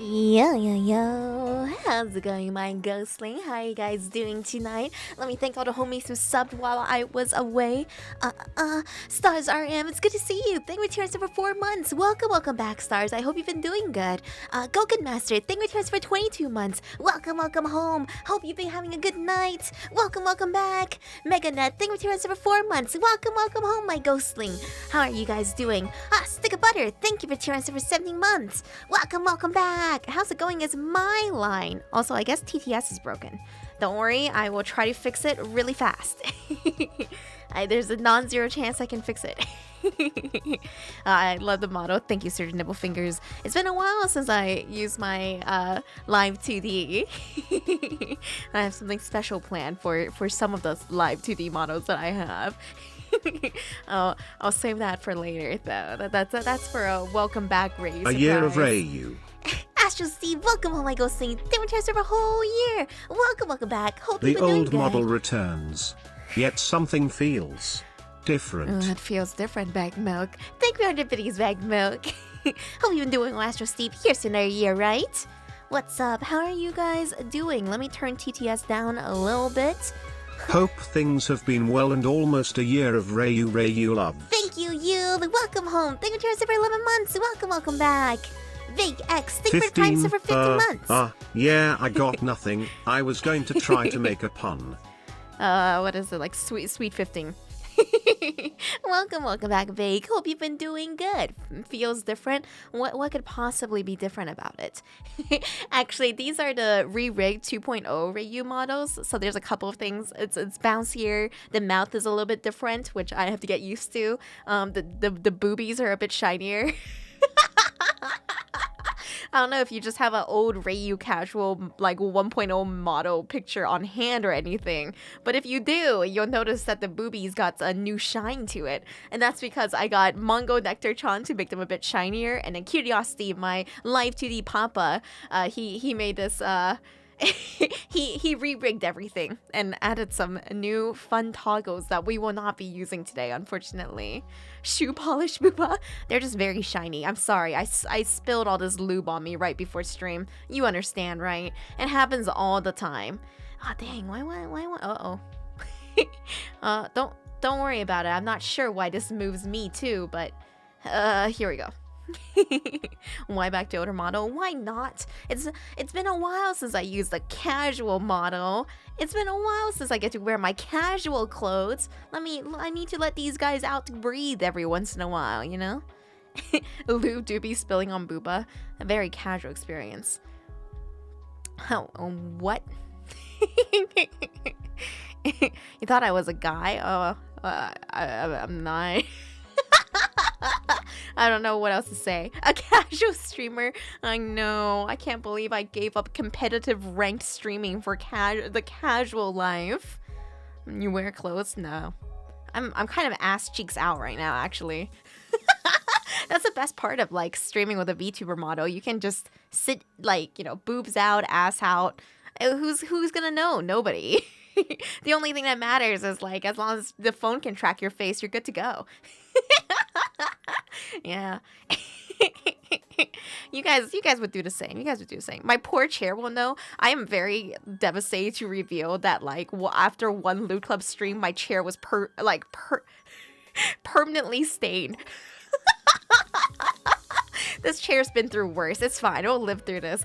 Yo, how's it going, my ghostling? How are you guys doing tonight? Let me thank all the homies who subbed while I was away. Stars RM, it's good to see you. Thank you for tuning in for 4 months. Welcome back, Stars. I hope you've been doing good. Goken Master, thank you for tuning in for 22 months. Welcome home. Hope you've been having a good night. Welcome back. Meganet, thank you for tuning in for 4 months. Welcome home, my ghostling. How are you guys doing? Stick of Butter, thank you for tuning in for 17 months. Welcome back. How's it going is my line. Also, I guess TTS is broken. Don't worry, I will try to fix it really fast. There's a non-zero chance I can fix it. I love the motto. Thank you, Sir Nibble Fingers. It's been a while since I used my live 2D. I have something special planned for some of those live 2D models that I have. I'll save that for later, though. That's for a welcome back Reiyu surprise. A year of Reiyu. Astro Steve, welcome home, my ghostling. They were for a whole year. Welcome back. Hope you've The been doing old good. model returns, yet something feels different. It feels different, Bag Milk. Thank you for 100 biddies, Bag Milk. Hope you've been doing well, Astro Steve. Here's to another year, right? What's up? How are you guys doing? Let me turn TTS down a little bit. Hope things have been well and almost a year of Reiyu love. Thank you, Yule. Welcome home. Thank you for 11 months. Welcome back. Vague X, thank you for the time for 15 months. Yeah, I got nothing. I was going to try to make a pun. What is it, like sweet 15? Welcome back, Vague. Hope you've been doing good. Feels different. What could possibly be different about it? Actually, these are the re-rigged 2.0 Reiyu models. So there's a couple of things. It's bouncier. The mouth is a little bit different, which I have to get used to. The boobies are a bit shinier. I don't know if you just have an old Reiyu casual like 1.0 model picture on hand or anything, but if you do, you'll notice that the boobies got a new shine to it, and that's because I got Mongo Nectar-chan to make them a bit shinier, and then Curiosity, my live 2D papa, he made this he re-rigged everything and added some new fun toggles that we will not be using today, unfortunately. Shoe polish booba, they're just very shiny. I'm sorry, I spilled all this lube on me right before stream. You understand, right? It happens all the time. Oh dang, why don't worry about it. I'm not sure why this moves me too, but here we go. Why back to older model? Why not? It's been a while since I used the casual model. It's been a while since I get to wear my casual clothes. I need to let these guys out to breathe every once in a while, you know? Lube doobie spilling on booba. A very casual experience. Oh, what? You thought I was a guy? I'm not. I don't know what else to say. A casual streamer. I know. I can't believe I gave up competitive ranked streaming for the casual life. You wear clothes? No. I'm kind of ass cheeks out right now, actually. That's the best part of like streaming with a VTuber model. You can just sit like, you know, boobs out, ass out. Who's gonna know? Nobody. The only thing that matters is like as long as the phone can track your face, you're good to go. Yeah. You guys would do the same. My poor chair will know. I am very devastated to reveal that like after one Loot Club stream, my chair was permanently stained. This chair's been through worse. It's fine. It will live through this.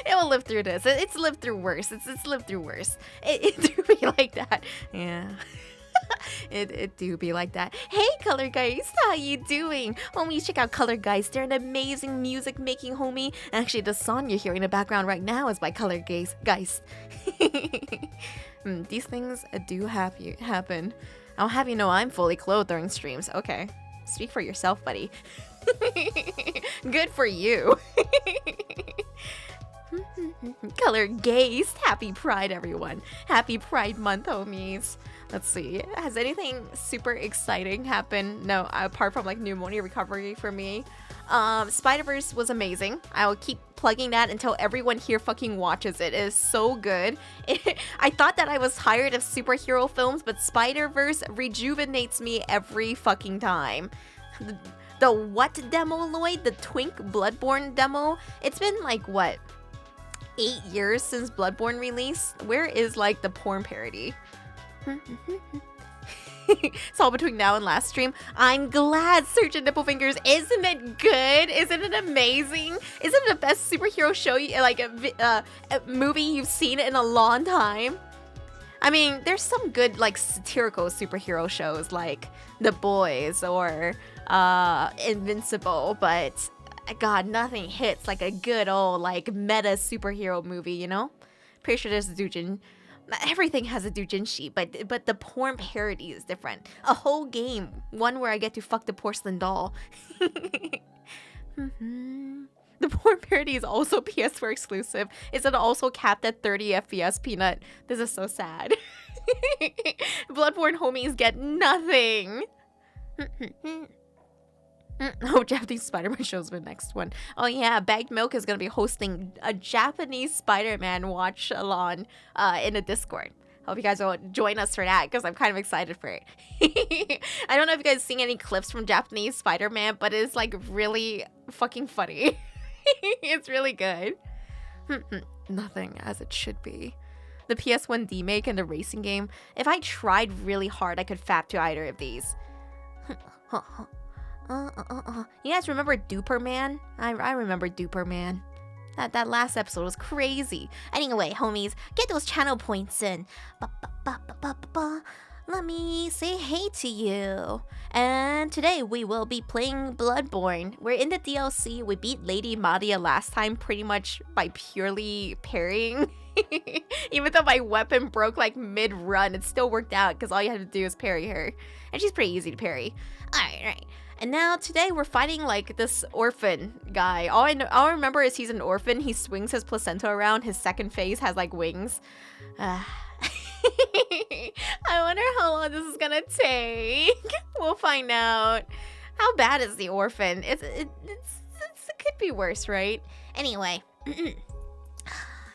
It will live through this. It's lived through worse. It's lived through worse. It do be like that. Yeah. It do be like that. Hey, Color Geist, how you doing? Homies, check out Color Geist. They're an amazing music making homie. Actually, the song you're hearing in the background right now is by Color Geist. These things do happen. I'll have you know I'm fully clothed during streams. Okay, speak for yourself, buddy. Good for you. Color Geist. Happy Pride, everyone. Happy Pride Month, homies. Let's see. Has anything super exciting happened? No, apart from like pneumonia recovery for me. Spider-Verse was amazing. I will keep plugging that until everyone here fucking watches it. It is so good. I thought that I was tired of superhero films, but Spider-Verse rejuvenates me every fucking time. The what demo, Lloyd? The Twink Bloodborne demo? It's been like, what, 8 years since Bloodborne released? Where is like the porn parody? It's all between now and last stream. I'm glad, Surgeon Nipplefingers. Isn't it good? Isn't it amazing? Isn't it the best superhero show, like a movie you've seen in a long time? I mean, there's some good like satirical superhero shows like The Boys or Invincible, but God, nothing hits like a good old like meta superhero movie, you know? Pretty sure there's a doujin. Everything has a doujinshi, but the porn parody is different. A whole game, one where I get to fuck the porcelain doll. The porn parody is also PS4 exclusive. Is it also capped at 30 FPS, Peanut? This is so sad. Bloodborne homies get nothing. Oh, Japanese Spider-Man shows the next one. Oh yeah, Bagged Milk is gonna be hosting a Japanese Spider-Man watch along in a Discord. Hope you guys will join us for that because I'm kind of excited for it. I don't know if you guys seen any clips from Japanese Spider-Man, but it's like really fucking funny. It's really good. Nothing as it should be. The PS1 D-Make and the racing game. If I tried really hard, I could fap to either of these. You guys remember Duper Man? I remember Duper Man. That last episode was crazy. Anyway, homies, get those channel points in. Let me say hey to you. And today we will be playing Bloodborne. We're in the DLC. We beat Lady Maria last time pretty much by purely parrying. Even though my weapon broke like mid-run, it still worked out because all you had to do is parry her. And she's pretty easy to parry. Alright. And now today we're fighting like this orphan guy. All I remember is he's an orphan. He swings his placenta around. His second phase has like wings. I wonder how long this is gonna take. We'll find out. How bad is the orphan? It could be worse, right? Anyway.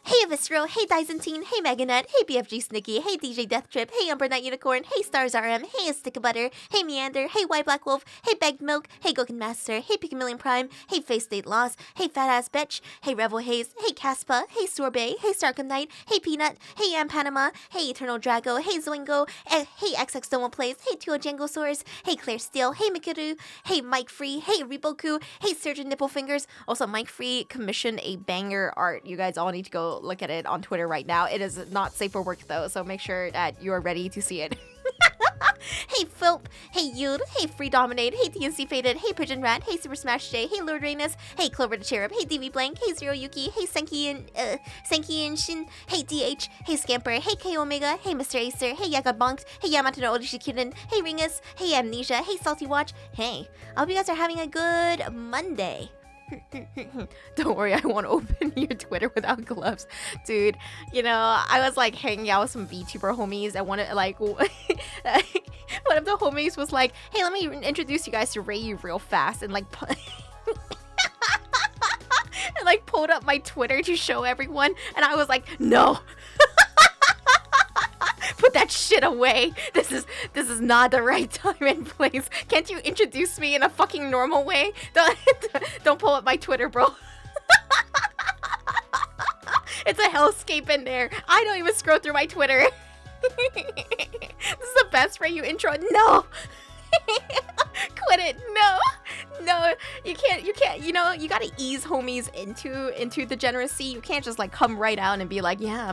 Hey Visceral, hey Dysentine, hey Meganet, hey BFG Snicky, hey DJ Death Trip, hey Umber Knight Unicorn, hey Stars RM, hey A Stick of Butter, hey Meander, hey White Black Wolf, hey Bagged Milk, hey Goken Master, hey Pickamillion Prime, hey Face State Loss, hey Fat Ass Bitch, hey Revel Haze, hey Caspa, hey Sorbet, hey Starcom Knight, hey Peanut, hey Am Panama, hey Eternal Drago, hey Zoingo, hey XX Doma Plays, hey Tuo Jangosaurus, hey Claire Steele, hey Mikiru, hey Mike Free, hey Reboku, hey Surgeon Nipplefingers. Also, Mike Free commissioned a banger art. You guys all need to go look at it on Twitter right now. It is not safe for work though, so make sure that you are ready to see it. Hey Philp, hey Yud, hey Free Dominate, hey DNC Faded, hey Pigeon Rat, hey Super Smash J, hey Lord Rainus, hey Clover the Cherub, hey DV Blank, hey Zero Yuki, hey Senki and Shin, hey DH, hey Scamper, hey K Omega, hey Mr. Acer, hey Yaga Bonked, hey Yamato no Odishikiden, hey Ringus, hey Amnesia, hey Salty Watch. Hey, I hope you guys are having a good Monday. Don't worry, I won't open your Twitter without gloves. Dude, you know, I was like hanging out with some VTuber homies. I wanted like one of the homies was like, hey, let me introduce you guys to Reiyu real fast, and like and like pulled up my Twitter to show everyone, and I was like, no. Put that shit away. This is not the right time and place. Can't you introduce me in a fucking normal way? Don't pull up my Twitter, bro. It's a hellscape in there. I don't even scroll through my Twitter. This is the best Reiyu intro. No. Quit it. No, you can't. You know, you gotta ease homies into degeneracy. You can't just like come right out and be like, yeah,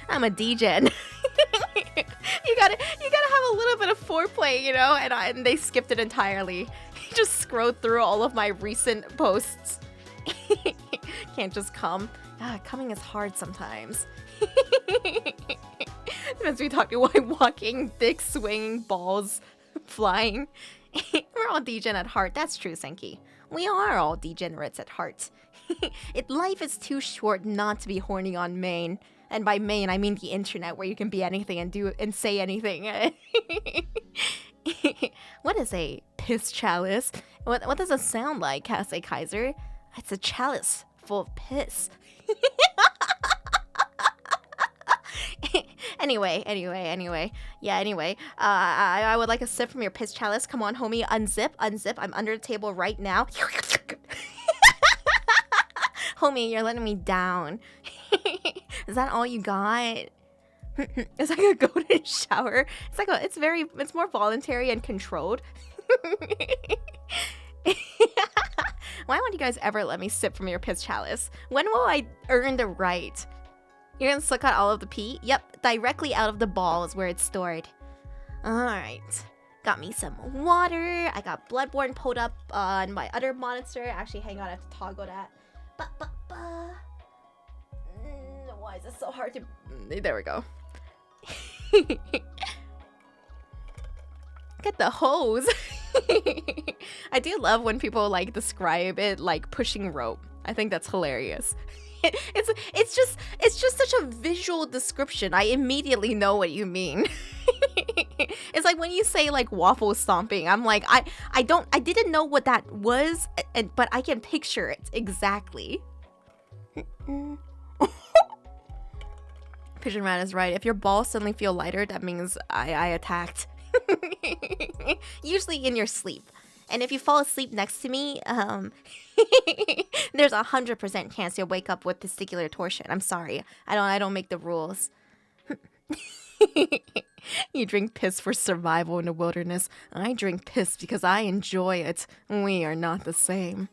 I'm a degen. you gotta have a little bit of foreplay, you know. And they skipped it entirely. Just scrolled through all of my recent posts. Can't just come. Coming is hard sometimes. Depends we talking while walking, dick swinging, balls flying. We're all degen at heart. That's true, Senki. We are all degenerates at heart. Life is too short not to be horny on main. And by main, I mean the internet, where you can be anything and do and say anything. What is a piss chalice? What does it sound like, Kase Kaiser? It's a chalice full of piss. Anyway. Yeah, anyway. I would like a sip from your piss chalice. Come on, homie. Unzip. I'm under the table right now. Homie, you're letting me down. Is that all you got? It's like a golden shower. It's more voluntary and controlled. Why won't you guys ever let me sip from your piss chalice? When will I earn the right? You're gonna suck out all of the pee? Yep, directly out of the ball is where it's stored. Alright. Got me some water. I got Bloodborne pulled up on my other monitor. Actually, hang on, I have to toggle that. Why is it so hard to... There we go. Get the hose. I do love when people like describe it like pushing rope. I think that's hilarious. It's just such a visual description. I immediately know what you mean. It's like when you say like waffle stomping. I'm like I didn't know what that was, but I can picture it exactly. Pigeon Rat is right. If your balls suddenly feel lighter, that means I attacked. Usually in your sleep. And if you fall asleep next to me, there's 100% chance you'll wake up with testicular torsion. I'm sorry. I don't make the rules. You drink piss for survival in the wilderness. I drink piss because I enjoy it. We are not the same.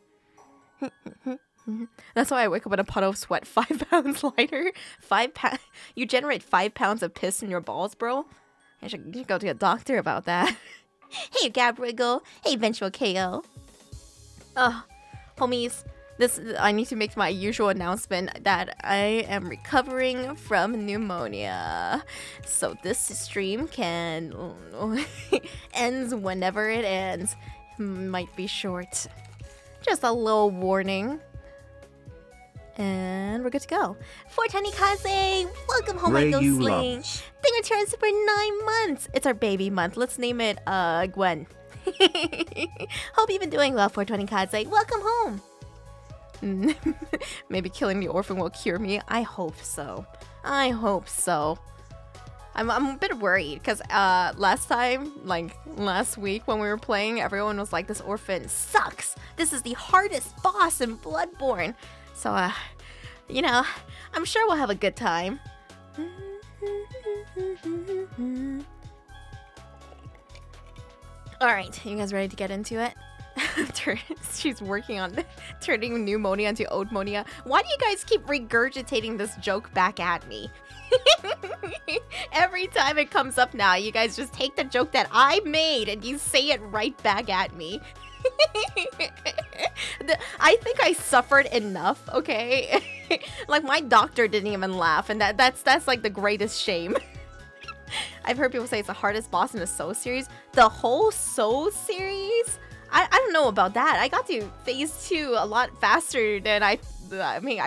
That's why I wake up in a puddle of sweat 5 pounds lighter. 5 pounds. You generate 5 pounds of piss in your balls, bro. You should go to a doctor about that. Hey, Gabrigo. Hey, Eventual KO. Homies, I need to make my usual announcement that I am recovering from pneumonia. So this stream can ends whenever it ends. Might be short. Just a little warning. And we're good to go. 420 Kaze, welcome home, my Ghostling. Thing returns for 9 months. It's our baby month. Let's name it Gwen. Hope you've been doing well, 420 Kaze. Welcome home. Maybe killing the orphan will cure me. I hope so. I'm a bit worried because last week when we were playing, everyone was like, this orphan sucks. This is the hardest boss in Bloodborne. So, I'm sure we'll have a good time. Alright, you guys ready to get into it? She's working on turning pneumonia into oldmonia. Why do you guys keep regurgitating this joke back at me? Every time it comes up now, you guys just take the joke that I made and you say it right back at me. I think I suffered enough, okay? Like my doctor didn't even laugh, and that's like the greatest shame. I've heard people say it's the hardest boss in the Soul series. The whole Soul series? I don't know about that. I got to phase 2 a lot faster than I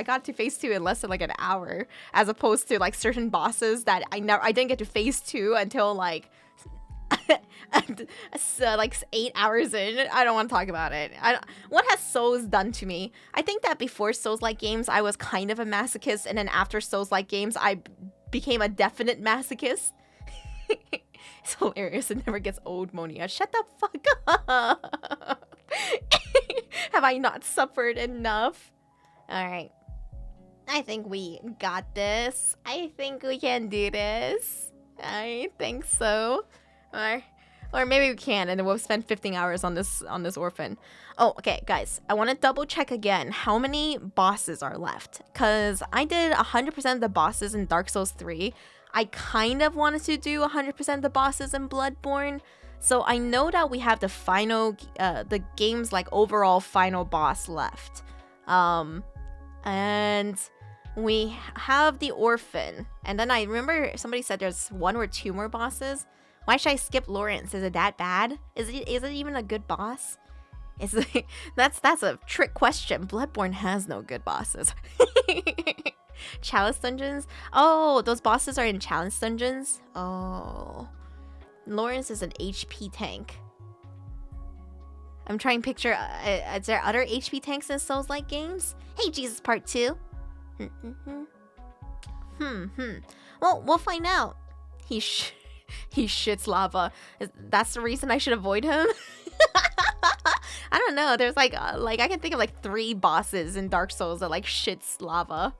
got to phase 2 in less than like an hour, as opposed to like certain bosses that I didn't get to phase 2 until like like 8 hours in. I don't want to talk about it. What has Souls done to me? I think that before Souls-like games, I was kind of a masochist, and then after Souls-like games, I became a definite masochist. It's hilarious. It never gets old, Monia. Shut the fuck up. Have I not suffered enough? Alright. I think we got this. I think we can do this. I think so. Or maybe we can, and then we'll spend 15 hours on this orphan. Oh, okay, guys. I want to double check again how many bosses are left. Because I did 100% of the bosses in Dark Souls 3. I kind of wanted to do 100% of the bosses in Bloodborne. So I know that we have the final, the game's like overall final boss left. And we have the orphan. And then I remember somebody said there's 1 or 2 more bosses. Why should I skip Lawrence? Is it that bad? Is it even a good boss? That's a trick question. Bloodborne has no good bosses. Chalice dungeons? Oh, those bosses are in chalice dungeons? Oh. Lawrence is an HP tank. I'm trying to picture, is there other HP tanks in Souls-like games? Hey, Jesus Part 2. Well, we'll find out. He shits lava. That's the reason I should avoid him? I don't know. There's like I can think of like 3 bosses in Dark Souls that like shits lava.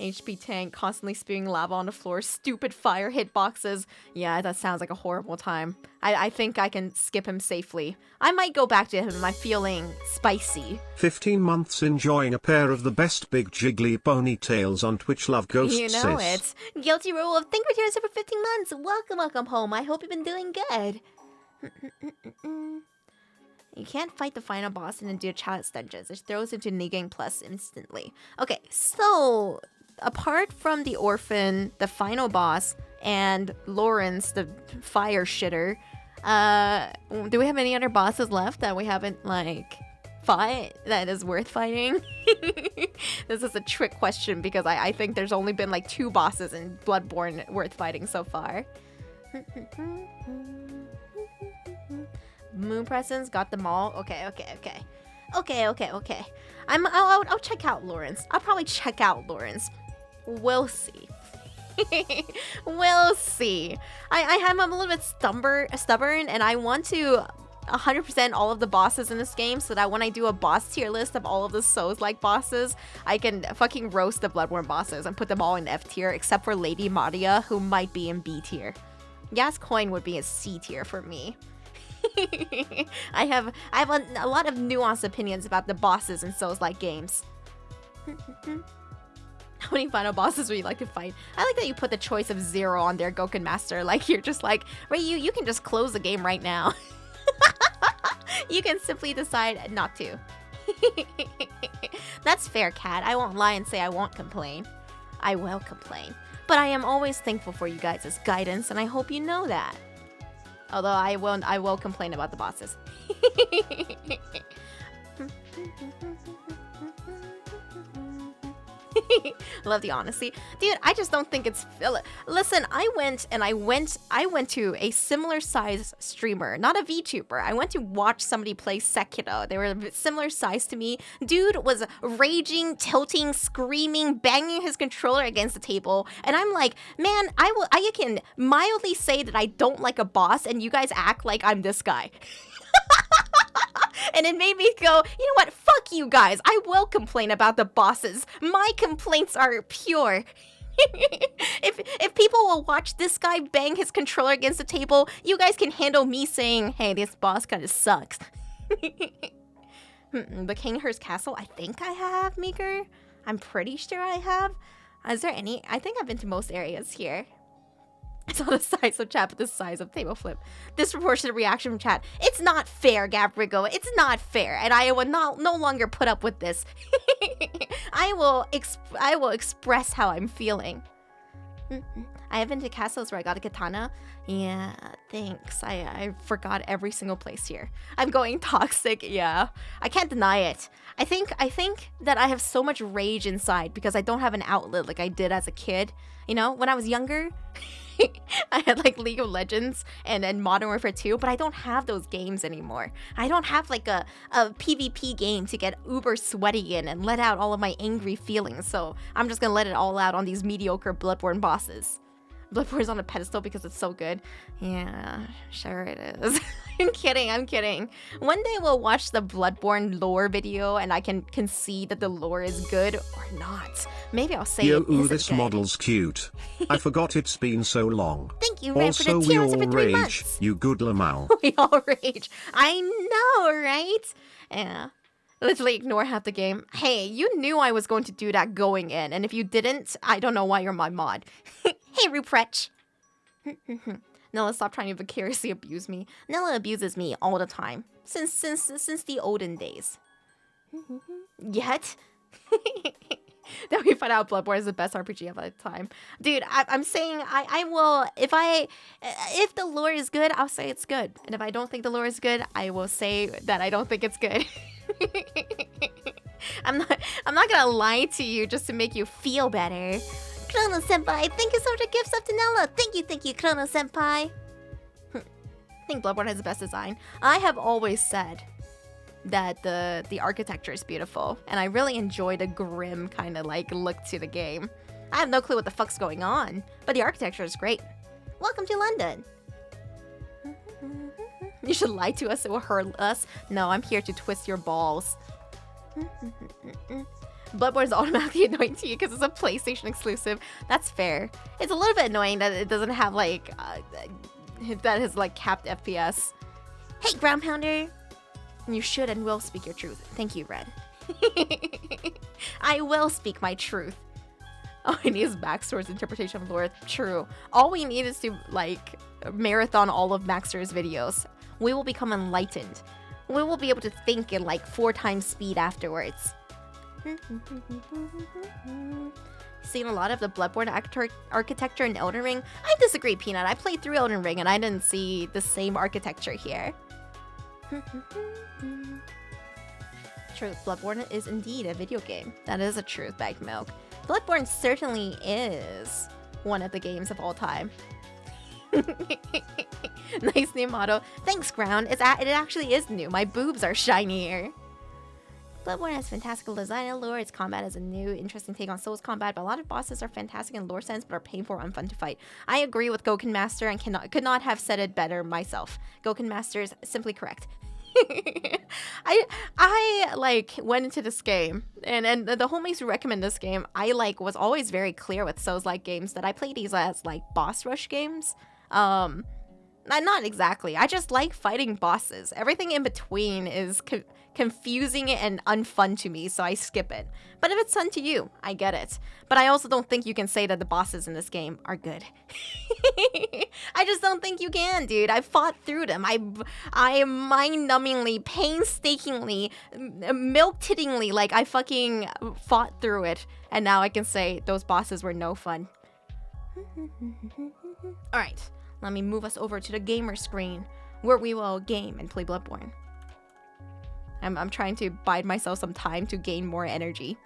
HP tank constantly spewing lava on the floor. Stupid fire hitboxes. Yeah, that sounds like a horrible time. I think I can skip him safely. I might go back to him if I'm feeling spicy. 15 months enjoying a pair of the best big jiggly ponytails on Twitch. Love Ghost You know sis. it. Guilty rule of Think Returns for 15 months. Welcome home. I hope you've been doing good. You can't fight the final boss and then do challenge dungeons. It throws into New Game Plus instantly. Okay, so apart from the orphan, the final boss, and Lawrence, the fire shitter, do we have any other bosses left that we haven't like fought that is worth fighting? This is a trick question because I think there's only been like 2 bosses in Bloodborne worth fighting so far. Moon Presence got them all. Okay. I'll check out Lawrence. I'll probably check out Lawrence. We'll see. We'll see. I'm a little bit stubborn, and I want to 100% all of the bosses in this game so that when I do a boss tier list of all of the Souls-like bosses, I can fucking roast the Bloodborne bosses and put them all in F tier, except for Lady Maria, who might be in B tier. Gas Coin would be a C tier for me. I have a lot of nuanced opinions about the bosses in Souls-like games. How many final bosses would you like to fight? I like that you put the choice of 0 on there, Gouken Master. Like, you're just like, Reiyu, you can just close the game right now. You can simply decide not to. That's fair, Cat. I won't lie and say I won't complain. I will complain. But I am always thankful for you guys' guidance, and I hope you know that. Although I will complain about the bosses. Love the honesty. Dude, I just don't think it's... Listen, I went to a similar size streamer, not a VTuber. I went to watch somebody play Sekiro. They were a similar size to me. Dude was raging, tilting, screaming, banging his controller against the table. And I'm like, man, I can mildly say that I don't like a boss, and you guys act like I'm this guy. And it made me go, you know what? Fuck you guys. I will complain about the bosses. My complaints are pure. If people will watch this guy bang his controller against the table, you guys can handle me saying, hey, this boss kind of sucks. The Kinghurst Castle, I think I have, Meeker. I'm pretty sure I have. Is there any? I think I've been to most areas here. It's not the size of chat, but the size of table flip. Disproportionate reaction from chat. It's not fair, Gabrigo. It's not fair, and I will no longer put up with this. I will express how I'm feeling. I have been to castles where I got a katana. Yeah, thanks. I forgot every single place here. I'm going toxic. Yeah, I can't deny it. I think that I have so much rage inside because I don't have an outlet like I did as a kid. You know, when I was younger. I had like League of Legends and Modern Warfare 2, but I don't have those games anymore. I don't have like a PvP game to get uber sweaty in and let out all of my angry feelings, so I'm just gonna let it all out on these mediocre Bloodborne bosses. Bloodborne's on a pedestal because it's so good. Yeah, sure it is. I'm kidding. One day we'll watch the Bloodborne lore video and I can see that the lore is good or not. Maybe I'll say it isn't this good. model's cute. I forgot it's been so long. Thank you, Ren, for Also, the we tiers all for 3 rage, months. you good Lamau. We all rage. I know, right? Yeah. Literally ignore half the game. Hey, you knew I was going to do that going in, and if you didn't, I don't know why you're my mod. Hey, Ruprecht. Nella, stop trying to vicariously abuse me. Nella abuses me all the time. Since the olden days. Yet? Then we find out Bloodborne is the best RPG of all time. Dude, I'm saying I will, if the lore is good, I'll say it's good. And if I don't think the lore is good, I will say that I don't think it's good. I'm not gonna lie to you just to make you feel better. Chrono Senpai, thank you so much for gifts up to Nella. Thank you, Chrono Senpai. I think Bloodborne has the best design. I have always said that the architecture is beautiful, and I really enjoy the grim kind of like look to the game. I have no clue what the fuck's going on, but the architecture is great. Welcome to London. You should lie to us, it will hurt us. No, I'm here to twist your balls. Bloodborne is automatically annoying to you because it's a PlayStation exclusive. That's fair. It's a little bit annoying that it doesn't have like that is like capped FPS. Hey, Ground Pounder. You should and will speak your truth. Thank you, Red. I will speak my truth. All we need is Maxtor's interpretation of lore. True. All we need is to like marathon all of Maxtor's videos. We will become enlightened. We will be able to think in like 4 times speed afterwards. Seen a lot of the Bloodborne architecture in Elden Ring? I disagree, Peanut. I played through Elden Ring and I didn't see the same architecture here. True, Bloodborne is indeed a video game. That is a truth, Bagged Milk. Bloodborne certainly is one of the games of all time. Nice new motto. Thanks, Ground. It actually is new. My boobs are shinier. Bloodborne has fantastical design and lore. Its combat is a new, interesting take on Souls combat, but a lot of bosses are fantastic in lore sense, but are painful or unfun to fight. I agree with Gouken Master and could not have said it better myself. Gouken Master is simply correct. I like went into this game and the homies who recommend this game, I like was always very clear with Souls-like games that I play these as like boss rush games. Not exactly. I just like fighting bosses. Everything in between is confusing and unfun to me, so I skip it. But if it's fun to you, I get it. But I also don't think you can say that the bosses in this game are good. I just don't think you can, dude. I fought through them. I mind-numbingly, painstakingly, milk-tittingly, like I fucking fought through it. And now I can say those bosses were no fun. Alright, let me move us over to the gamer screen, where we will game and play Bloodborne. I'm trying to bide myself some time to gain more energy.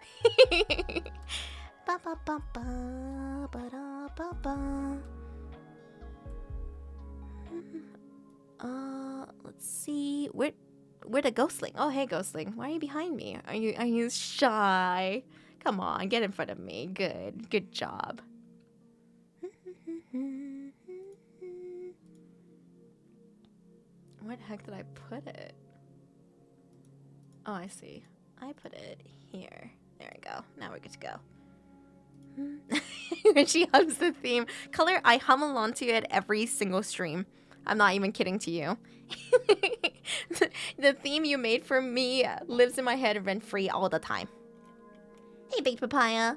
Let's see. Where the Ghostling? Oh, hey, Ghostling. Why are you behind me? Are you shy? Come on, get in front of me. Good job. Where the heck did I put it? Oh, I see. I put it here. There we go. Now we're good to go. She hums the theme. Color, I hum along to it every single stream. I'm not even kidding to you. The theme you made for me lives in my head rent-free all the time. Hey, Baked Papaya.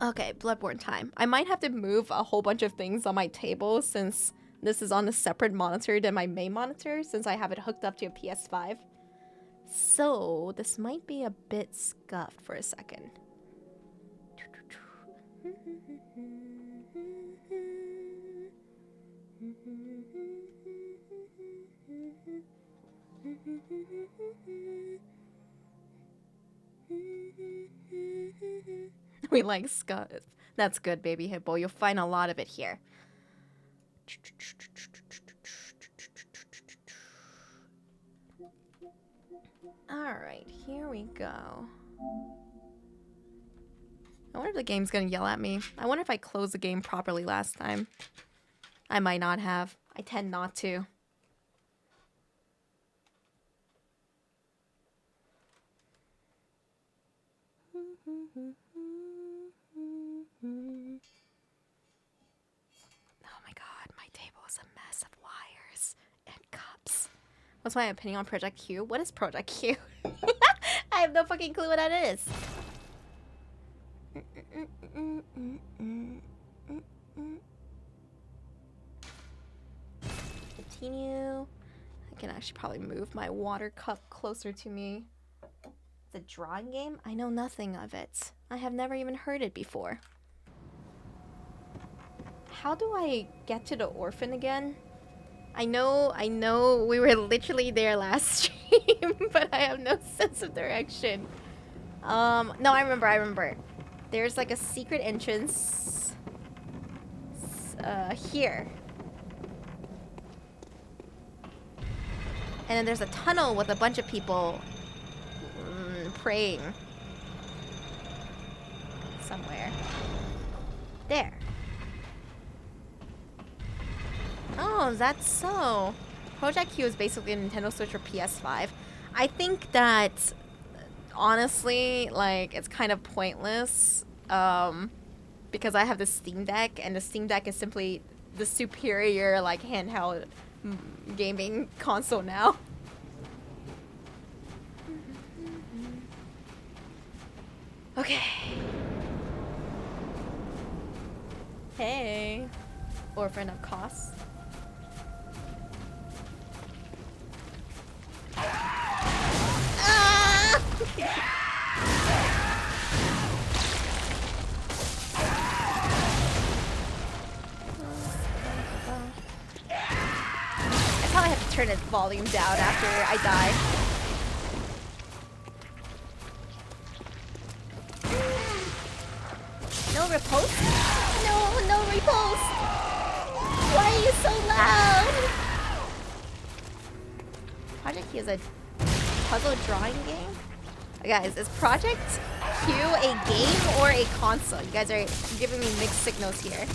Okay, Bloodborne time. I might have to move a whole bunch of things on my table since this is on a separate monitor than my main monitor since I have it hooked up to a PS5. So this might be a bit scuffed for a second. We like scuff. That's good, baby Hippo. You'll find a lot of it here. Alright, here we go. I wonder if the game's gonna yell at me. I wonder if I closed the game properly last time. I might not have. I tend not to. Oh my god, my table is a mess of wires and cups. What's my opinion on Project Q? What is Project Q? I have no fucking clue what that is. Continue. I can actually probably move my water cup closer to me. It's a drawing game? I know nothing of it. I have never even heard it before. How do I get to the orphan again? I know we were literally there last stream, but I have no sense of direction. No, I remember. There's like a secret entrance here. And then there's a tunnel with a bunch of people praying. somewhere. There. Oh, that's so. Project Q is basically a Nintendo Switch or PS5. I think that, honestly, like, it's kind of pointless. Because I have the Steam Deck, and the Steam Deck is simply the superior, like, handheld gaming console now. Okay. Hey. Orphan of Costs. Ah! I probably have to turn its volume down after I die. No riposte? No riposte! Why are you so loud? Project Q is a puzzle drawing game? Guys, is Project Q a game or a console? You guys are giving me mixed signals here.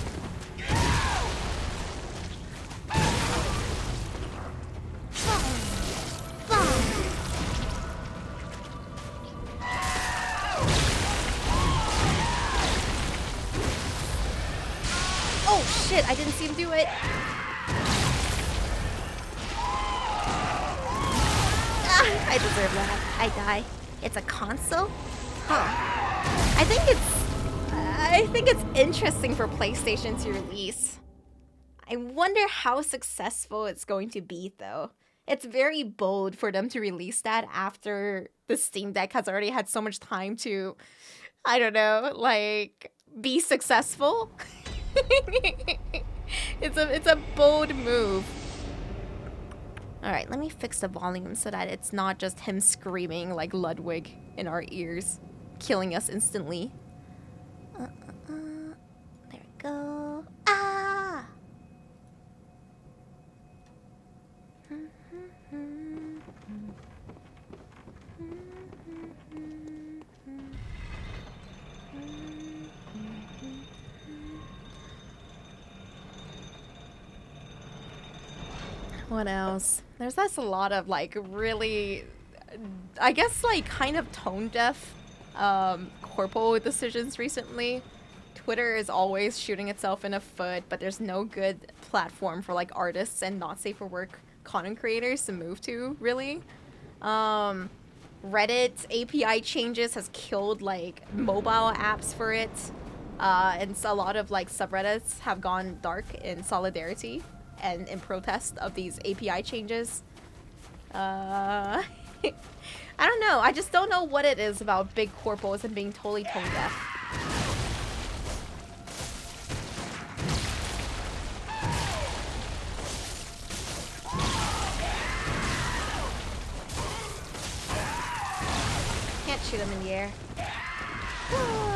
Oh shit, I didn't see him do it. Ah, I deserve that. I die. It's a console? Huh. I think it's interesting for PlayStation to release. I wonder how successful it's going to be though. It's very bold for them to release that after the Steam Deck has already had so much time to, I don't know, like, be successful. It's a bold move. Alright, let me fix the volume so that it's not just him screaming like Ludwig in our ears, killing us instantly. There we go. Ah! What else? There's just a lot of like really, I guess like kind of tone deaf corpo decisions recently. Twitter is always shooting itself in the foot, but there's no good platform for like artists and not safe for work content creators to move to, really. Reddit's API changes has killed like mobile apps for it. And so a lot of like subreddits have gone dark in solidarity and in protest of these API changes. I don't know. I just don't know what it is about big corpos and being totally tone deaf. Can't shoot them in the air. Whoa.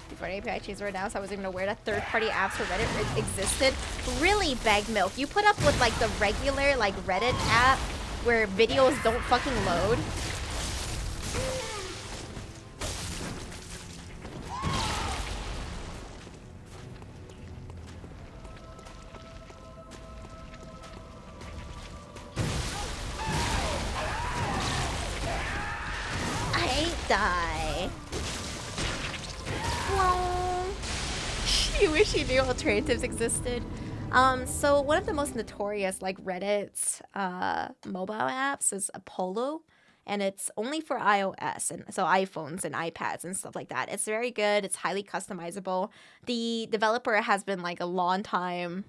Before API changes were announced, I wasn't even aware that third-party apps for Reddit existed. Really, Bag Milk? You put up with like the regular like Reddit app where videos don't fucking load? I die. You wish you knew alternatives existed. So one of the most notorious like Reddit's mobile apps is Apollo, and it's only for iOS and so iPhones and iPads and stuff like that. It's very good. It's highly customizable. The developer has been like a long time.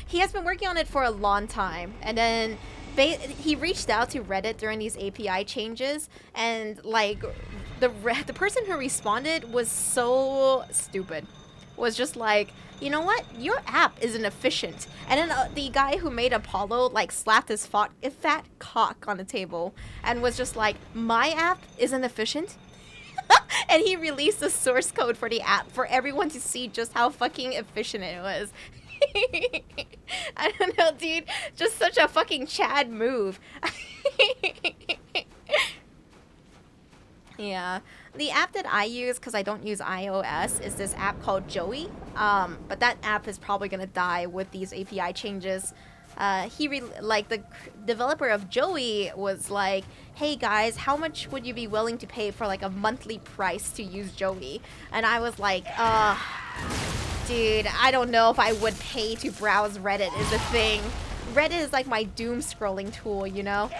He has been working on it for a long time, and then he reached out to Reddit during these API changes, and like the person who responded was so stupid. Was just like, you know what? Your app isn't efficient. And then the guy who made Apollo like slapped his fat cock on the table and was just like, my app isn't efficient. And he released the source code for the app for everyone to see just how fucking efficient it was. I don't know, dude. Just such a fucking Chad move. Yeah, the app that I use, because I don't use iOS, is this app called Joey. But that app is probably gonna die with these API changes. The developer of Joey was like, "Hey guys, how much would you be willing to pay for like a monthly price to use Joey?" And I was like, dude, I don't know if I would pay to browse Reddit is the thing. Reddit is like my doom scrolling tool, you know?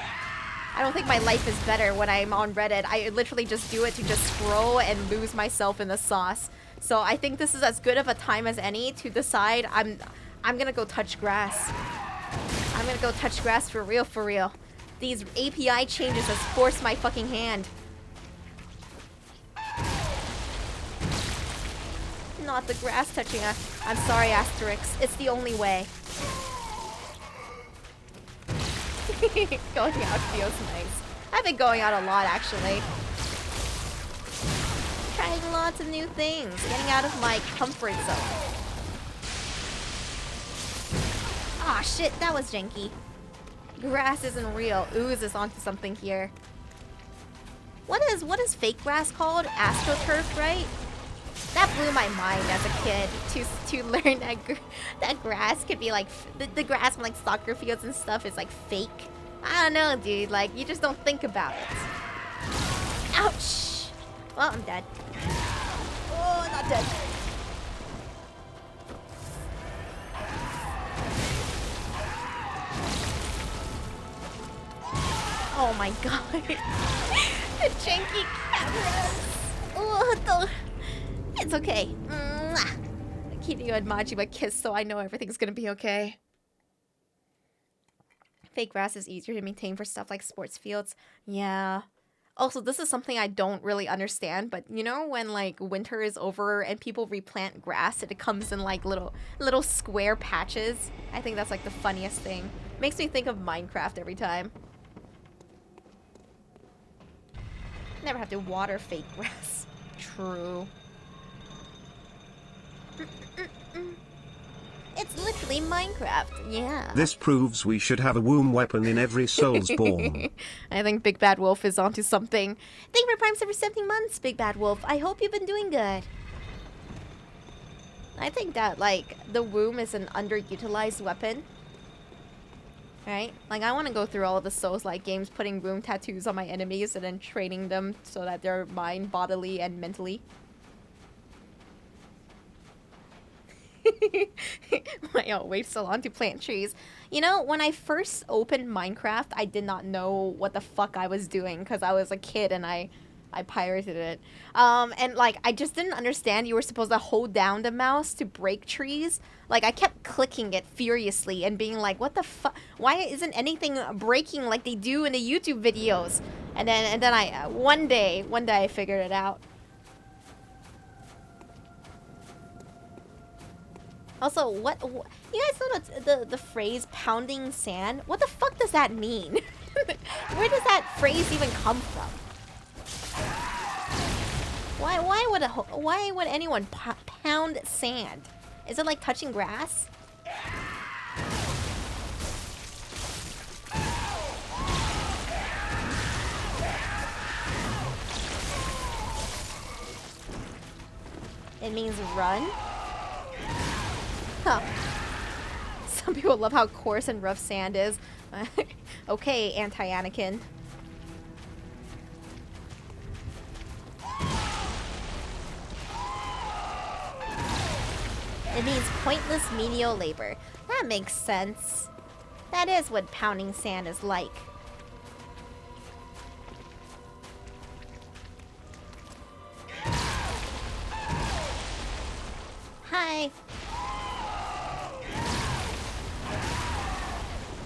I don't think my life is better when I'm on Reddit. I literally just do it to just scroll and lose myself in the sauce. So I think this is as good of a time as any to decide I'm gonna go touch grass. I'm gonna go touch grass for real, for real. These API changes has forced my fucking hand. Not the grass touching us. I'm sorry, Asterix. It's the only way. Going out feels nice. I've been going out a lot, actually. Trying lots of new things. Getting out of my comfort zone. Ah, shit, that was janky. Grass isn't real. Ooze is onto something here. What is fake grass called? AstroTurf, right? That blew my mind as a kid to learn that grass could be like the grass from like soccer fields and stuff is like fake. I don't know, dude. Like you just don't think about it. Ouch. Well, I'm dead. Oh, not dead. Oh my god. The janky cameras. Oh, it's okay. Kiryu and Majima kiss, so I know everything's gonna be okay. Fake grass is easier to maintain for stuff like sports fields. Yeah. Also, this is something I don't really understand, but you know when like winter is over and people replant grass and it comes in like little square patches? I think that's like the funniest thing. Makes me think of Minecraft every time. Never have to water fake grass. True. It's literally Minecraft, yeah. This proves we should have a womb weapon in every Soulsborne. I think Big Bad Wolf is onto something. Thank you for Prime for 17 months, Big Bad Wolf. I hope you've been doing good. I think that, like, the womb is an underutilized weapon. Right? Like, I want to go through all of the Souls-like games, putting womb tattoos on my enemies and then training them so that they're mine bodily and mentally. Why wait so long to plant trees? You know, when I first opened Minecraft, I did not know what the fuck I was doing because I was a kid and I pirated it. And like I just didn't understand you were supposed to hold down the mouse to break trees. Like I kept clicking it furiously and being like, what the fuck? Why isn't anything breaking like they do in the YouTube videos? And then I one day I figured it out. Also, what you guys know the phrase "pounding sand"? What the fuck does that mean? Where does that phrase even come from? Why would anyone pound sand? Is it like touching grass? It means run. Huh. Some people love how coarse and rough sand is. Okay, anti-Anakin. It means pointless menial labor. That makes sense. That is what pounding sand is like. Hi.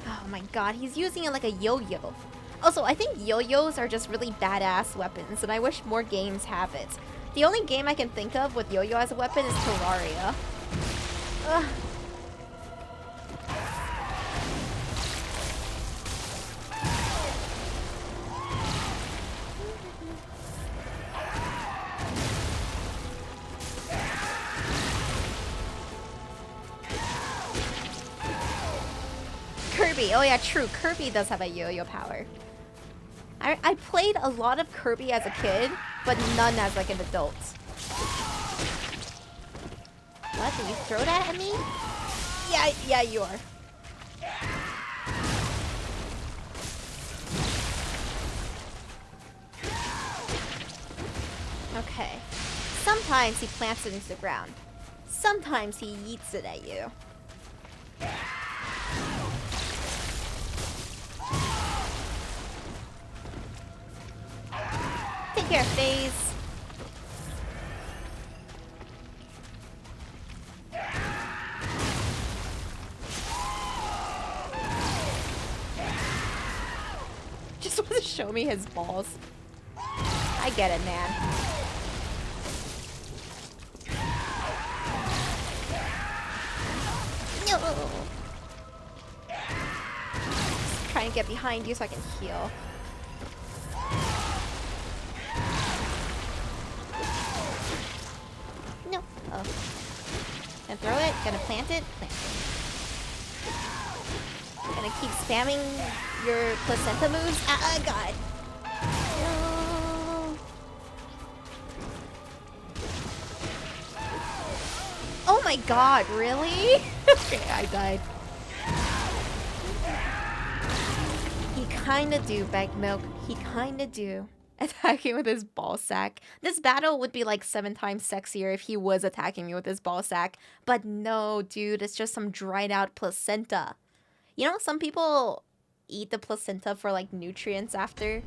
Oh my god, he's using it like a yo-yo. Also, I think yo-yos are just really badass weapons, and I wish more games have it. The only game I can think of with yo-yo as a weapon is Terraria. Ugh. Kirby. Oh yeah, true. Kirby does have a yo-yo power. I played a lot of Kirby as a kid, but none as like an adult. What? Did you throw that at me? Yeah, you are. Okay. Sometimes he plants it into the ground. Sometimes he yeets it at you. Take care, FaZe. Just wants to show me his balls. I get it, man. No. Just trying to get behind you so I can heal. No. Oh. Gonna throw it. Gonna plant it. Plant it. Gonna keep spamming your placenta moves. Ah, God. No. Oh my God, really? Okay, I died. He kinda do, Bag Milk. He kinda do. Attacking with his ball sack. This battle would be like 7 times sexier if he was attacking me with his ball sack. But no, dude, it's just some dried out placenta. You know, some people eat the placenta for like nutrients after.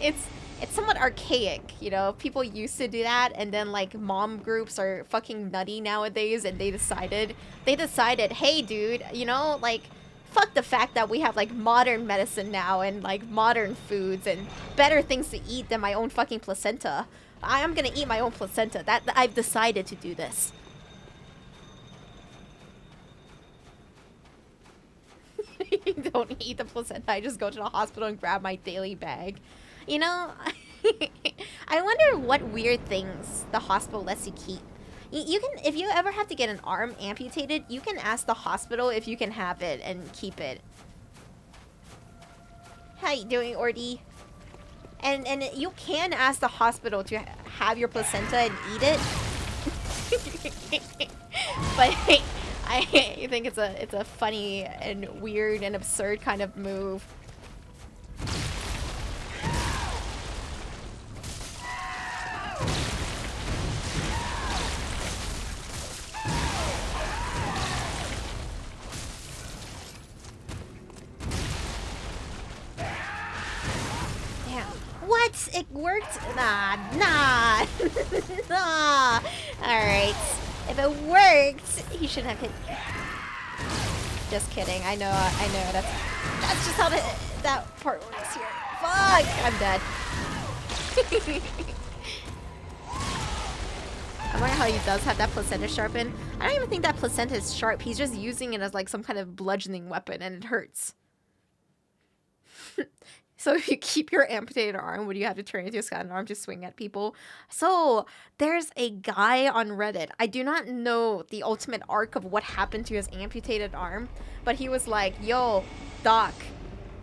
It's somewhat archaic, you know? People used to do that, and then like mom groups are fucking nutty nowadays, and they decided, hey dude, you know, like fuck the fact that we have like modern medicine now and like modern foods and better things to eat than my own fucking placenta. I am gonna eat my own placenta. That I've decided to do this. Don't eat the placenta. I just go to the hospital and grab my daily bag. You know, I wonder what weird things the hospital lets you keep. You can, if you ever have to get an arm amputated, you can ask the hospital if you can have it and keep it. How you doing, Ordy? And you can ask the hospital to have your placenta and eat it. But I think it's a funny and weird and absurd kind of move. What? It worked? Nah. Nah. Alright. If it worked, he shouldn't have hit me. Just kidding. I know. That's just how that part works here. Fuck! I'm dead. I wonder how he does have that placenta sharpened. I don't even think that placenta is sharp. He's just using it as like some kind of bludgeoning weapon, and it hurts. So if you keep your amputated arm, would you have to turn into a skeleton arm to swing at people? So there's a guy on Reddit. I do not know the ultimate arc of what happened to his amputated arm, but he was like, yo, doc,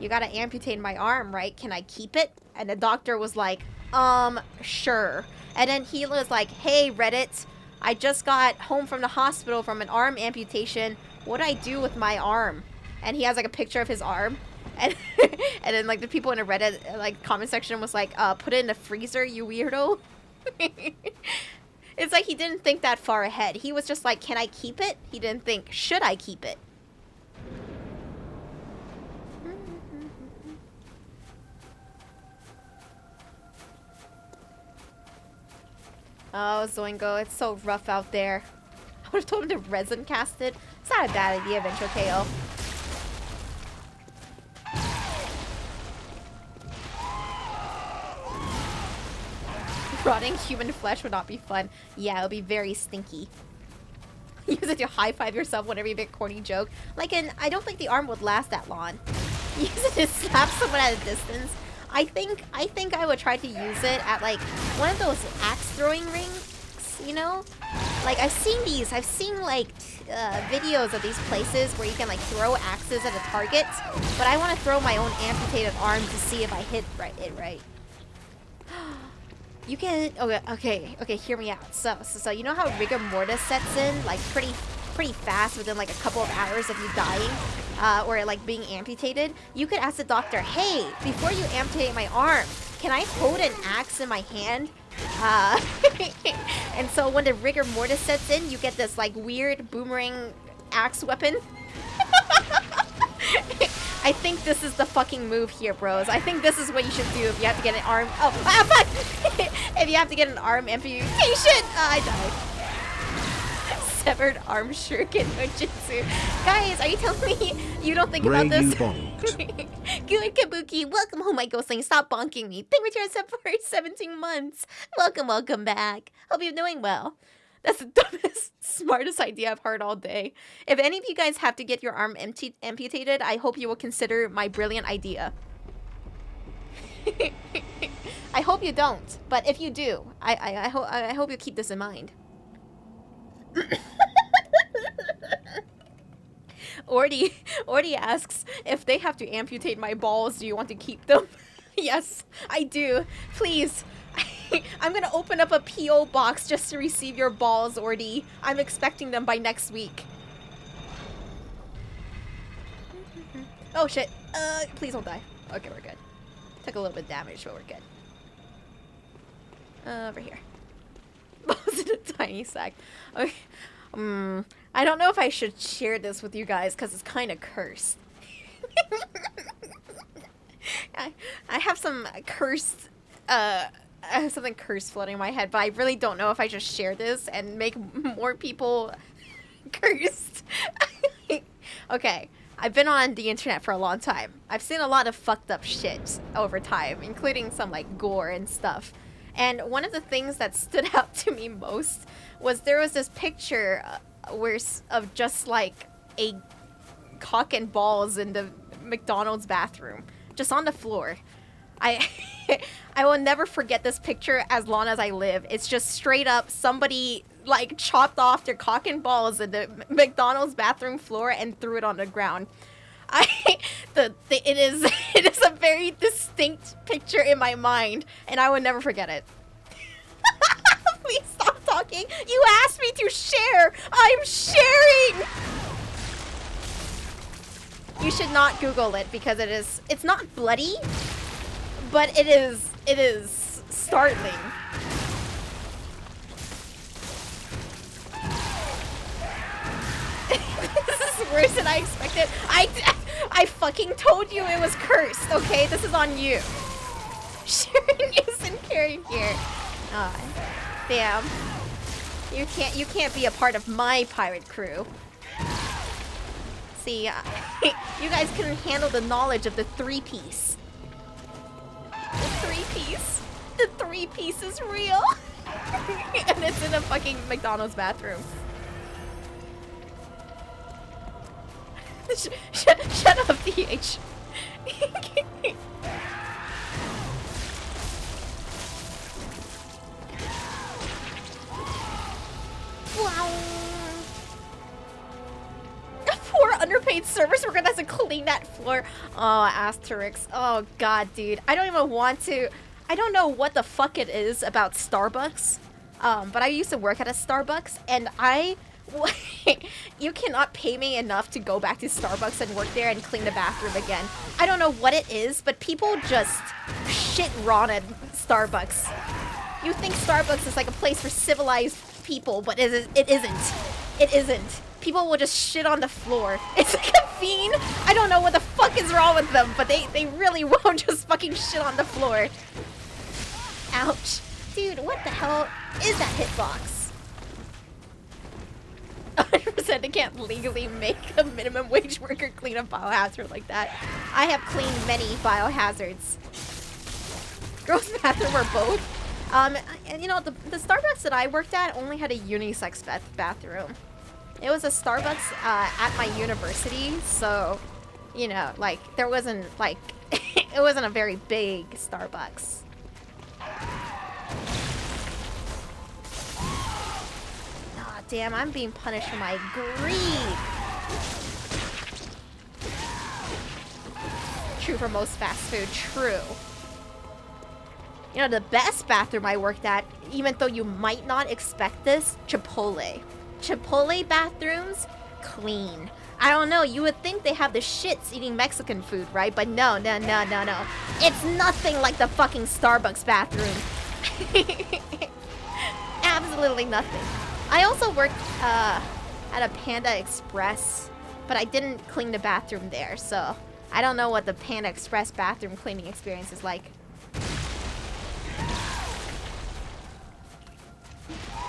you gotta amputate my arm, right? Can I keep it? And the doctor was like, sure. And then he was like, hey, Reddit, I just got home from the hospital from an arm amputation. What do I do with my arm? And he has like a picture of his arm. And and then like the people in the Reddit like comment section was like, put it in the freezer, you weirdo. It's like he didn't think that far ahead. He was just like, can I keep it? He didn't think, should I keep it? Oh, Zoingo, it's so rough out there. I would have told him to resin cast it. It's not a bad idea, Ventro KO. Rotting human flesh would not be fun. Yeah, it would be very stinky. Use it to high-five yourself whenever you make a corny joke. Like, I don't think the arm would last that long. Use it to slap someone at a distance. I think I would try to use it at, like, one of those axe-throwing rings, you know? Like, I've seen like videos of these places where you can like throw axes at a target, but I want to throw my own amputated arm to see if I hit it right. You can, okay, hear me out. So you know how rigor mortis sets in like pretty fast within like a couple of hours of you dying, or like being amputated? You could ask the doctor, hey, before you amputate my arm, can I hold an axe in my hand? And so when the rigor mortis sets in, you get this like weird boomerang axe weapon. I think this is the fucking move here, bros. I think this is what you should do if you have to get an arm. Oh, fuck! If you have to get an arm amputation. I died. Severed arm shuriken no jutsu. Guys, are you telling me you don't think about this? Good Kabuki, welcome home, my ghostling. Stop bonking me. Thank you for your support 17 months. Welcome back. Hope you're doing well. That's the dumbest, smartest idea I've heard all day. If any of you guys have to get your arm amputated, I hope you will consider my brilliant idea. I hope you don't, but if you do, I hope you keep this in mind. Ordy asks, if they have to amputate my balls, do you want to keep them? Yes, I do. Please. I'm gonna open up a P.O. box just to receive your balls, Ordy. I'm expecting them by next week. Oh shit. Please don't die. Okay, we're good. Took a little bit of damage, but we're good. Over here. Balls in a tiny sack. Okay. I don't know if I should share this with you guys because it's kind of cursed. I have some cursed, I have something cursed floating in my head, but I really don't know if I just share this and make more people cursed. Okay, I've been on the internet for a long time. I've seen a lot of fucked up shit over time, including some like gore and stuff. And one of the things that stood out to me most was there was this picture of just like a cock and balls in the McDonald's bathroom, just on the floor. I will never forget this picture as long as I live. It's just straight up somebody like chopped off their cock and balls in the McDonald's bathroom floor and threw it on the ground. It is a very distinct picture in my mind, and I will never forget it. Please stop talking. You asked me to share. I'm sharing. You should not Google it because it's not bloody, but it is startling. This is worse than I expected. I fucking told you it was cursed, okay? This is on you. Sharing isn't caring here. Damn. You can't be a part of my pirate crew. See, you guys couldn't handle the knowledge of the three-piece. The three-piece? The three-piece is real! And it's in a fucking McDonald's bathroom. Shut up, DH. Wow. Poor underpaid service worker has to clean that floor. Oh, Asterix. Oh god, dude. I don't even want to. I don't know what the fuck it is about Starbucks. But I used to work at a Starbucks, and you cannot pay me enough to go back to Starbucks and work there and clean the bathroom again. I don't know what it is, but people just shit raw at Starbucks. You think Starbucks is like a place for civilized people, but it isn't. It isn't. People will just shit on the floor. It's like a fiend. I don't know what the fuck is wrong with them, but they really will just fucking shit on the floor. Ouch. Dude, what the hell is that hitbox? 100% they can't legally make a minimum wage worker clean a biohazard like that. I have cleaned many biohazards. Girls' bathroom or both? And you know, the Starbucks that I worked at only had a unisex bathroom. It was a Starbucks at my university, so, you know, like, there wasn't, like, it wasn't a very big Starbucks. damn, I'm being punished for my greed. True for most fast food, true. You know, the best bathroom I worked at, even though you might not expect this, Chipotle. Chipotle bathrooms, clean. I don't know, you would think they have the shits eating Mexican food, right? But no. It's nothing like the fucking Starbucks bathroom. Absolutely nothing. I also worked at a Panda Express, but I didn't clean the bathroom there, so I don't know what the Panda Express bathroom cleaning experience is like.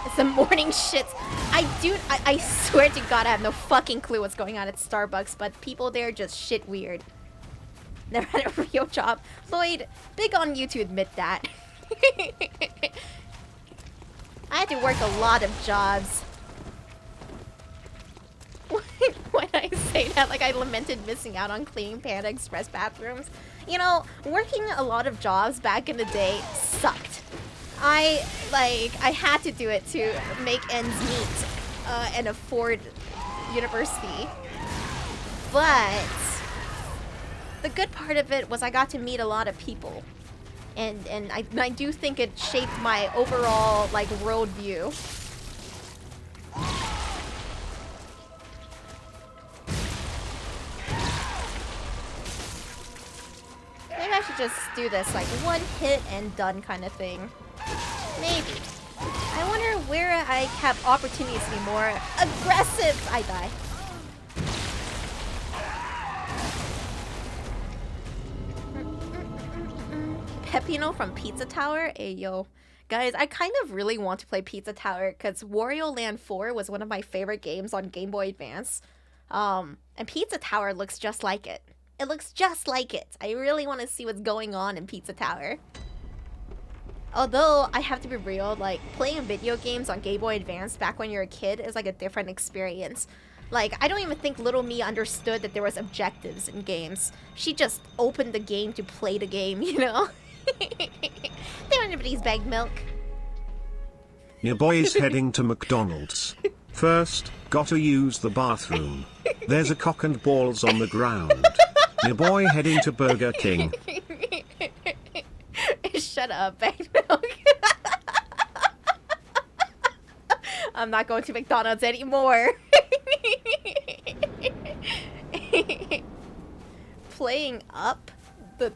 It's the morning shits. I swear to God, I have no fucking clue what's going on at Starbucks, but people there just shit weird. Never had a real job. Lloyd, big on you to admit that. I had to work a lot of jobs. When I say that, like I lamented missing out on cleaning Panda Express bathrooms. You know, working a lot of jobs back in the day sucked. I had to do it to make ends meet and afford university. But the good part of it was I got to meet a lot of people. And I do think it shaped my overall, like, worldview. Maybe I should just do this, like, one hit and done kind of thing. Maybe. I wonder where I have opportunities to be more aggressive. I die. Peppino from Pizza Tower? Ayo. Guys, I kind of really want to play Pizza Tower because Wario Land 4 was one of my favorite games on Game Boy Advance. And Pizza Tower looks just like it. It looks just like it. I really want to see what's going on in Pizza Tower. Although, I have to be real, like, playing video games on Game Boy Advance back when you're a kid is like a different experience. Like, I don't even think little me understood that there was objectives in games. She just opened the game to play the game, you know? They don't anybody's bagged milk. Your boy is heading to McDonald's. First, gotta use the bathroom. There's a cock and balls on the ground. Your boy heading to Burger King. Shut up, bagged milk. I'm not going to McDonald's anymore. Playing up the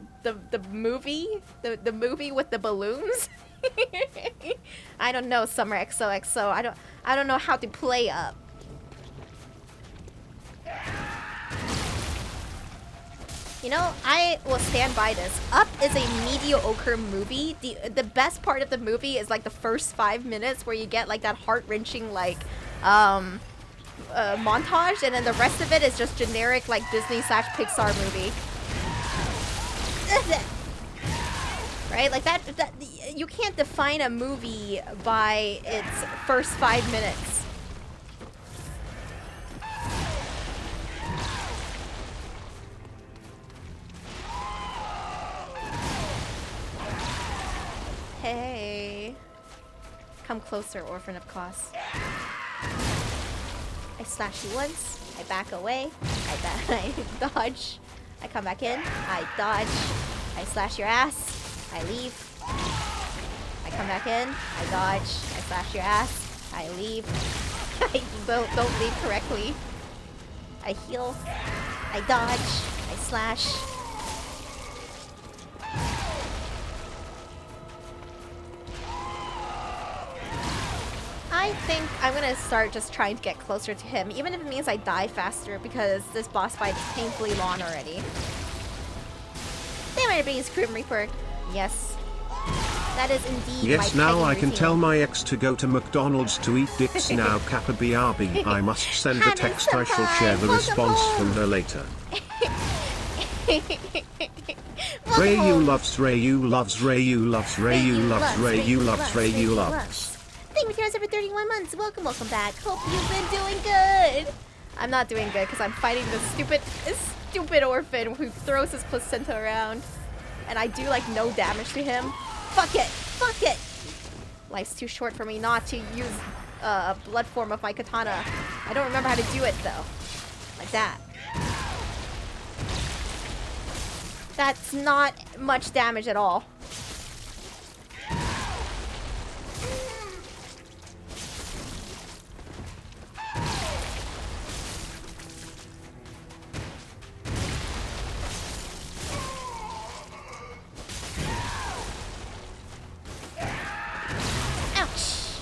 movie? The movie with the balloons? I don't know, Summer XOXO. I don't know how to play up. You know, I will stand by this. Up is a mediocre movie. The best part of the movie is like the first 5 minutes where you get like that heart-wrenching like montage, and then the rest of it is just generic like Disney/Pixar movie. Right? Like that you can't define a movie by its first 5 minutes. Hey. Come closer, Orphan of Koss. I slash you once, I back away, I dodge, I come back in, I dodge, I slash your ass, I leave, I come back in, I dodge, I slash your ass, I leave, I don't leave correctly, I heal, I dodge, I slash. I think I'm gonna start just trying to get closer to him, even if it means I die faster, because this boss fight is painfully long already. They might be his Grim Reaper. Yes. That is indeed yes, my now I routine. can tell my ex to go to McDonald's to eat dicks now, Kappa BRB. I must send a text, I shall share the response from her later. Reiyu loves Reiyu loves Reiyu loves Reiyu loves Reiyu loves Reiyu loves. Thank you for over 31 months. Welcome back. Hope you've been doing good. I'm not doing good because I'm fighting this stupid orphan who throws his placenta around. And I do like no damage to him. Fuck it. Fuck it. Life's too short for me not to use blood form of my katana. I don't remember how to do it though. Like that. That's not much damage at all. Ouch!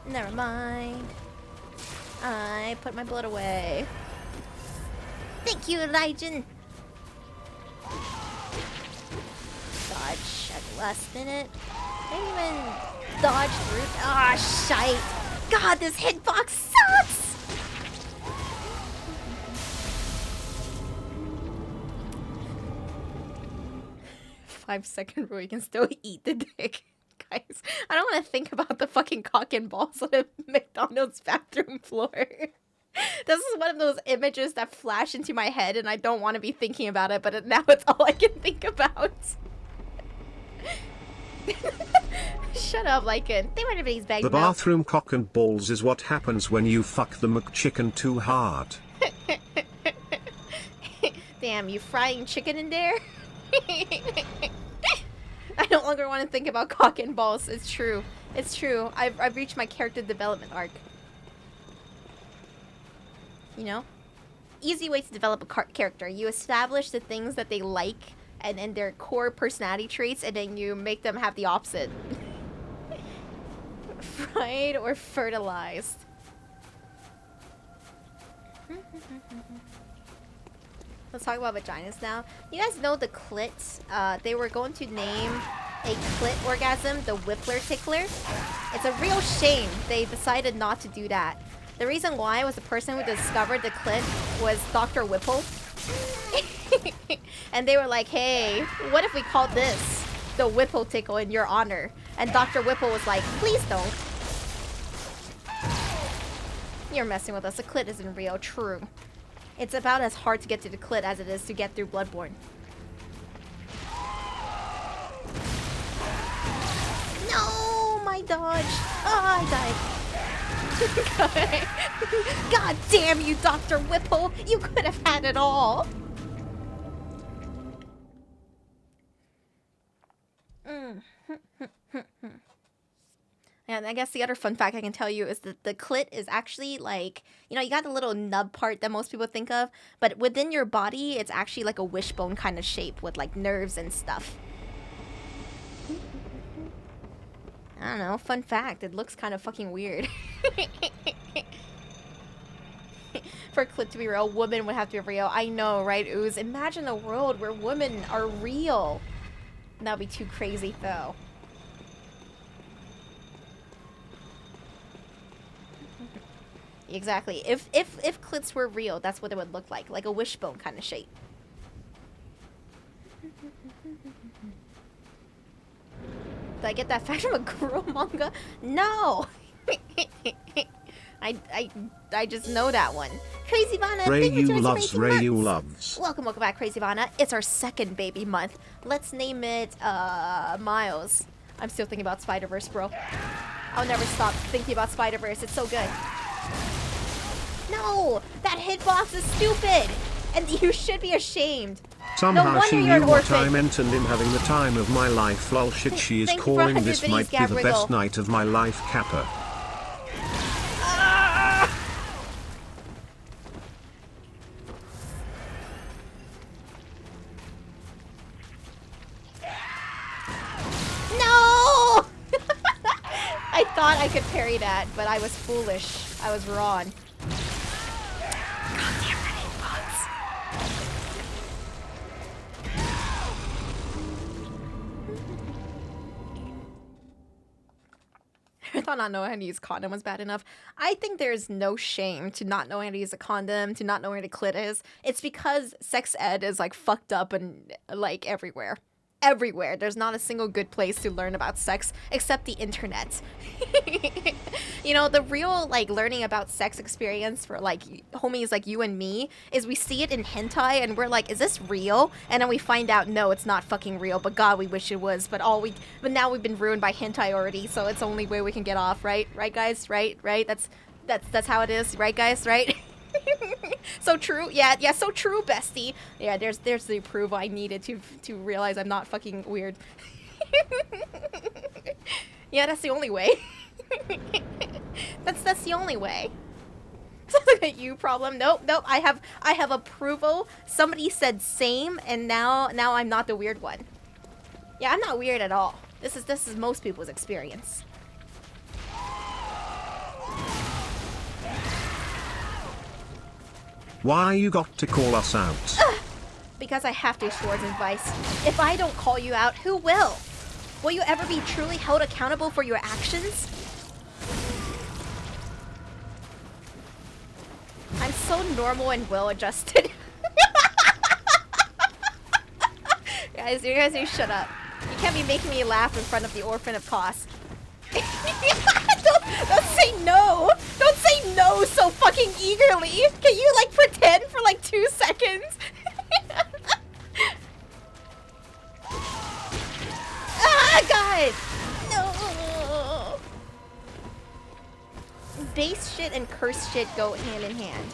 Never mind. I put my blood away. Thank you, Reiyu. Dodge at the last minute. Didn't even dodge through. Ah, shite. God, this hitbox sucks! 5-second rule, you can still eat the dick. Guys, I don't want to think about the fucking cock and balls on a McDonald's bathroom floor. This is one of those images that flash into my head and I don't want to be thinking about it, but now it's all I can think about. Shut up, Lycan. They want everybody's bag. The bathroom cock and balls is what happens when you fuck the McChicken too hard. Damn, you frying chicken in there? I no longer want to think about cock and balls. It's true. It's true. I've reached my character development arc. You know? Easy way to develop a character. You establish the things that they like and their core personality traits, and then you make them have the opposite. Fried or fertilized? Let's talk about vaginas now. You guys know the clit? They were going to name a clit orgasm the Whippler Tickler. It's a real shame they decided not to do that. The reason why was the person who discovered the clit was Dr. Whipple. And they were like, hey, what if we called this the Whipple Tickle in your honor? And Dr. Whipple was like, please don't. You're messing with us. The clit isn't real. True. It's about as hard to get to the clit as it is to get through Bloodborne. No, my dodge. Oh, I died. God damn you, Dr. Whipple. You could have had it all. And I guess the other fun fact I can tell you is that the clit is actually like, you know, you got the little nub part that most people think of, but within your body, it's actually like a wishbone kind of shape with like nerves and stuff. I don't know, fun fact, it looks kind of fucking weird. For clit to be real, women would have to be real. I know, right, Ooze? Imagine a world where women are real. That'd be too crazy, though. Exactly. If clits were real, that's what it would look like a wishbone kind of shape. Did I get that fact from a girl manga? No. I just know that one. Crazy Vana, Reiyu loves. Reiyu loves. Welcome back, Crazy Vana. It's our second baby month. Let's name it Miles. I'm still thinking about Spider-Verse, bro. I'll never stop thinking about Spider-Verse. It's so good. No! That hitbox is stupid! And you should be ashamed. Somehow no she knew what I meant and I'm having the time of my life. Lol shit, she is calling this might be the best night of my life, Kappa. No! I thought I could parry that, but I was foolish. I was wrong. I thought not knowing how to use condom was bad enough. I think there's no shame to not knowing how to use a condom, to not knowing where the clit is. It's because sex ed is like fucked up and like everywhere. everywhere. There's not a single good place to learn about sex except the internet. You know, the real like learning about sex experience for like homies like you and me is we see it in hentai and we're like, is this real? And then we find out no, it's not fucking real, but god, we wish it was. But now we've been ruined by hentai already, so it's the only way we can get off, right? Right guys? Right? That's how it is, right guys? Right? So true. Yeah, so true, bestie. Yeah, there's the approval I needed to realize I'm not fucking weird. Yeah, that's the only way. That's the only way. Look at you problem. Nope. I have approval. Somebody said same, and now I'm not the weird one. Yeah, I'm not weird at all. This is most people's experience. Why you got to call us out? Because I have to, Swords and Vice. If I don't call you out, who will? Will you ever be truly held accountable for your actions? I'm so normal and well-adjusted. You guys need to shut up. You can't be making me laugh in front of the Orphan of Kos. Don't say no! Don't say no so fucking eagerly! Can you like pretend for like 2 seconds? Ah, God! No! Base shit and curse shit go hand in hand.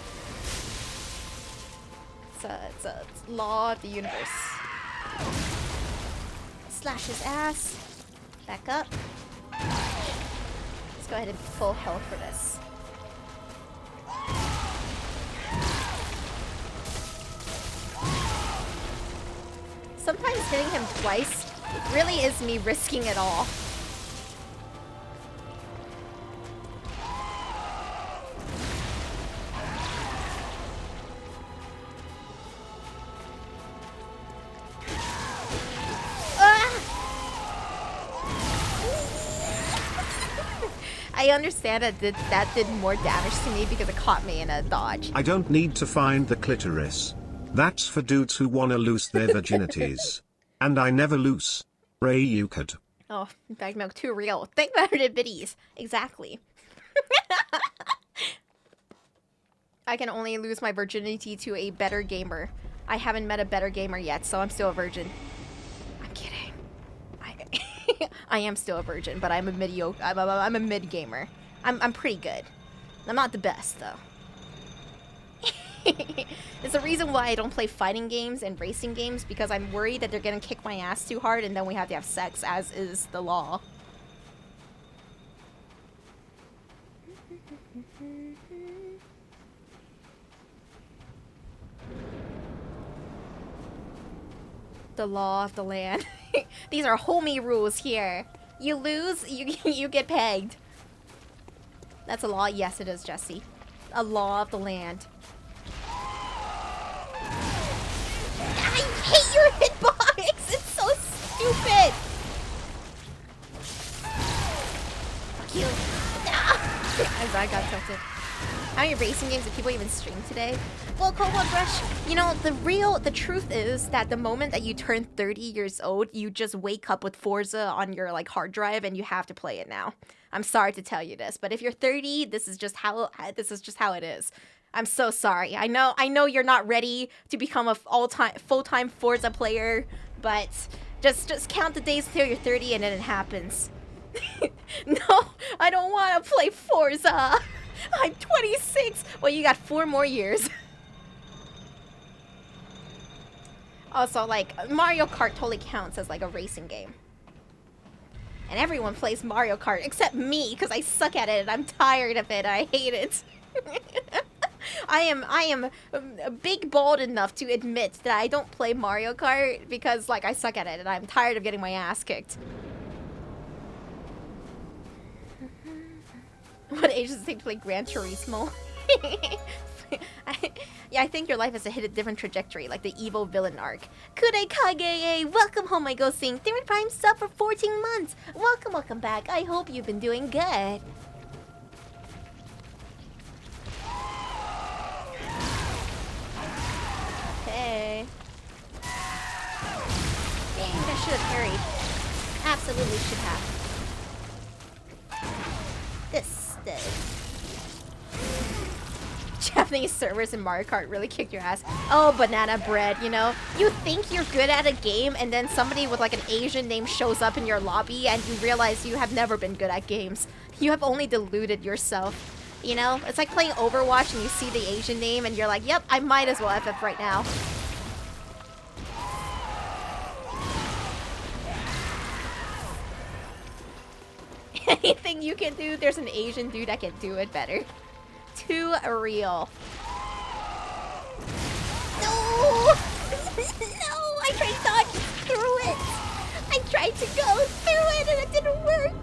It's a law of the universe. Slash his ass. Back up. Let's go ahead and full health for this. Sometimes hitting him twice really is me risking it all. I understand that did more damage to me because it caught me in a dodge. I don't need to find the clitoris. That's for dudes who wanna lose their virginities. And I never lose. Reiyu could. Oh, bag milk, too real. Think about it, biddies. Exactly. I can only lose my virginity to a better gamer. I haven't met a better gamer yet, so I'm still a virgin. I'm kidding. I am still a virgin, but I'm a mediocre. I'm a mid gamer. I'm pretty good. I'm not the best though. It's the reason why I don't play fighting games and racing games, because I'm worried that they're gonna kick my ass too hard and then we have to have sex, as is the law. The law of the land. These are homie rules here. You lose, you get pegged. That's a law? Yes, it is, Jesse. A law of the land. I hate your hitbox! It's so stupid! Fuck you. I got tilted. How many racing games did people even stream today? Well, Cobalt Rush, you know, the truth is that the moment that you turn 30 years old, you just wake up with Forza on your like hard drive and you have to play it now. I'm sorry to tell you this, but if you're 30, this is just how it is. I'm so sorry. I know you're not ready to become a full-time Forza player, but just count the days till you're 30 and then it happens. No, I don't want to play Forza. I'm 26. Well, you got 4 more years. Also, like, Mario Kart totally counts as like a racing game. And everyone plays Mario Kart except me, because I suck at it and I'm tired of it. I hate it. I am big bald enough to admit that I don't play Mario Kart because like I suck at it and I'm tired of getting my ass kicked. What age does it take to play Gran Turismo? I think your life has to hit a different trajectory, like the evil villain arc. Kudai Kage, welcome home, my ghosting. Third Prime sub for 14 months. Welcome back. I hope you've been doing good. Hey. Dang, that should have parried. Absolutely should have. The Japanese servers in Mario Kart really kicked your ass. Oh, banana bread, you know? You think you're good at a game, and then somebody with like an Asian name shows up in your lobby, and you realize you have never been good at games. You have only deluded yourself. You know? It's like playing Overwatch and you see the Asian name, and you're like, yep, I might as well FF right now. Anything you can do, there's an Asian dude that can do it better. Too real. No! No! I tried to dodge through it! I tried to go through it and it didn't work!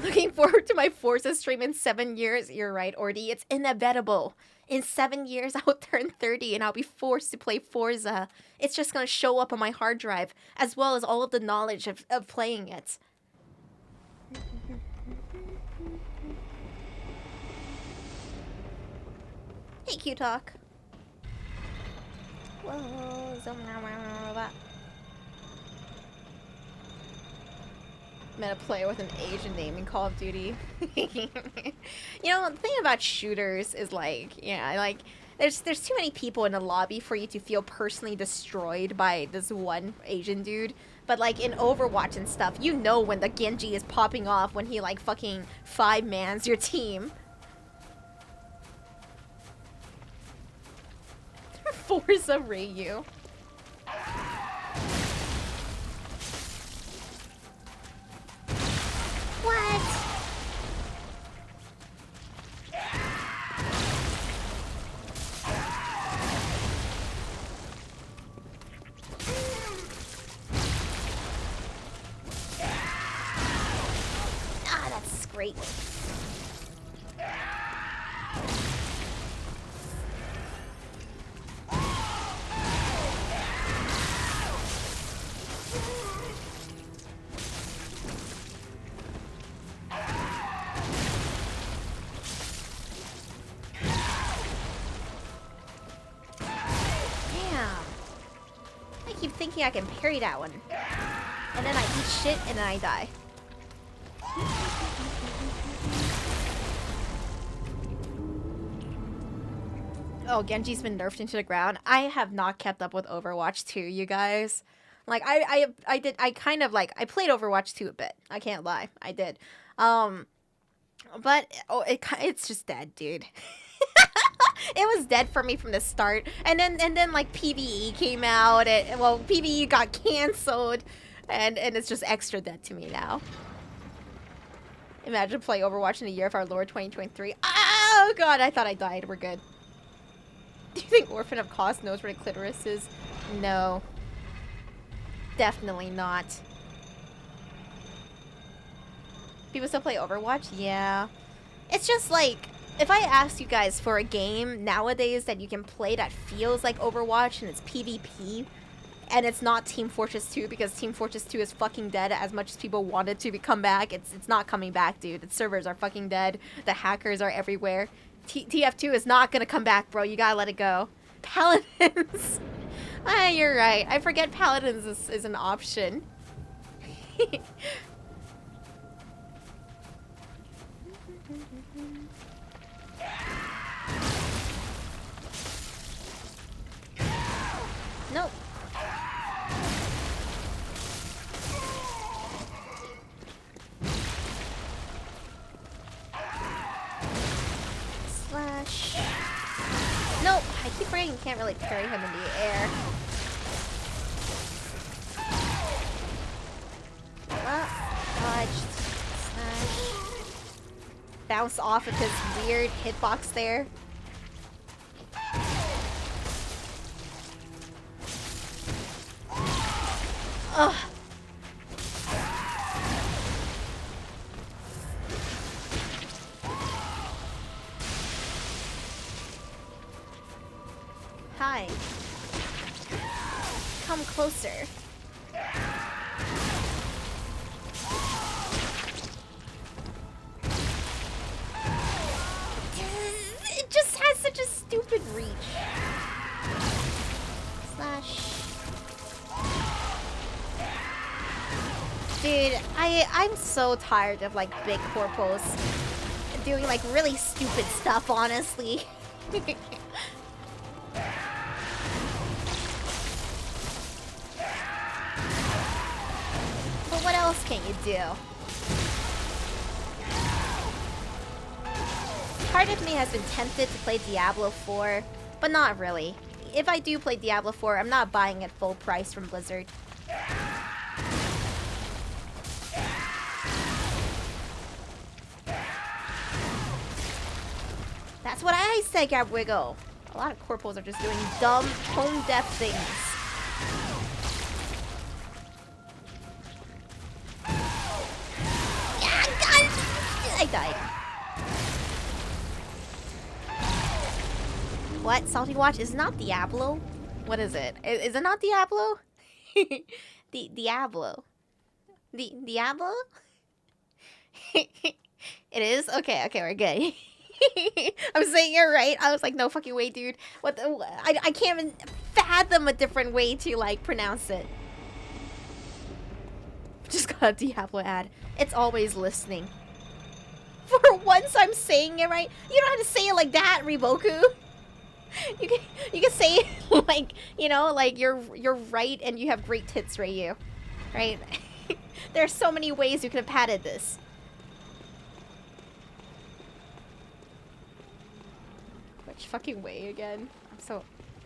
Looking forward to my Forza stream in 7 years. You're right, Ordy. It's inevitable. In 7 years, I'll turn 30 and I'll be forced to play Forza. It's just gonna show up on my hard drive, as well as all of the knowledge of playing it. Hey, Q-Talk. Whoa, met a player with an Asian name in Call of Duty. You know, the thing about shooters is like, yeah, like, there's too many people in the lobby for you to feel personally destroyed by this one Asian dude. But like in Overwatch and stuff, you know when the Genji is popping off when he like fucking 5-mans your team. Forza Reiyu. What? Ah, that's great. Thinking I can parry that one. And then I eat shit and then I die. Oh, Genji's been nerfed into the ground. I have not kept up with Overwatch 2, you guys. Like, I kind of like, I played Overwatch 2 a bit. I can't lie. I did. But, oh, it's just dead, dude. It was dead for me from the start, and then like PvE came out, and well, PvE got canceled, and it's just extra dead to me now. Imagine playing Overwatch in a year of our Lord 2023. Oh god, I thought I died. We're good. Do you think Orphan of Cost knows where the clitoris is? No. Definitely not. People still play Overwatch? Yeah. It's just like, if I asked you guys for a game nowadays that you can play that feels like Overwatch and it's PvP, and it's not Team Fortress 2 because Team Fortress 2 is fucking dead as much as people want it to come back, it's not coming back, dude. Its servers are fucking dead. The hackers are everywhere. TF2 is not gonna come back, bro. You gotta let it go. Paladins. Ah, you're right. I forget Paladins is an option. Nope. Slash. Nope. I keep forgetting you can't really parry him in the air. Dodged. Slash. Bounce off of his weird hitbox there. Ugh. Hi. Come closer. It just has such a stupid reach. Slash. I'm so tired of like big corpos doing like really stupid stuff, honestly. But what else can you do? Part of me has been tempted to play Diablo 4, but not really. If I do play Diablo 4, I'm not buying it full price from Blizzard. That's what I said, GabWiggle. A lot of corpos are just doing dumb, tone-deaf things. Yeah, God! I died. What? Salty Watch is not Diablo? What is it? Is it not Diablo? Diablo. Diablo? It is? Okay, we're good. I'm saying it right. I was like, no fucking way, dude. What the? I can't even fathom a different way to like pronounce it. Just got a Diablo ad. It's always listening. For once, I'm saying it right. You don't have to say it like that, Riboku. You can say it like, you know, like you're right and you have great tits, Reiyu. Right? There's so many ways you could have padded this. Which fucking way again? I'm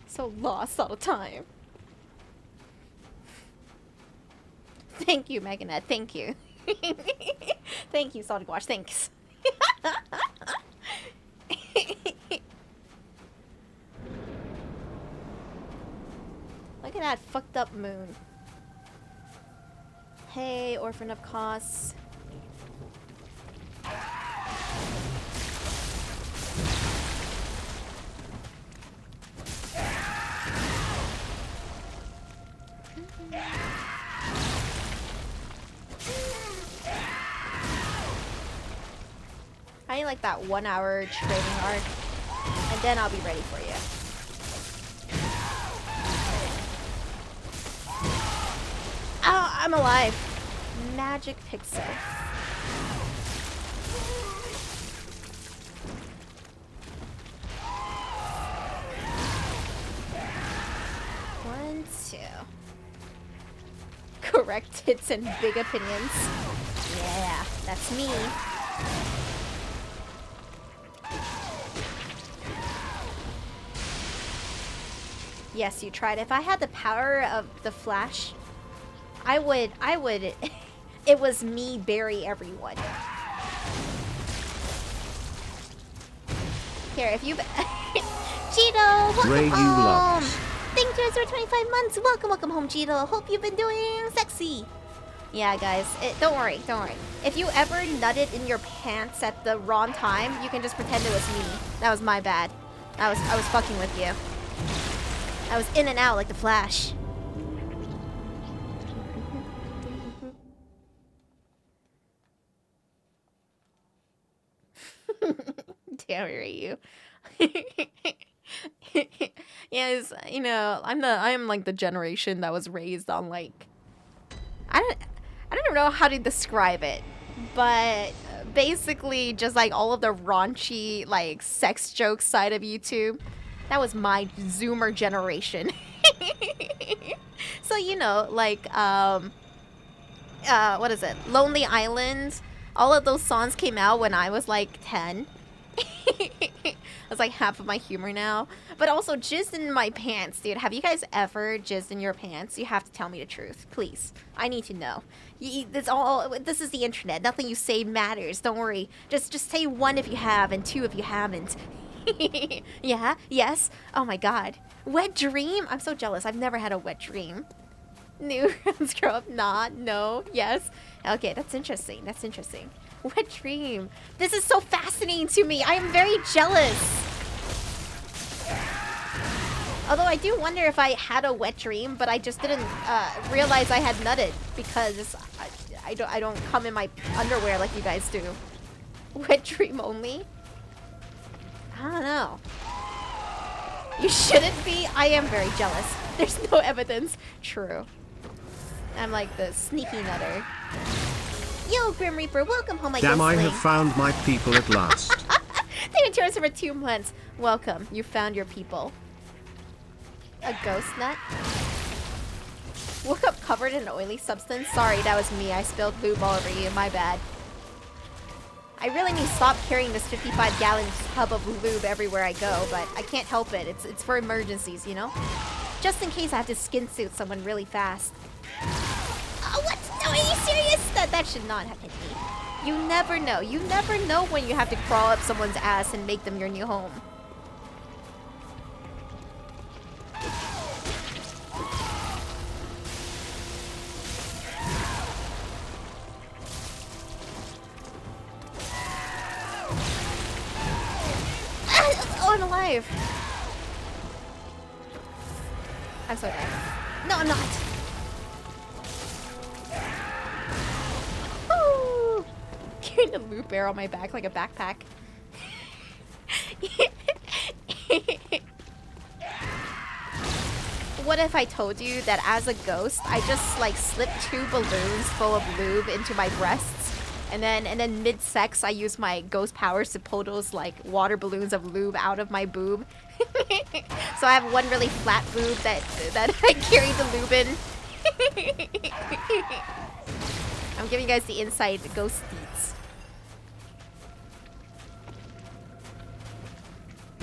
so lost all the time. Thank you, Meganet. Thank you. Thank you, Salty Watch. Thanks. Look at that fucked up moon. Hey, Orphan of Costs. I need like that 1 hour training arc, and then I'll be ready for you. Oh, I'm alive. Magic Pixel. One, two. Correct hits and big opinions. Yeah, that's me. Yes, you tried. If I had the power of the Flash, I would, it was me bury everyone. Here, if you've, Cheeto, welcome home. Thank you for 25 months. Welcome home, Cheeto. Hope you've been doing sexy. Yeah, guys, don't worry. If you ever nutted in your pants at the wrong time, you can just pretend it was me. That was my bad. I was fucking with you. I was in and out like the Flash. Damn it, Reiyu. Yes, you know, I am like the generation that was raised on like I don't even know how to describe it, but basically just like all of the raunchy like sex joke side of YouTube. That was my Zoomer generation. So, you know, like, what is it? Lonely Island. All of those songs came out when I was like 10. That's like half of my humor now. But also, jizz in my pants, dude. Have you guys ever jizzed in your pants? You have to tell me the truth, please. I need to know. This is the internet. Nothing you say matters. Don't worry. Just say 1 if you have and 2 if you haven't. Yeah, yes. Oh my god. Wet dream? I'm so jealous. I've never had a wet dream. New friends grow up. Not. No. Yes. Okay, that's interesting. Wet dream. This is so fascinating to me. I am very jealous. Although I do wonder if I had a wet dream, but I just didn't realize I had nutted because I don't come in my underwear like you guys do. Wet dream only? I don't know. You shouldn't be. I am very jealous. There's no evidence. True. I'm like the sneaky nutter. Yo, Grim Reaper, welcome home, my Damn, I ghostling. have found my people at last. They've been touring for 2 months. Welcome, you found your people. A ghost nut? Woke up covered in oily substance. Sorry, that was me. I spilled lube all over you. My bad. I really need to stop carrying this 55-gallon tub of lube everywhere I go, but I can't help it. It's for emergencies, you know? Just in case I have to skin suit someone really fast. Oh, what? No, are you serious? That should not have hit me. You never know. You never know when you have to crawl up someone's ass and make them your new home. Oh, I'm alive. I'm so dead. No, I'm not. Woo! Carrying a loot bear on my back like a backpack. What if I told you that as a ghost, I just like slipped 2 balloons full of lube into my breasts, and then mid-sex I use my ghost powers to pull those like water balloons of lube out of my boob. So I have one really flat boob that I carry the lube in. I'm giving you guys the inside ghost deets.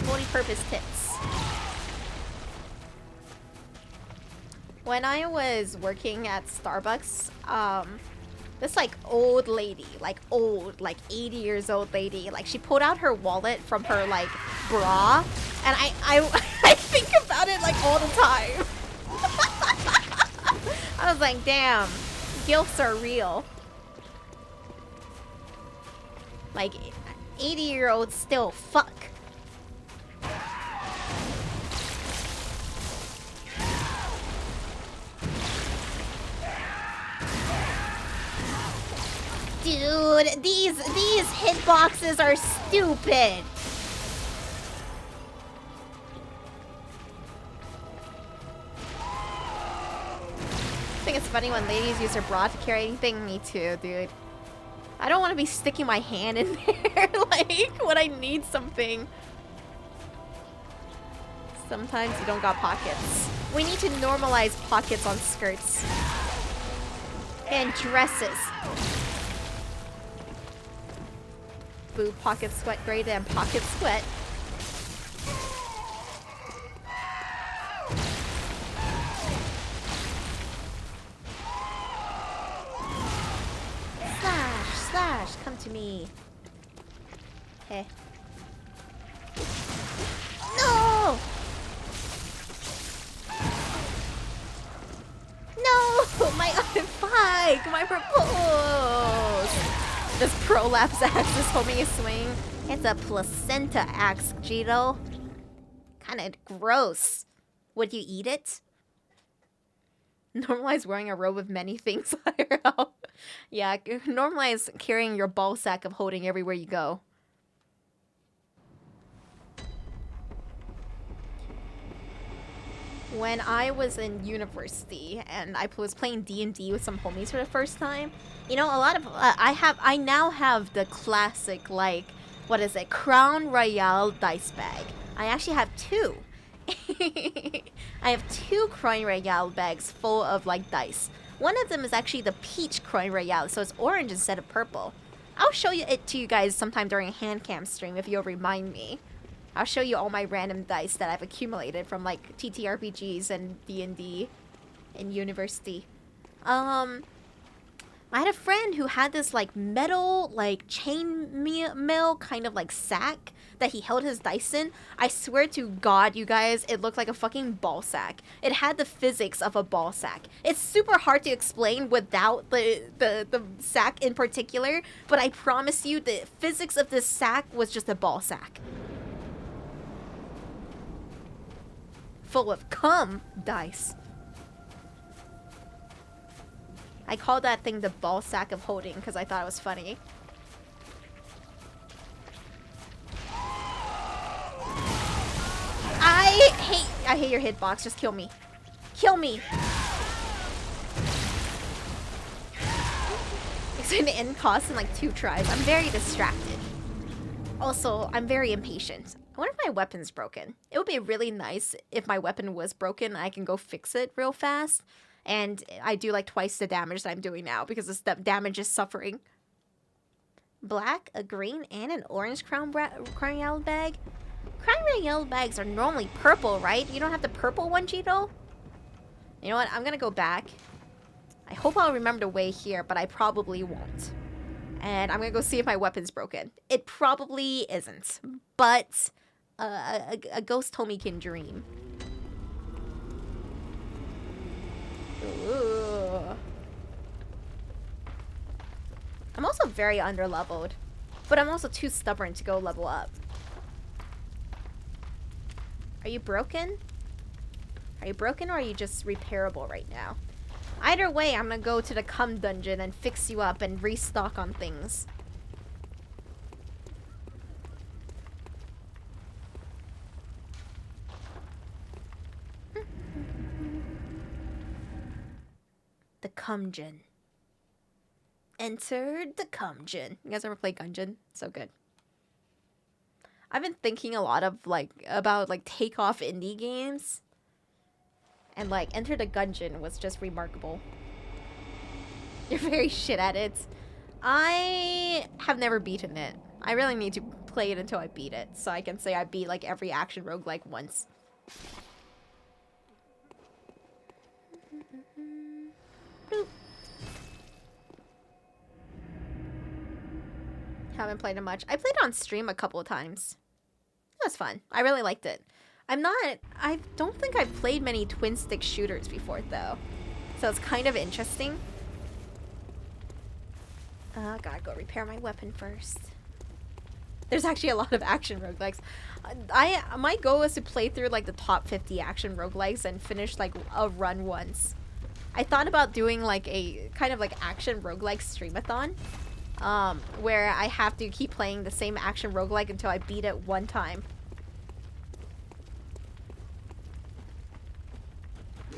Multi-purpose tips. When I was working at Starbucks, this like old lady, like old, like 80 years old lady, like she pulled out her wallet from her like bra, and I I think about it like all the time. I was like, damn, gilfs are real. Like 80-year-olds still fuck. Dude, these hitboxes are stupid. I think it's funny when ladies use their bra to carry anything. Me too, dude. I don't want to be sticking my hand in there like when I need something. Sometimes you don't got pockets. We need to normalize pockets on skirts and dresses. Boob pocket sweat greater than pocket sweat. Slash, come to me. Hey. No! No! My fuck! My propose! This prolapse axe is holding a swing. It's a placenta axe, Jito. Kinda gross. Would you eat it? Normalize wearing a robe of many things IRL. Yeah, normalize carrying your ball sack of holding everywhere you go. When I was in university and I was playing D&D with some homies for the first time, you know, a lot of I now have the classic, like, what is it, Crown Royale dice bag. I actually have 2. I have 2 Crown Royale bags full of like dice. One of them is actually the peach Crown Royale, so it's orange instead of purple. I'll show it to you guys sometime during a hand cam stream if you'll remind me. I'll show you all my random dice that I've accumulated from like TTRPGs and D&D in university. I had a friend who had this like metal like chain mail kind of like sack that he held his dice in. I swear to God, you guys, it looked like a fucking ball sack. It had the physics of a ball sack. It's super hard to explain without the sack in particular, but I promise you the physics of this sack was just a ball sack. Full of cum dice. I called that thing the ball sack of holding because I thought it was funny. I hate your hitbox. Just kill me. Kill me. It's an end cost in like 2 tries. I'm very distracted. Also, I'm very impatient. I wonder if my weapon's broken. It would be really nice if my weapon was broken and I can go fix it real fast. And I do like twice the damage that I'm doing now because the damage is suffering. Black, a green, and an orange crown royale bag. Crown royale bags are normally purple, right? You don't have the purple one, Cheeto? You know what? I'm gonna go back. I hope I'll remember the way here, but I probably won't. And I'm gonna go see if my weapon's broken. It probably isn't, but a ghost told me can dream. Ooh. I'm also very underleveled, but I'm also too stubborn to go level up. Are you broken? Are you broken or are you just repairable right now? Either way, I'm gonna go to the cum dungeon and fix you up and restock on things. The Cumgen. Enter the Cumgen. You guys ever play Gungeon? So good. I've been thinking a lot of about takeoff indie games. And like Enter the Gungeon was just remarkable. You're very shit at it. I have never beaten it. I really need to play it until I beat it, so I can say I beat like every action roguelike once. Boop. Haven't played it much. I played it on stream a couple of times. It was fun. I really liked it. I don't think I've played many twin stick shooters before though. So it's kind of interesting. Gotta go repair my weapon first. There's actually a lot of action roguelikes. My goal is to play through like the top 50 action roguelikes and finish like a run once. I thought about doing like a kind of like action roguelike streamathon. Where I have to keep playing the same action roguelike until I beat it one time.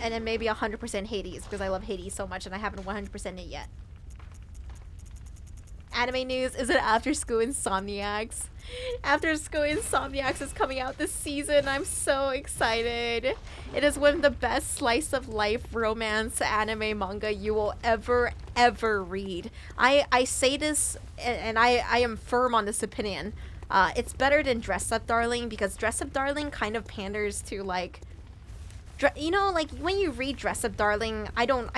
And then maybe 100% Hades, because I love Hades so much and I haven't 100%ed it yet. Anime news, is it After School Insomniacs? After School Insomniacs is coming out this season. I'm so excited. It is one of the best slice of life romance anime manga you will ever read. I say this and I am firm on this opinion. It's better than Dress Up Darling because Dress Up Darling kind of panders to like, you know, like when you read Dress Up Darling, I don't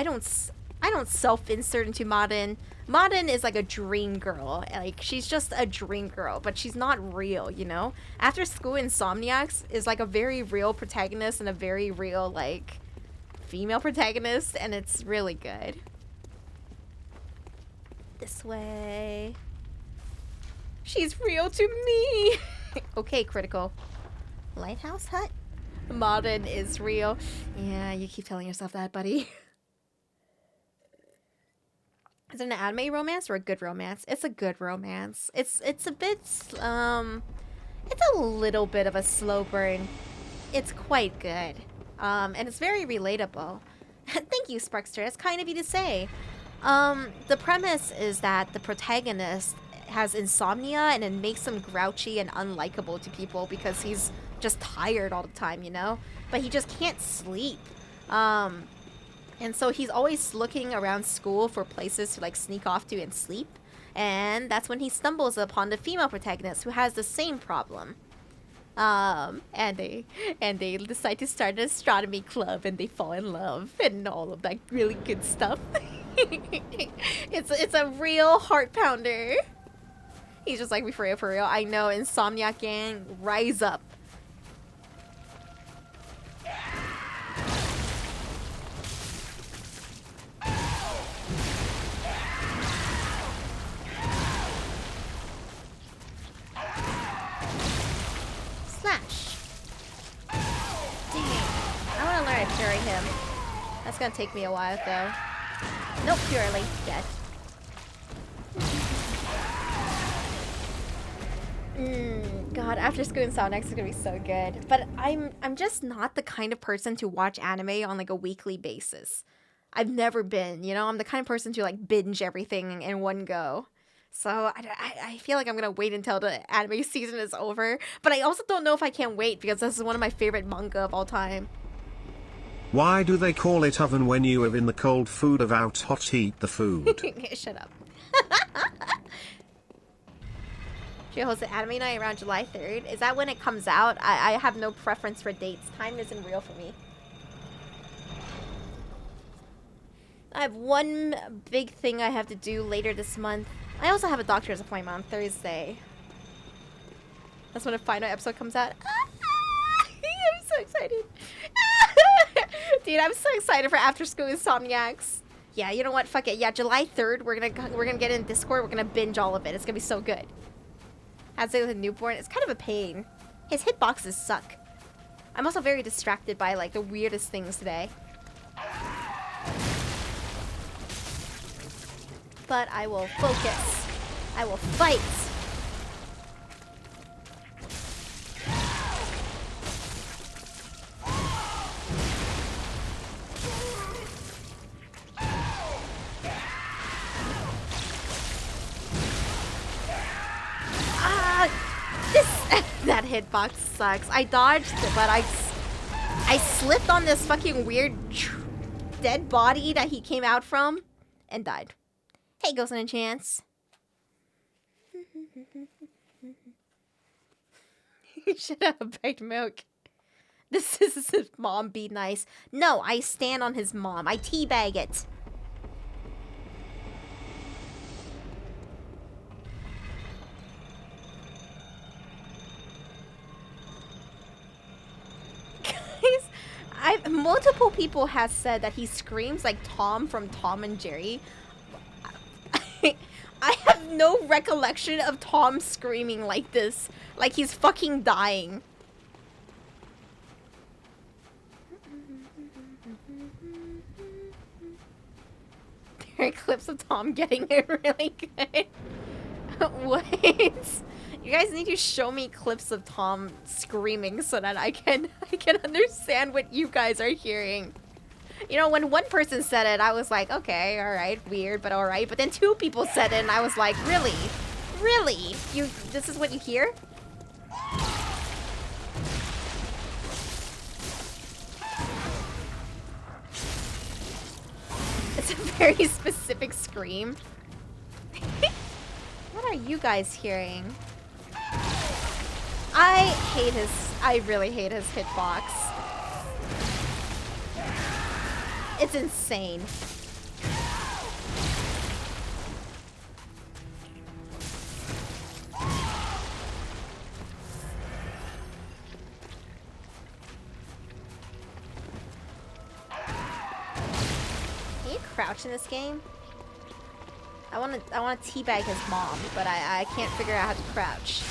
self-insert into Marin. Marin is like a dream girl. Like, she's just a dream girl, but she's not real, you know? After School Insomniacs is like a very real protagonist and a very real, like, female protagonist, and it's really good. This way. She's real to me! Okay, Critical. Lighthouse Hut? Marin is real. Yeah, you keep telling yourself that, buddy. Is it an anime romance or a good romance? It's a good romance. It's a bit, it's a little bit of a slow burn. It's quite good. And it's very relatable. Thank you, Sparkster. It's kind of you to say. The premise is that the protagonist has insomnia and it makes him grouchy and unlikable to people because he's just tired all the time, you know? But he just can't sleep. And so he's always looking around school for places to like sneak off to and sleep. And that's when he stumbles upon the female protagonist who has the same problem. And they decide to start an astronomy club and they fall in love and all of that really good stuff. It's a real heart pounder. He's just like, for real. I know, Insomniac gang, rise up. Slash. Dang. I want to learn to parry him. That's gonna take me a while though. Nope, purely dead. God, After School Insomniacs is gonna be so good. But I'm just not the kind of person to watch anime on like a weekly basis. I've never been, you know? I'm the kind of person to like binge everything in one go. So I feel like I'm gonna wait until the anime season is over. But I also don't know if I can wait because this is one of my favorite manga of all time. Why do they call it oven when you have in the cold food of out hot heat the food? Shut up. She'll host an anime night around July 3rd. Is that when it comes out? I have no preference for dates. Time isn't real for me. I have one big thing I have to do later this month. I also have a doctor's appointment on Thursday. That's when the final episode comes out. I'm so excited. Dude, I'm so excited for After School Insomniacs. Yeah, you know what? Fuck it. Yeah, July 3rd, we're gonna get in Discord. We're gonna binge all of it. It's gonna be so good. As with a newborn, it's kind of a pain. His hitboxes suck. I'm also very distracted by like the weirdest things today. But I will focus. I will fight. That hitbox sucks. I dodged it, but I slipped on this fucking weird dead body that he came out from and died. Hey, Ghost and a Chance. Shut up, baked milk. This is his mom be nice. No, I stand on his mom. I teabag it. Multiple people have said that he screams like Tom from Tom and Jerry. I have no recollection of Tom screaming like this. Like he's fucking dying. There are clips of Tom getting it really good. What? You guys need to show me clips of Tom screaming so that I can understand what you guys are hearing. You know, when one person said it, I was like, okay, alright, weird, but alright. But then two people said it, and I was like, really? Really? This is what you hear? It's a very specific scream. What are you guys hearing? I really hate his hitbox. It's insane. Can you crouch in this game? I wanna teabag his mom, but I can't figure out how to crouch.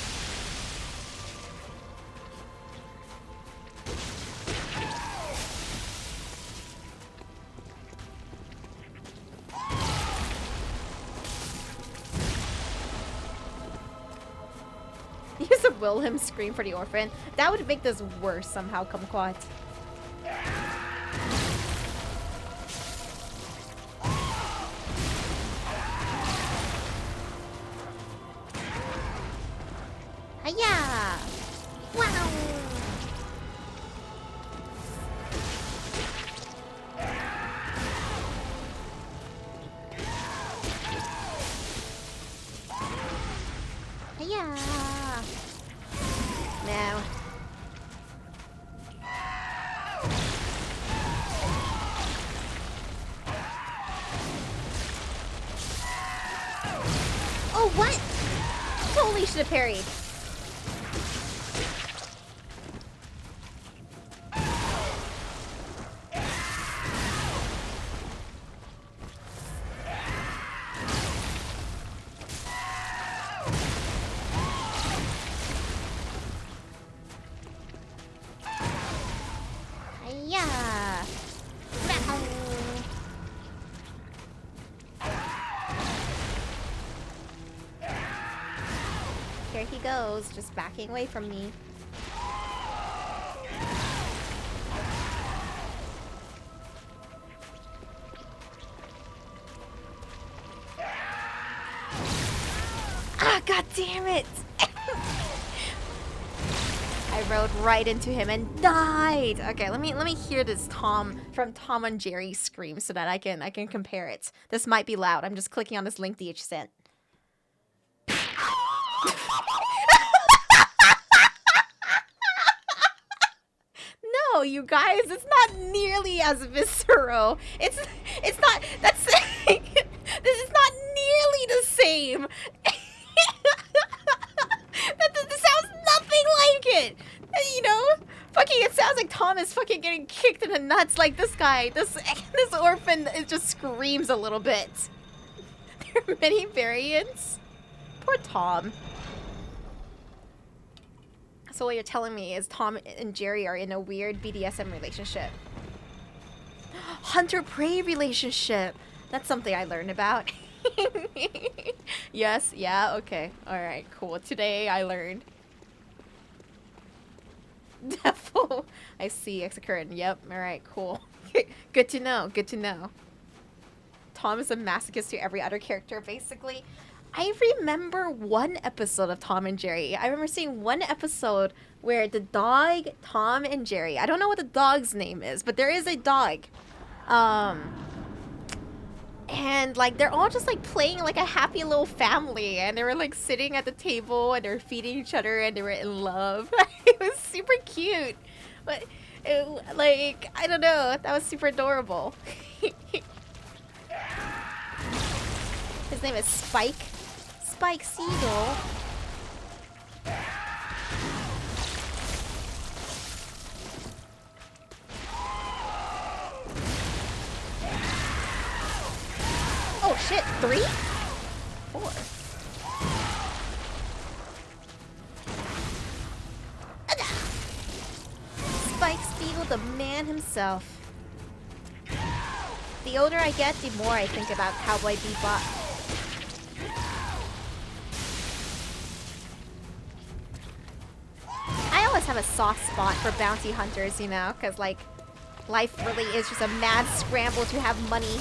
Use a will him scream for the orphan. That would make this worse somehow, kumquat. Hiya! Wow! Hiya! Now. Oh, what? Totally should have parried. Here he goes, just backing away from me. God damn it! I rode right into him and died. Okay, let me hear this Tom and Jerry scream so that I can compare it. This might be loud. I'm just clicking on this link DH sent. No, you guys, it's not nearly as visceral. It's not. That's this is not nearly the same. This sounds nothing like it. You know, fucking. It sounds like Tom is fucking getting kicked in the nuts. Like this guy, this orphan, it just screams a little bit. There are many variants. Poor Tom. So what you're telling me is Tom and Jerry are in a weird BDSM relationship. Hunter-prey relationship. That's something I learned about. Yes, yeah, okay. Alright, cool. Today I learned. Devil. I see, Exocurin. Yep, alright, cool. Good to know, good to know. Tom is a masochist to every other character, basically. I remember one episode of Tom and Jerry. I remember seeing one episode where the dog, Tom and Jerry, I don't know what the dog's name is, but there is a dog. And like they're all just like playing like a happy little family, and they were like sitting at the table and they were feeding each other and they were in love. It was super cute. But it, like, I don't know, that was super adorable. His name is Spike. Spike Seagull. Oh shit, 3? 4. Spike Spiegel, the man himself. The older I get, the more I think about Cowboy Bebop. I always have a soft spot for bounty hunters, you know, because like life really is just a mad scramble to have money.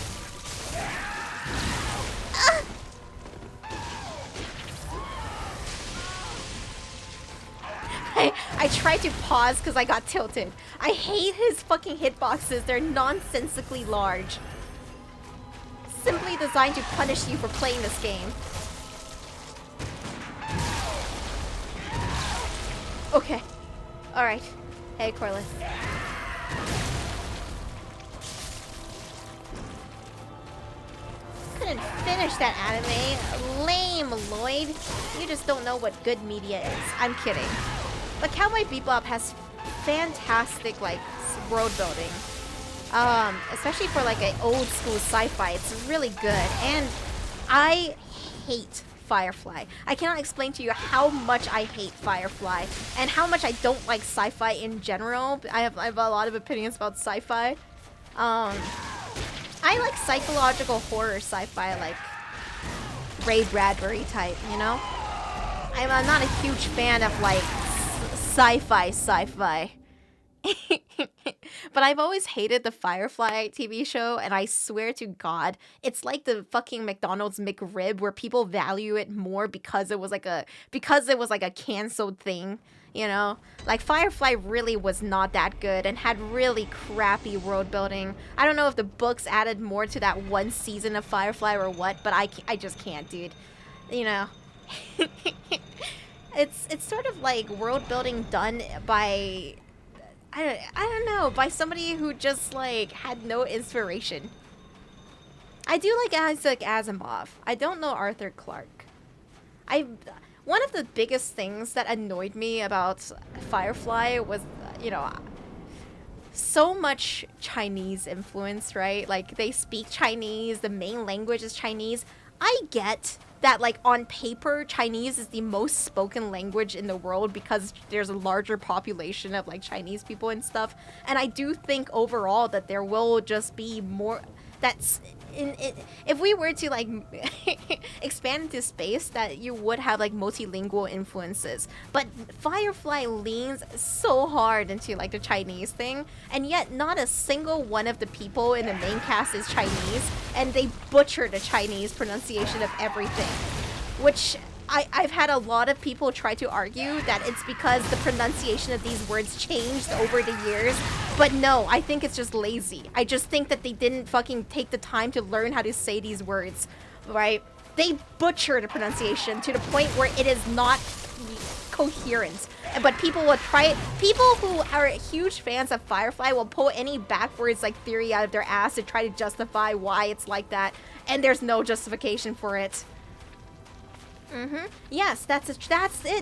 I tried to pause because I got tilted. I hate his fucking hitboxes. They're nonsensically large. Simply designed to punish you for playing this game. Okay. Alright. Hey, Corliss. Couldn't finish that anime. Lame, Lloyd. You just don't know what good media is. I'm kidding. But Cowboy Bebop has fantastic, like, world building. Especially for, like, an old school sci-fi. It's really good. And I hate Firefly. I cannot explain to you how much I hate Firefly and how much I don't like sci-fi in general. I have a lot of opinions about sci-fi. I like psychological horror sci-fi, like Ray Bradbury type, you know? I'm not a huge fan of like sci-fi. But I've always hated the Firefly TV show, and I swear to God, it's like the fucking McDonald's McRib where people value it more because it was like a canceled thing, you know? Like Firefly really was not that good and had really crappy world building. I don't know if the books added more to that one season of Firefly or what, but I just can't, dude. You know. It's sort of like world building done by I don't know, by somebody who just like had no inspiration. I do like Isaac Asimov. I don't know Arthur Clarke. One of the biggest things that annoyed me about Firefly was, you know, so much Chinese influence, right? Like they speak Chinese, the main language is Chinese. I get that, like, on paper, Chinese is the most spoken language in the world because there's a larger population of, like, Chinese people and stuff. And I do think overall that there will just be more... That's... if we were to, like, expand into space, that you would have, like, multilingual influences. But Firefly leans so hard into, like, the Chinese thing, and yet not a single one of the people in the main cast is Chinese, and they butcher the Chinese pronunciation of everything. Which I've had a lot of people try to argue that it's because the pronunciation of these words changed over the years. But no, I think it's just lazy. I just think that they didn't fucking take the time to learn how to say these words, right? They butcher the pronunciation to the point where it is not coherent. But people will try it. People who are huge fans of Firefly will pull any backwards like theory out of their ass to try to justify why it's like that. And there's no justification for it. Yes, that's it,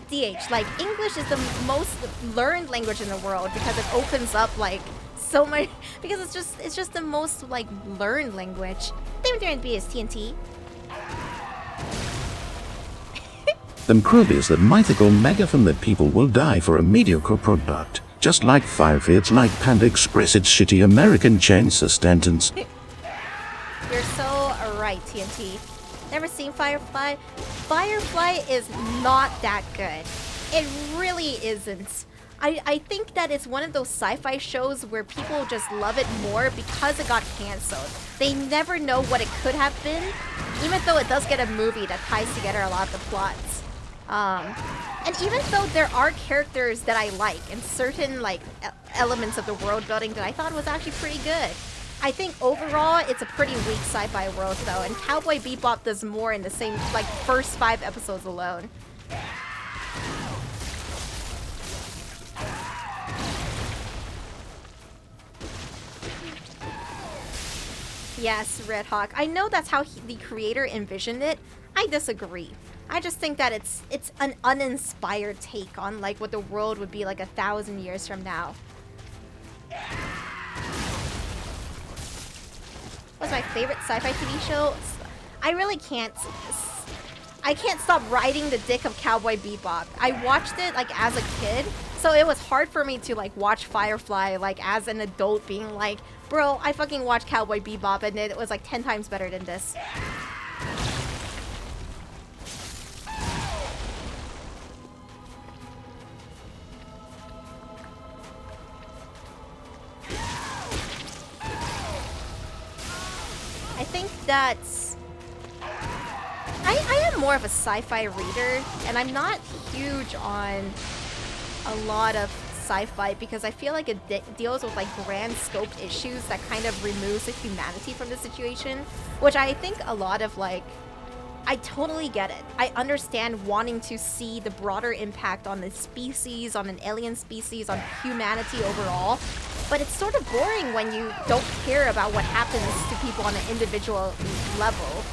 DH. Like, English is the most learned language in the world because it opens up, like, so much... Because it's just the most, like, learned language. They were doing BS TNT. Them Kruby the mythical megaphone that people will die for a mediocre product. Just like Firefields, like Panda Express, its shitty American chain sustentance. You're so right, TNT. Never seen Firefly? Firefly is not that good. It really isn't. I think that it's one of those sci-fi shows where people just love it more because it got cancelled. They never know what it could have been, even though it does get a movie that ties together a lot of the plots. And even though there are characters that I like and certain like elements of the world building that I thought was actually pretty good, I think overall it's a pretty weak sci-fi world though, and Cowboy Bebop does more in the same like first 5 episodes alone. Yes, Red Hawk. I know that's how the creator envisioned it. I disagree. I just think that it's an uninspired take on like what the world would be like 1,000 years from now. What's my favorite sci-fi TV show? I really can't. I can't stop riding the dick of Cowboy Bebop. I watched it like as a kid, so it was hard for me to like watch Firefly like as an adult, being like, bro, I fucking watched Cowboy Bebop and it was like 10 times better than this. I think that's... I am more of a sci-fi reader, and I'm not huge on a lot of sci-fi because I feel like it deals with like grand scope issues that kind of removes the humanity from the situation, which I think a lot of like... I totally get it. I understand wanting to see the broader impact on the species, on an alien species, on humanity overall, but it's sort of boring when you don't care about what happens to people on an individual level.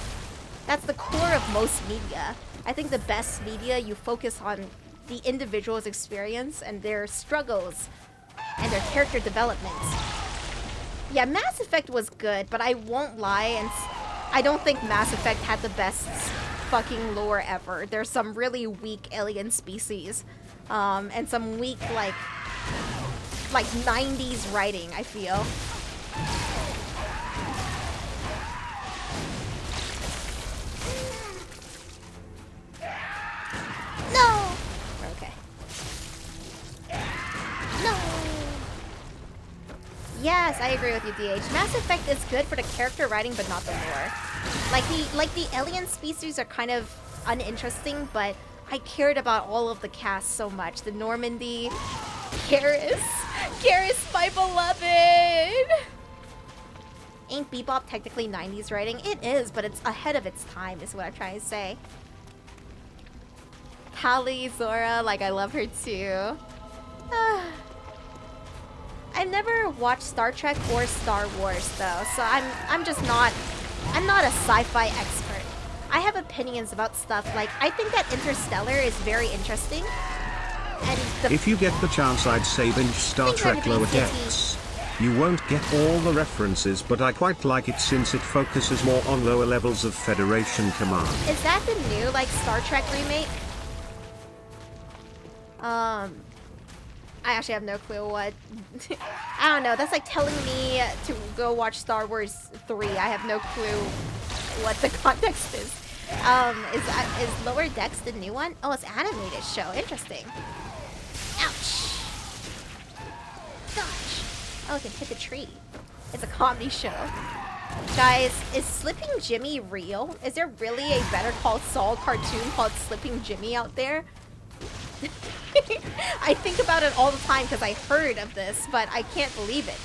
That's the core of most media. I think the best media, you focus on the individual's experience and their struggles and their character development. Yeah, Mass Effect was good, but I won't lie, and I don't think Mass Effect had the best fucking lore ever. There's some really weak alien species, and some weak like 90s writing, I feel. No! Okay. No! Yes, I agree with you, DH. Mass Effect is good for the character writing, but not the lore. Like the alien species are kind of uninteresting, but I cared about all of the cast so much. The Normandy, Garrus, my beloved! Ain't Bebop technically 90s writing? It is, but it's ahead of its time, is what I'm trying to say. Kali, Zora, like I love her too. I've never watched Star Trek or Star Wars though, so I'm not a sci-fi expert. I have opinions about stuff like, I think that Interstellar is very interesting. And if you get the chance, I'd say binge Star Trek Lower Decks. You won't get all the references, but I quite like it since it focuses more on lower levels of Federation command. Is that the new like Star Trek remake? I actually have no clue what... I don't know, that's like telling me to go watch Star Wars 3. I have no clue what the context is. Is Lower Decks the new one? Oh, it's animated show. Interesting. Ouch. Gosh. Oh, it can hit the tree. It's a comedy show. Guys, is Slipping Jimmy real? Is there really a Better Call Saul cartoon called Slipping Jimmy out there? I think about it all the time because I heard of this, but I can't believe it.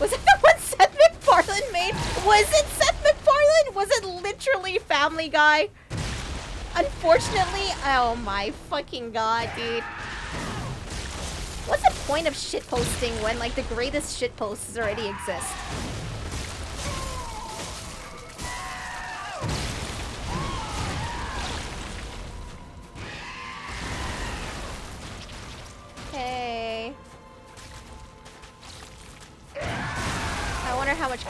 Was it the one Seth MacFarlane made? Was it Seth MacFarlane? Was it literally Family Guy? Unfortunately, oh my fucking god, dude. What's the point of shitposting when, like, the greatest shitposts already exist? Okay. I wonder how much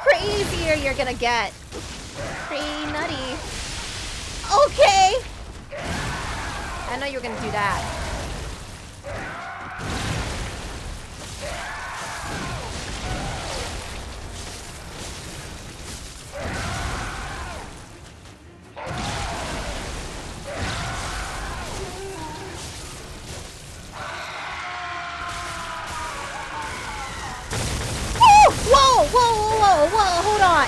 crazier you're gonna get. Pretty nutty. Okay! I know you were gonna do that. Whoa, hold on.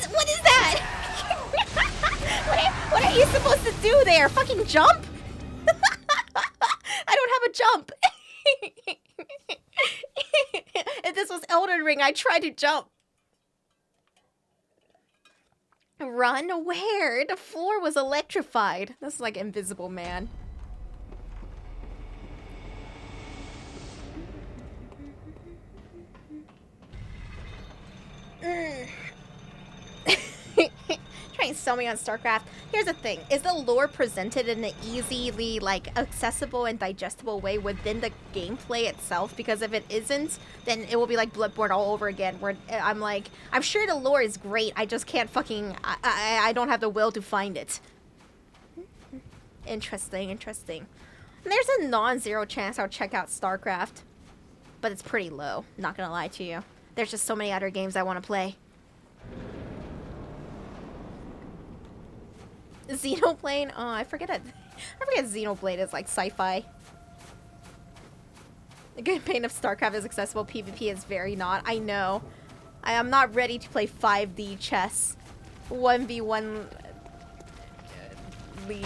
What is that? what are you supposed to do there? Fucking jump? I don't have a jump. If this was Elden Ring, I'd try to jump. Run where? The floor was electrified. This is like Invisible Man. Trying to sell me on StarCraft. Here's the thing. Is the lore presented in an easily, like, accessible and digestible way within the gameplay itself? Because if it isn't, then it will be like Bloodborne all over again, where I'm like, I'm sure the lore is great, I just can't fucking, I don't have the will to find it. Interesting. And there's a non-zero chance I'll check out StarCraft. But it's pretty low, not gonna lie to you. There's just so many other games I want to play. Xenoblade? Oh, I forget Xenoblade is like sci-fi. The campaign of StarCraft is accessible. PvP is very not. I know. I am not ready to play 5D chess. 1v1 league.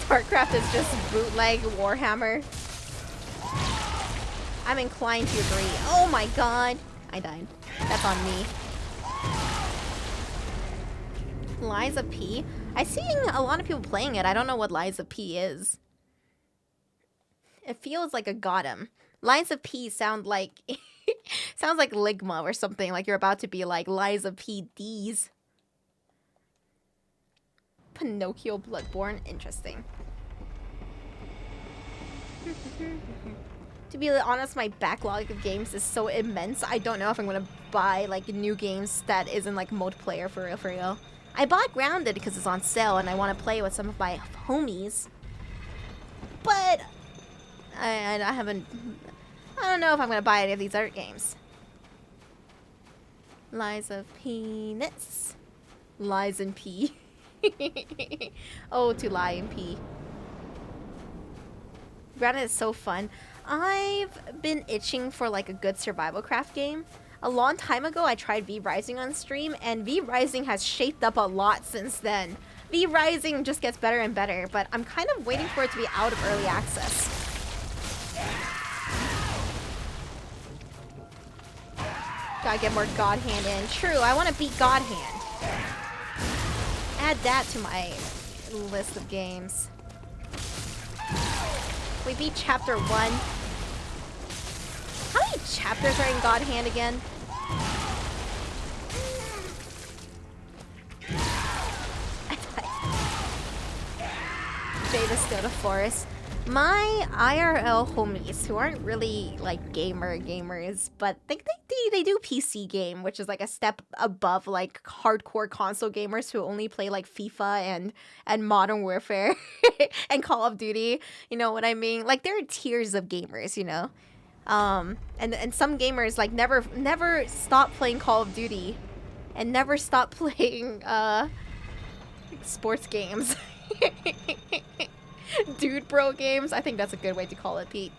StarCraft is just bootleg Warhammer. I'm inclined to agree. Oh my god. I died. That's on me. Lies of P? I'm seeing a lot of people playing it. I don't know what Lies of P is. It feels like a Gotham. Lies of P sound like... sounds like Ligma or something. Like you're about to be like Lies of PDs. Pinocchio Bloodborne. Interesting. To be honest, my backlog of games is so immense. I don't know if I'm gonna buy like new games that isn't like multiplayer for real. I bought Grounded because it's on sale and I want to play with some of my homies. But I don't know if I'm gonna buy any of these other games. Lies of Penis. Lies in P. Oh, to lie in P. Grounded is so fun. I've been itching for like a good survival craft game. A long time ago, I tried V Rising on stream, and V Rising has shaped up a lot since then. V Rising just gets better and better, but I'm kind of waiting for it to be out of early access. Gotta get more God Hand in. True, I want to beat God Hand. Add that to my list of games. We beat chapter 1. How many chapters are in God Hand again? I died. Davis go to Forest. My IRL homies, who aren't really like gamers, but they do PC game, which is like a step above like hardcore console gamers who only play like FIFA and Modern Warfare and Call of Duty. You know what I mean? Like there are tiers of gamers, you know. And some gamers like never stop playing Call of Duty and never stop playing Sports games. Dude bro games. I think that's a good way to call it, Pete.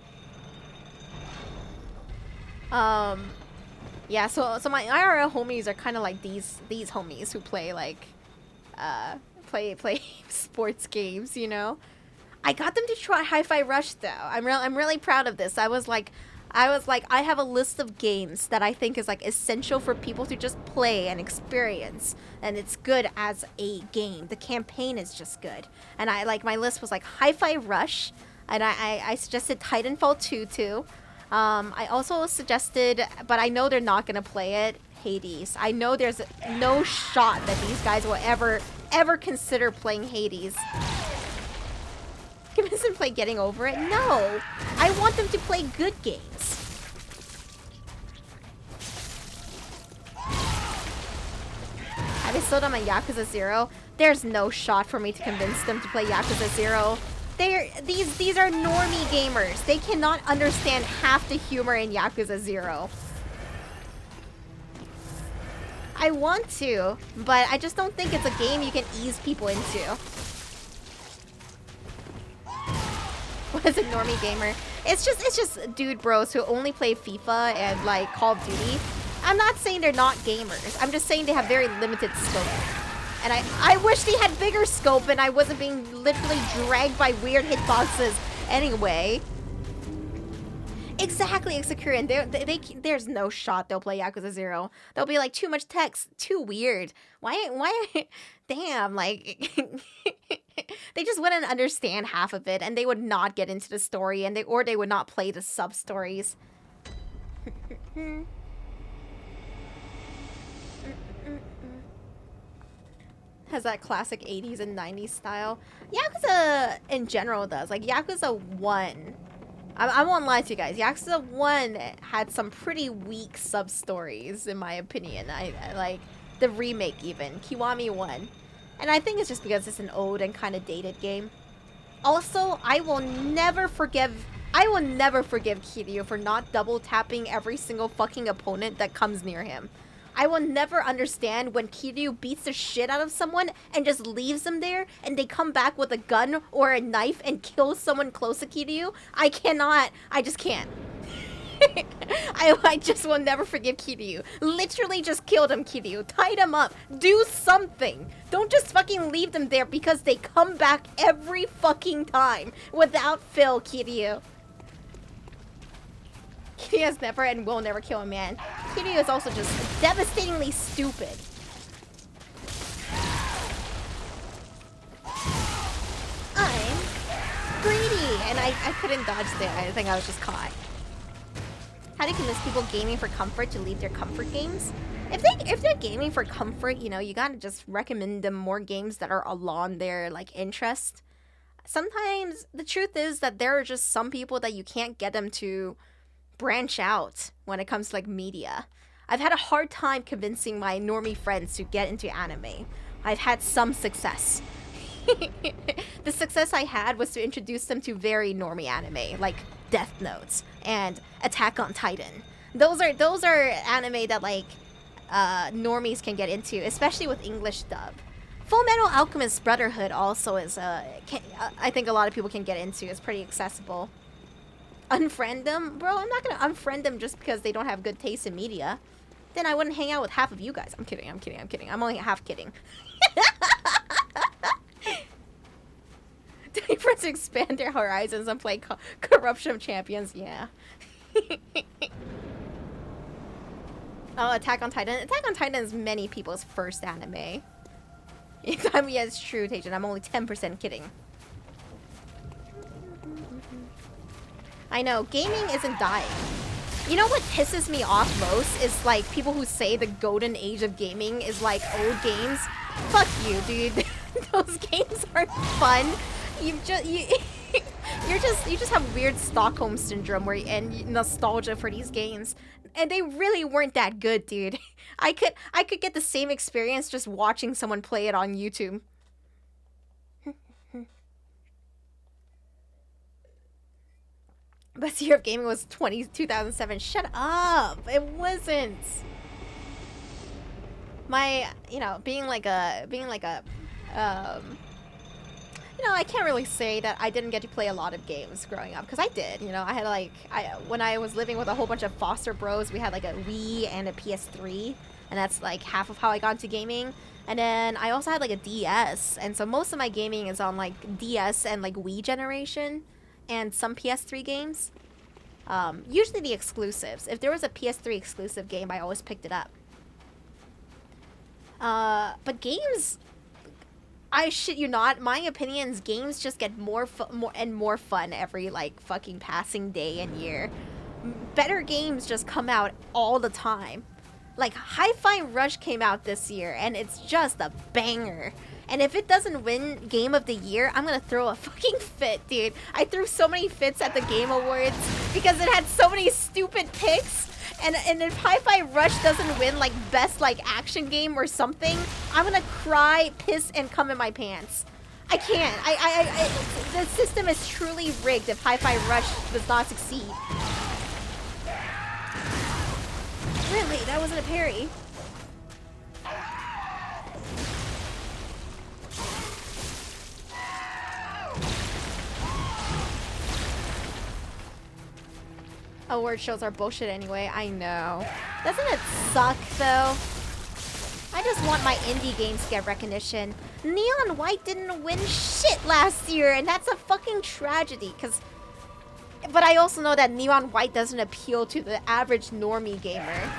Yeah, so my IRL homies are kind of like these homies who play like play sports games, you know. I got them to try Hi-Fi Rush though. I'm really proud of this. I was like I have a list of games that I think is like essential for people to just play and experience, and it's good as a game. The campaign is just good. And I like, my list was like Hi-Fi Rush, and I suggested Titanfall 2 too. I also suggested, but I know they're not gonna play it, Hades. I know there's no shot that these guys will ever consider playing Hades. Convince them to play Getting Over It? No! I want them to play good games. Have they sold them on Yakuza 0? There's no shot for me to convince them to play Yakuza 0. These are normie gamers. They cannot understand half the humor in Yakuza 0. I want to, but I just don't think it's a game you can ease people into. What is a normie gamer? It's just dude bros who only play FIFA and like Call of Duty. I'm not saying they're not gamers. I'm just saying they have very limited scope. And I wish they had bigger scope and I wasn't being literally dragged by weird hitboxes anyway. Exactly, Execution. There's no shot they'll play Yakuza 0. They'll be like, too much text, too weird. Why? Damn, like they just wouldn't understand half of it, and they would not get into the story, and they would not play the sub stories. Has that classic 80s and 90s style. Yakuza in general does. Like Yakuza 1. I won't lie to you guys. Yakuza 1 had some pretty weak sub-stories, in my opinion. I like the remake even. Kiwami 1. And I think it's just because it's an old and kind of dated game. Also, I will never forgive Kiryu for not double tapping every single fucking opponent that comes near him. I will never understand when Kiryu beats the shit out of someone and just leaves them there, and they come back with a gun or a knife and kill someone close to Kiryu. I just can't. I just will never forgive Kiryu. Literally just killed him, Kiryu. Tied him up. Do something. Don't just fucking leave them there because they come back every fucking time. Without fail, Kiryu. Kiryu has never and will never kill a man. Kiryu is also just devastatingly stupid. I'm greedy, and I couldn't dodge there. I think I was just caught. How do you convince people gaming for comfort to leave their comfort games? If they're gaming for comfort, you know, you gotta just recommend them more games that are along their like interest. Sometimes the truth is that there are just some people that you can't get them to branch out when it comes to like media. I've had a hard time convincing my normie friends to get into anime. I've had some success. The success I had was to introduce them to very normie anime, like Death Note and Attack on Titan. Those are anime that like normies can get into, especially with English dub. Full Metal Alchemist Brotherhood also is I think a lot of people can get into. It's pretty accessible. Unfriend them? Bro, I'm not gonna unfriend them just because they don't have good taste in media. Then I wouldn't hang out with half of you guys. I'm kidding. I'm only half kidding. Do you friends expand their horizons and play Corruption of Champions? Yeah. Oh, Attack on Titan. Attack on Titan is many people's first anime. I mean, yeah, it's true, Tajan. I'm only 10% kidding. I know, gaming isn't dying. You know what pisses me off most is like people who say the golden age of gaming is like old games. Fuck you, dude. Those games aren't fun. You just have weird Stockholm syndrome and nostalgia for these games. And they really weren't that good, dude. I could get the same experience just watching someone play it on YouTube. Best year of gaming was 2007. Shut up! It wasn't. My, you know, being like a You know, I can't really say that I didn't get to play a lot of games growing up, because I did. You know, I had like, when I was living with a whole bunch of foster bros, we had like a Wii and a PS3, and that's like half of how I got into gaming. And then I also had like a DS, and so most of my gaming is on like DS and like Wii generation, and some PS3 games. Usually the exclusives. If there was a PS3 exclusive game, I always picked it up. But games, I shit you not, my opinions, games just get more and more fun every like fucking passing day and year. Better games just come out all the time. Like Hi-Fi Rush came out this year and it's just a banger. And if it doesn't win Game of the Year, I'm gonna throw a fucking fit, dude. I threw so many fits at the Game Awards because it had so many stupid picks. And if Hi-Fi Rush doesn't win like best like action game or something, I'm gonna cry, piss, and come in my pants. I can't. The system is truly rigged if Hi-Fi Rush does not succeed. Really? That wasn't a parry. Award shows are bullshit anyway, I know. Doesn't it suck, though? I just want my indie games to get recognition. Neon White didn't win shit last year, and that's a fucking tragedy, but I also know that Neon White doesn't appeal to the average normie gamer.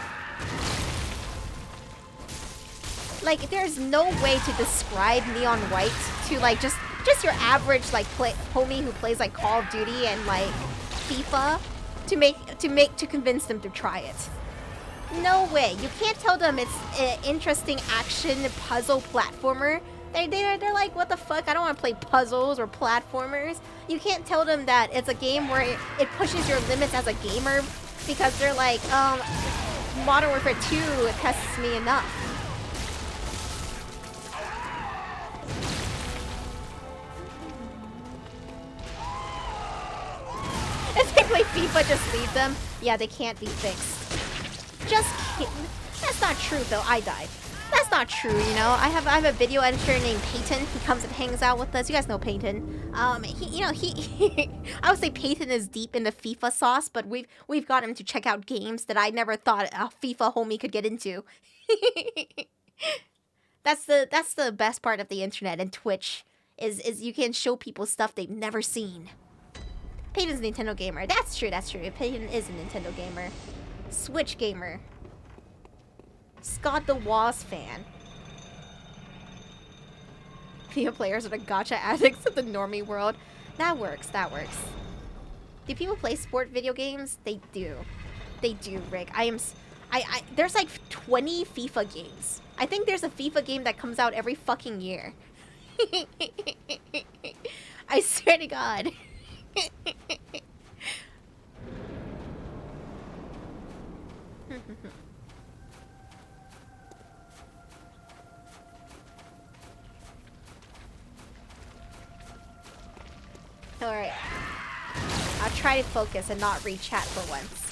Like, there's no way to describe Neon White to, like, just your average, like, homie who plays, like, Call of Duty and, like, FIFA. To convince them to try it. No way. You can't tell them it's an interesting action puzzle platformer. They're like, what the fuck? I don't want to play puzzles or platformers. You can't tell them that it's a game where it pushes your limits as a gamer because they're like, Modern Warfare 2 tests me enough. If they play FIFA, just leave them. Yeah, they can't be fixed. Just kidding. That's not true, though. I died. That's not true, you know. I have a video editor named Peyton. He comes and hangs out with us. You guys know Peyton. He I would say Peyton is deep in the FIFA sauce, but we've got him to check out games that I never thought a FIFA homie could get into. That's the best part of the internet and Twitch is you can show people stuff they've never seen. Peyton's a Nintendo gamer. That's true. Peyton is a Nintendo gamer. Switch gamer. Scott the Woz fan. FIFA players are the gacha addicts of the normie world. That works. Do people play sport video games? They do. They do, Rick. There's like 20 FIFA games. I think there's a FIFA game that comes out every fucking year. I swear to God. Alright. I'll try to focus and not read chat for once.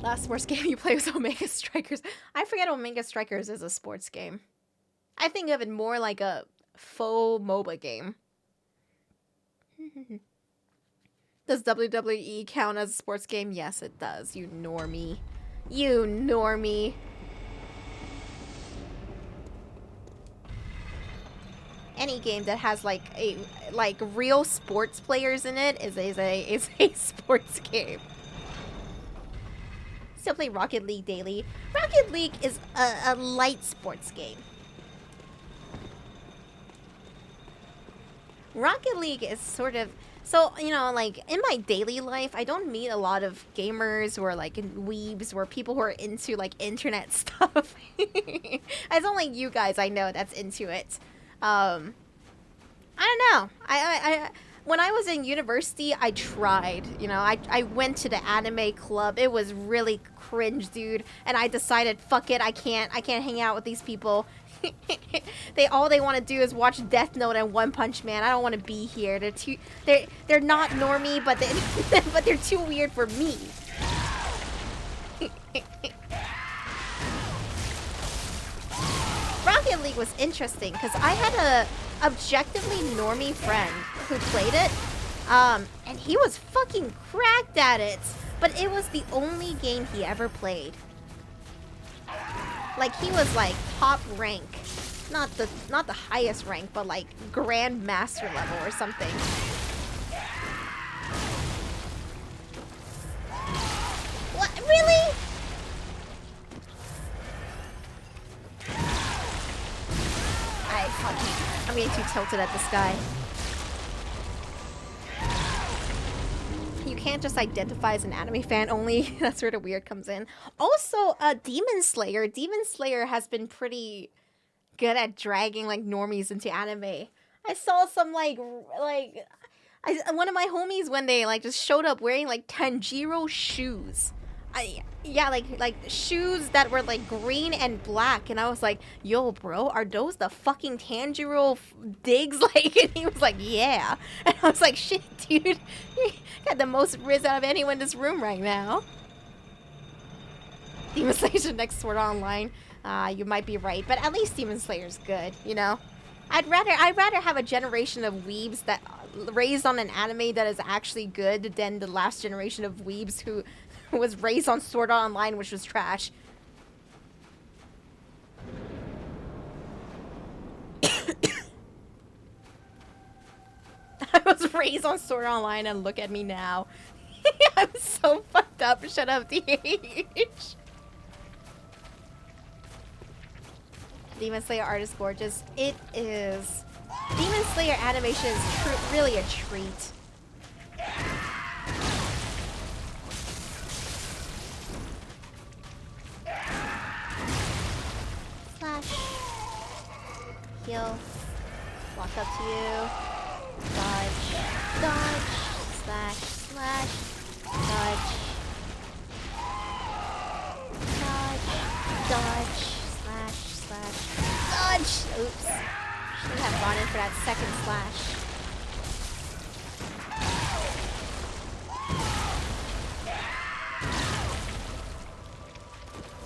Last sports game you play was Omega Strikers. I forget Omega Strikers is a sports game. I think of it more like a faux MOBA game. Does WWE count as a sports game? Yes, it does. You normie. You normie. Any game that has like real sports players in it is a sports game. Still play Rocket League daily. Rocket League is a light sports game. Rocket League is sort of so, you know, like in my daily life, I don't meet a lot of gamers who are like weebs or people who are into like internet stuff. It's not like you guys I know that's into it. I don't know. I when I was in university, I tried. You know, I went to the anime club. It was really cringe, dude. And I decided, fuck it, I can't hang out with these people. All they want to do is watch Death Note and One Punch Man. I don't want to be here. They're not normie, but but they're too weird for me. Rocket League was interesting because I had a objectively normie friend who played it, and he was fucking cracked at it. But it was the only game he ever played. Like he was like top rank, not the highest rank, but like Grand Master level or something. What? Really? I'm getting too tilted at this guy. You can't just identify as an anime fan only. That's where the weird comes in. Also, Demon Slayer. Demon Slayer has been pretty good at dragging like normies into anime. I saw some one of my homies when they like just showed up wearing like Tanjiro shoes. Yeah, like shoes that were like green and black, and I was like, yo bro, are those the fucking Tanjiro digs? Like, and he was like, yeah, and I was like, shit dude, you got the most riz out of anyone in this room right now. Demon Slayer's the next Sword Art Online. You might be right, but at least Demon Slayer's good, you know. I'd rather have a generation of weebs that raised on an anime that is actually good than the last generation of weebs who was raised on Sword Art Online, which was trash. I was raised on Sword Art Online and look at me now. I'm so fucked up. Shut up, DH. Demon Slayer art is gorgeous. It is. Demon Slayer animation is really a treat. Slash. Heal. Walk up to you. Dodge. Dodge. Slash. Slash. Dodge. Dodge. Dodge. Slash. Slash. Dodge! Oops. Should have gone in for that second slash.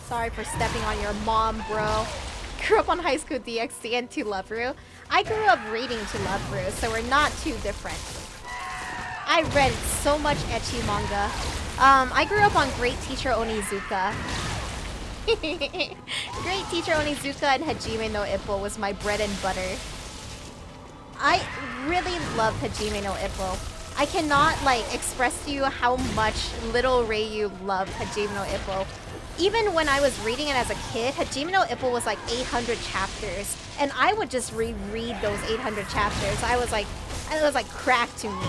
Sorry for stepping on your mom, bro. Grew up on High School DxD and to Love-Ru. I grew up reading to Love-Ru, so we're not too different. I read so much ecchi manga. I grew up on Great Teacher Onizuka. Great Teacher Onizuka and Hajime no Ippo was my bread and butter. I really love Hajime no Ippo. I cannot like express to you how much little Reiyu loved Hajime no Ippo. Even when I was reading it as a kid, Hajime no Ippo was like 800 chapters, and I would just reread those 800 chapters. It was like crack to me.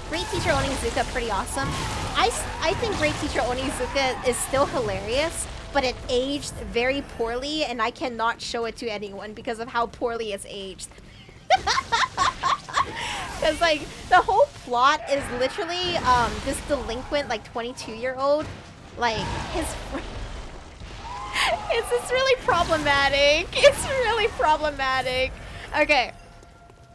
Great Teacher Onizuka, pretty awesome. I think Great Teacher Onizuka is still hilarious, but it aged very poorly, and I cannot show it to anyone because of how poorly it's aged. Because like the whole plot is literally this delinquent like 22-year-old, like it's really problematic. It's really problematic. Okay.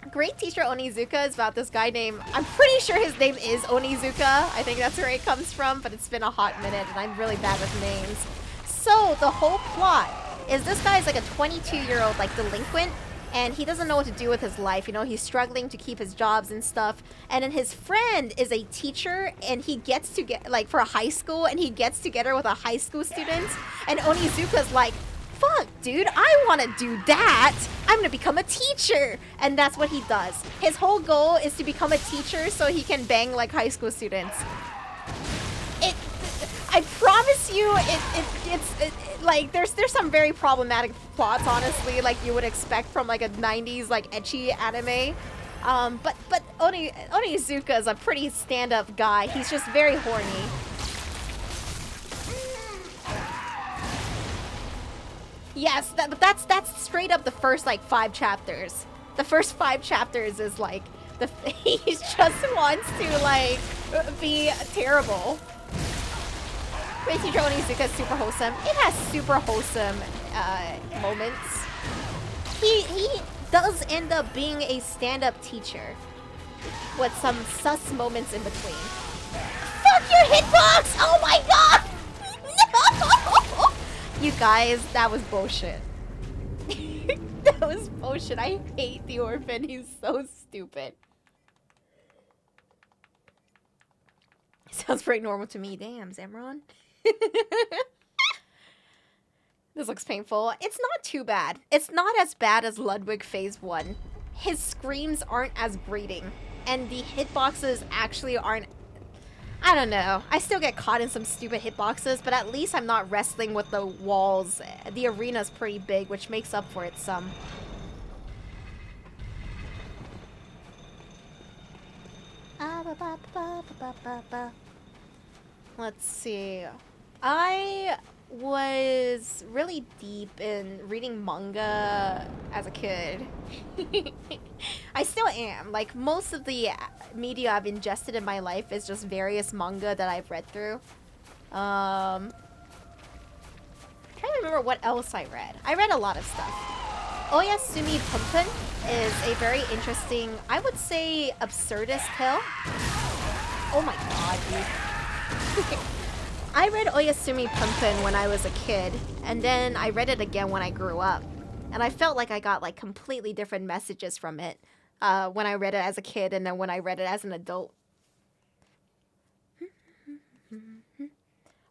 Great Teacher Onizuka is about this guy named, I'm pretty sure his name is Onizuka. I think that's where it comes from, but it's been a hot minute and I'm really bad with names. So the whole plot is this guy's like a 22-year-old like delinquent, and he doesn't know what to do with his life. You know, he's struggling to keep his jobs and stuff. And then his friend is a teacher, and he gets to get like for a high school, and he gets together with a high school student. And Onizuka's like, fuck, dude, I want to do that. I'm gonna become a teacher. And that's what he does. His whole goal is to become a teacher so he can bang like high school students. I promise you, it's like there's some very problematic plots, honestly, like you would expect from like a 90s like ecchi anime. But Onizuka is a pretty stand-up guy. He's just very horny. Yes, that's straight up the first like 5 chapters. The first 5 chapters is like he just wants to like be terrible. Crazy Joe Onizuka is super wholesome. It has super wholesome moments. He does end up being a stand-up teacher with some sus moments in between. Fuck your hitbox! Oh my god! No! You guys, that was bullshit. That was bullshit. I hate the orphan. He's so stupid. Sounds pretty normal to me. Damn, Zamron. This looks painful. It's not too bad. It's not as bad as Ludwig Phase 1. His screams aren't as grating. And the hitboxes actually aren't... I don't know. I still get caught in some stupid hitboxes, but at least I'm not wrestling with the walls. The arena's pretty big, which makes up for it some. Let's see. I was really deep in reading manga as a kid. I still am. Like, most of the media I've ingested in my life is just various manga that I've read through. Trying to remember what else I read. I read a lot of stuff. Oyasumi Punpun is a very interesting, I would say, absurdist tale. Oh my god, dude. I read Oyasumi Punpun when I was a kid, and then I read it again when I grew up. And I felt like I got like completely different messages from it when I read it as a kid and then when I read it as an adult.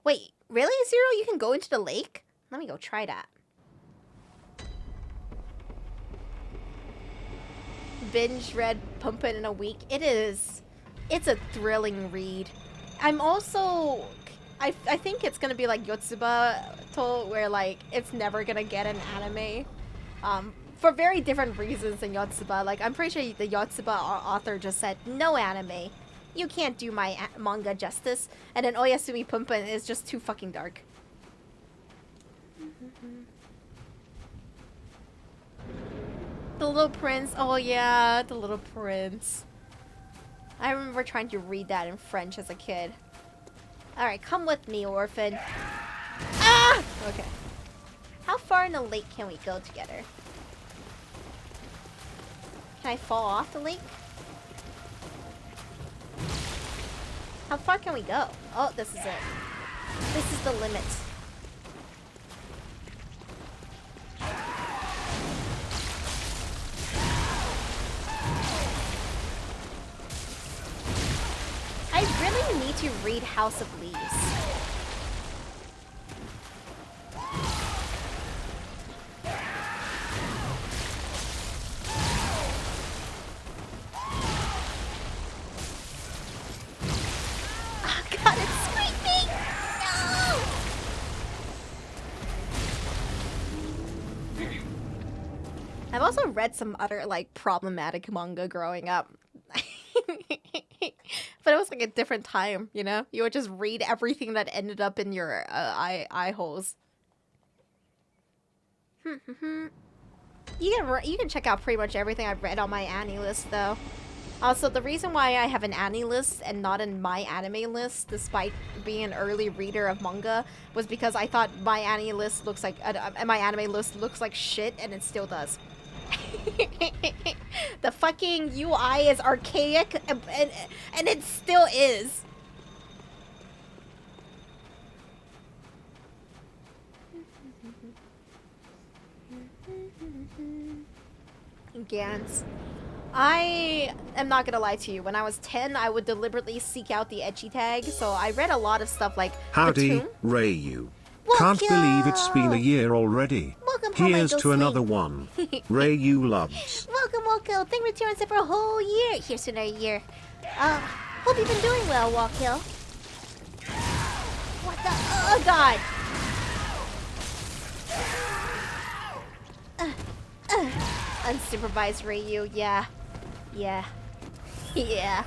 Wait, really, Zero? You can go into the lake? Let me go try that. Binge read Punpun in a week. It's a thrilling read. I'm also... I think it's gonna be like Yotsuba to where like it's never gonna get an anime. For very different reasons than Yotsuba. Like, I'm pretty sure the Yotsuba author just said, no anime. You can't do my manga justice. And then Oyasumi Punpun is just too fucking dark. The Little Prince. Oh yeah, The Little Prince. I remember trying to read that in French as a kid. Alright, come with me, orphan. Ah! Okay. How far in the lake can we go together? Can I fall off the lake? How far can we go? Oh, this is it. This is the limit. I really need to read House of Leaves. Oh god, it's screaming! No! I've also read some other, like, problematic manga growing up. But it was like a different time, you know? You would just read everything that ended up in your eye holes. You can check out pretty much everything I've read on my Annie list, though. Also, the reason why I have an Annie list and not in my anime list, despite being an early reader of manga, was because I thought my Annie list looks like my anime list looks like shit, and it still does. The fucking UI is archaic, and it still is. Gans. I am not gonna lie to you. When I was 10, I would deliberately seek out the ecchi tag, so I read a lot of stuff like Howdy, Reiyu. Can't believe it's been a year already. Welcome home, Here's to Ghostlings. another one. Reiyu loves. Welcome. Thank you for tuning in for a whole year. Here's to another year. Hope you've been doing well, Walkhill. What the? Oh god. Unsupervised Reiyu, yeah. Yeah. Yeah.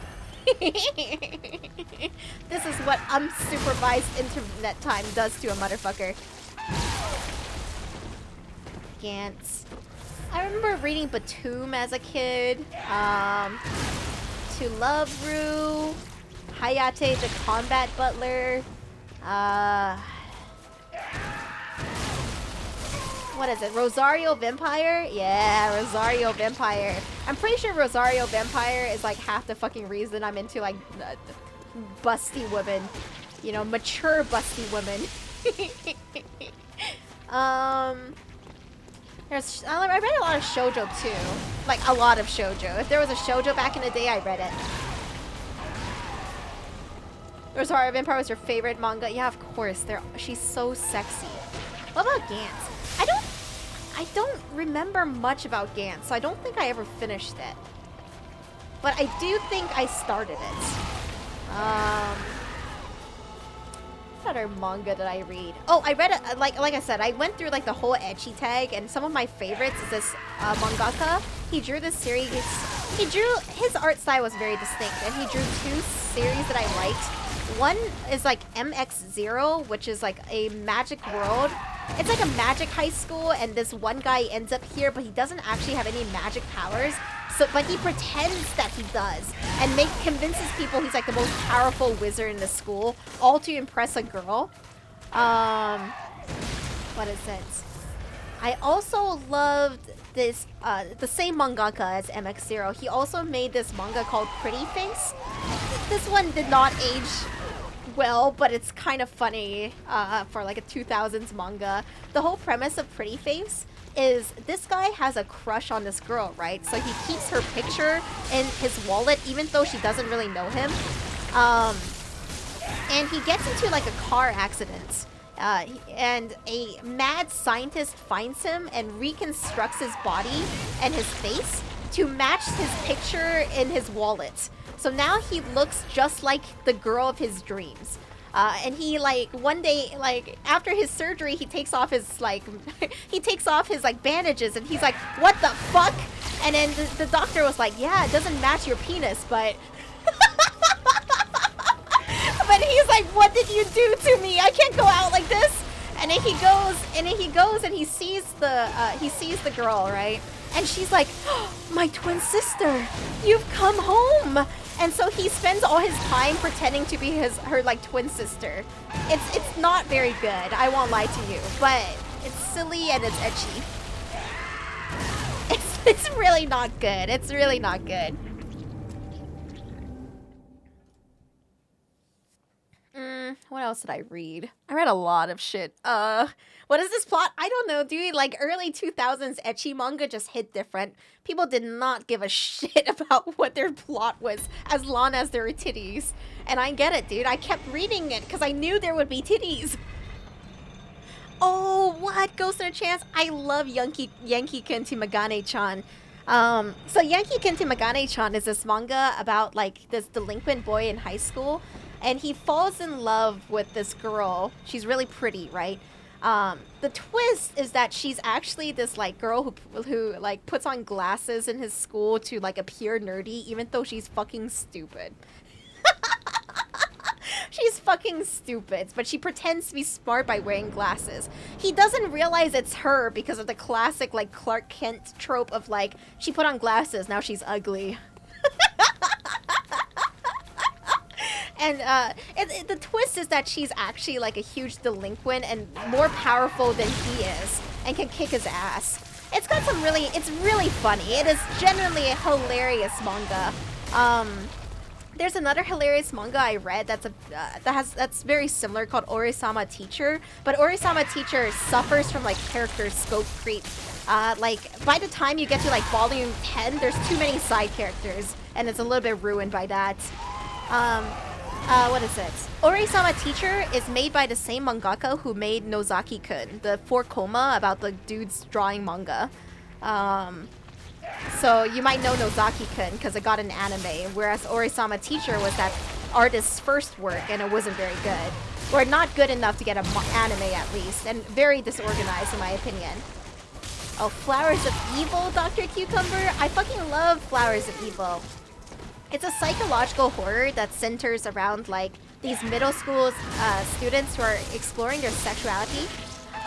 This is what unsupervised internet time does to a motherfucker. Gantz. I remember reading Batum as a kid. To Love Ru. Hayate the Combat Butler. What is it? Rosario Vampire? Yeah, Rosario Vampire. I'm pretty sure Rosario Vampire is like half the fucking reason I'm into like busty women. You know, mature busty women. I read a lot of shoujo too. Like a lot of shoujo. If there was a shoujo back in the day, I read it. Rosario Vampire was your favorite manga? Yeah, of course. She's so sexy. What about Gantz? I don't remember much about Gantz, so I don't think I ever finished it. But I do think I started it. What other manga did I read? Oh, I read it, like I said, I went through like the whole ecchi tag, and some of my favorites is this mangaka. He drew this series. His art style was very distinct, and he drew 2 series that I liked. One is like MX0, which is like a magic world. It's like a magic high school, and this one guy ends up here, but he doesn't actually have any magic powers. But he pretends that he does, and convinces people he's like the most powerful wizard in the school, all to impress a girl. What is it? I also loved this, the same mangaka as MX0. He also made this manga called Pretty Face. This one did not age well, but it's kind of funny for like a 2000s manga. The whole premise of Pretty Face is this guy has a crush on this girl, right? So he keeps her picture in his wallet even though she doesn't really know him. And he gets into like a car accident. And a mad scientist finds him and reconstructs his body and his face to match his picture in his wallet. So now he looks just like the girl of his dreams. And he like one day, like after his surgery, he takes off his like bandages, and he's like, "What the fuck?" And then the doctor was like, "Yeah, it doesn't match your penis, but." But he's like, "What did you do to me? I can't go out like this." And then he goes and he sees the girl, right? And she's like, oh, "My twin sister, you've come home." And so he spends all his time pretending to be her like twin sister. It's not very good, I won't lie to you, but it's silly and it's ecchi. It's really not good. It's really not good. What else did I read? I read a lot of shit. What is this plot? I don't know, dude. Like, early 2000s ecchi manga just hit different. People did not give a shit about what their plot was as long as there were titties. And I get it, dude. I kept reading it because I knew there would be titties. Oh, what? Ghost in a Chance? I love Yankee-kun to Magane-chan. So Yankee-kun to Magane-chan is this manga about, like, this delinquent boy in high school. And he falls in love with this girl. She's really pretty, right? The twist is that she's actually this like girl who like puts on glasses in his school to like appear nerdy, even though she's fucking stupid. She's fucking stupid, but she pretends to be smart by wearing glasses. He doesn't realize it's her because of the classic like Clark Kent trope of like, she put on glasses, now she's ugly. And the twist is that she's actually like a huge delinquent and more powerful than he is, and can kick his ass. It's got some it's really funny. It is genuinely a hilarious manga. There's another hilarious manga I read that's very similar called Ore-sama Teacher, but Ore-sama Teacher suffers from like character scope creep. Like by the time you get to like volume 10, there's too many side characters, and it's a little bit ruined by that. What is it? Ore-sama Teacher is made by the same mangaka who made Nozaki-kun, the 4-koma about the dudes drawing manga. So you might know Nozaki-kun because it got an anime, whereas Ore-sama Teacher was that artist's first work and it wasn't very good. Or not good enough to get an anime at least, and very disorganized in my opinion. Oh, Flowers of Evil, Dr. Cucumber. I fucking love Flowers of Evil. It's a psychological horror that centers around like these middle school students who are exploring their sexuality.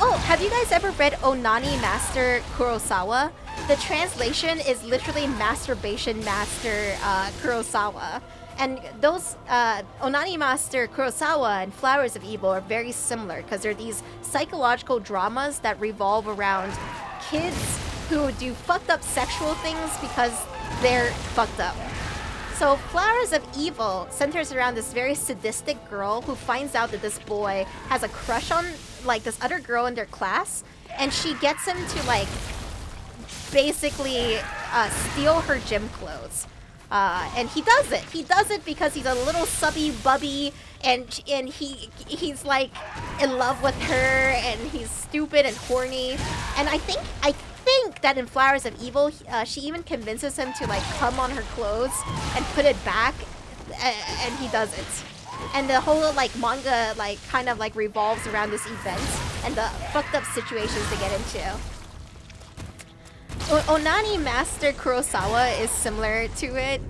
Oh, have you guys ever read Onani Master Kurosawa? The translation is literally Masturbation Master Kurosawa. And those Onani Master Kurosawa and Flowers of Evil are very similar because they're these psychological dramas that revolve around kids who do fucked up sexual things because they're fucked up. So Flowers of Evil centers around this very sadistic girl who finds out that this boy has a crush on like this other girl in their class, and she gets him to like basically steal her gym clothes. And he does it. He does it because he's a little subby bubby, and he's like in love with her, and he's stupid and horny. And I think that in Flowers of Evil, she even convinces him to like come on her clothes and put it back, and he does it. And the whole like manga like kind of like revolves around this event and the fucked up situations they get into. Onani Master Kurosawa is similar to it,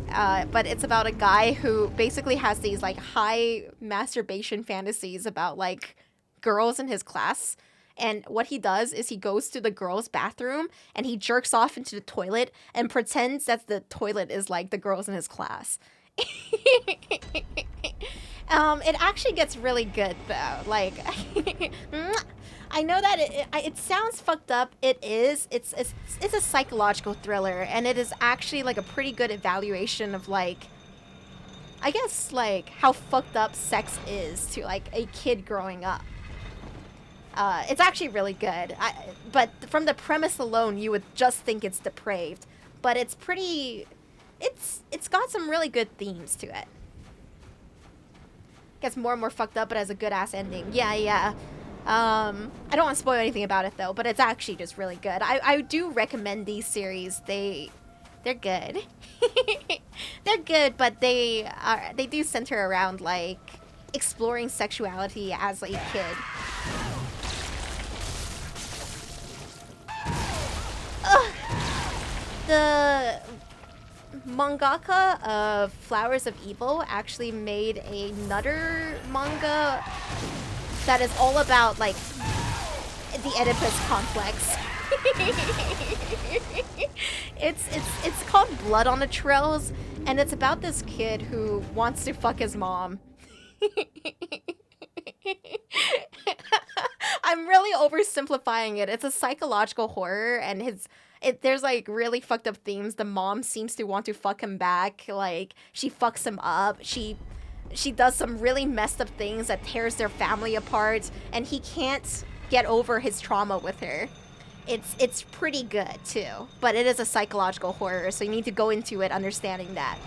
but it's about a guy who basically has these like high masturbation fantasies about like girls in his class. And what he does is he goes to the girls' bathroom and he jerks off into the toilet and pretends that the toilet is like the girls in his class. It actually gets really good though. Like, I know that it sounds fucked up. It is. It's a psychological thriller, and it is actually like a pretty good evaluation of like, I guess like how fucked up sex is to like a kid growing up. It's actually really good. But from the premise alone, you would just think it's depraved, but it's pretty. It's got some really good themes to it. Gets more and more fucked up, but has a good ass ending. Yeah. I don't want to spoil anything about it though, but it's actually just really good. I do recommend these series. They're good. They're good, but they do center around like exploring sexuality as a kid. The mangaka of Flowers of Evil actually made another manga that is all about like the Oedipus complex. It's called Blood on the Trails, and it's about this kid who wants to fuck his mom. I'm really oversimplifying it. It's a psychological horror, and there's like really fucked up themes. The mom seems to want to fuck him back. Like she fucks him up. She does some really messed up things that tears their family apart, and he can't get over his trauma with her. It's pretty good too, but it is a psychological horror, so you need to go into it understanding that.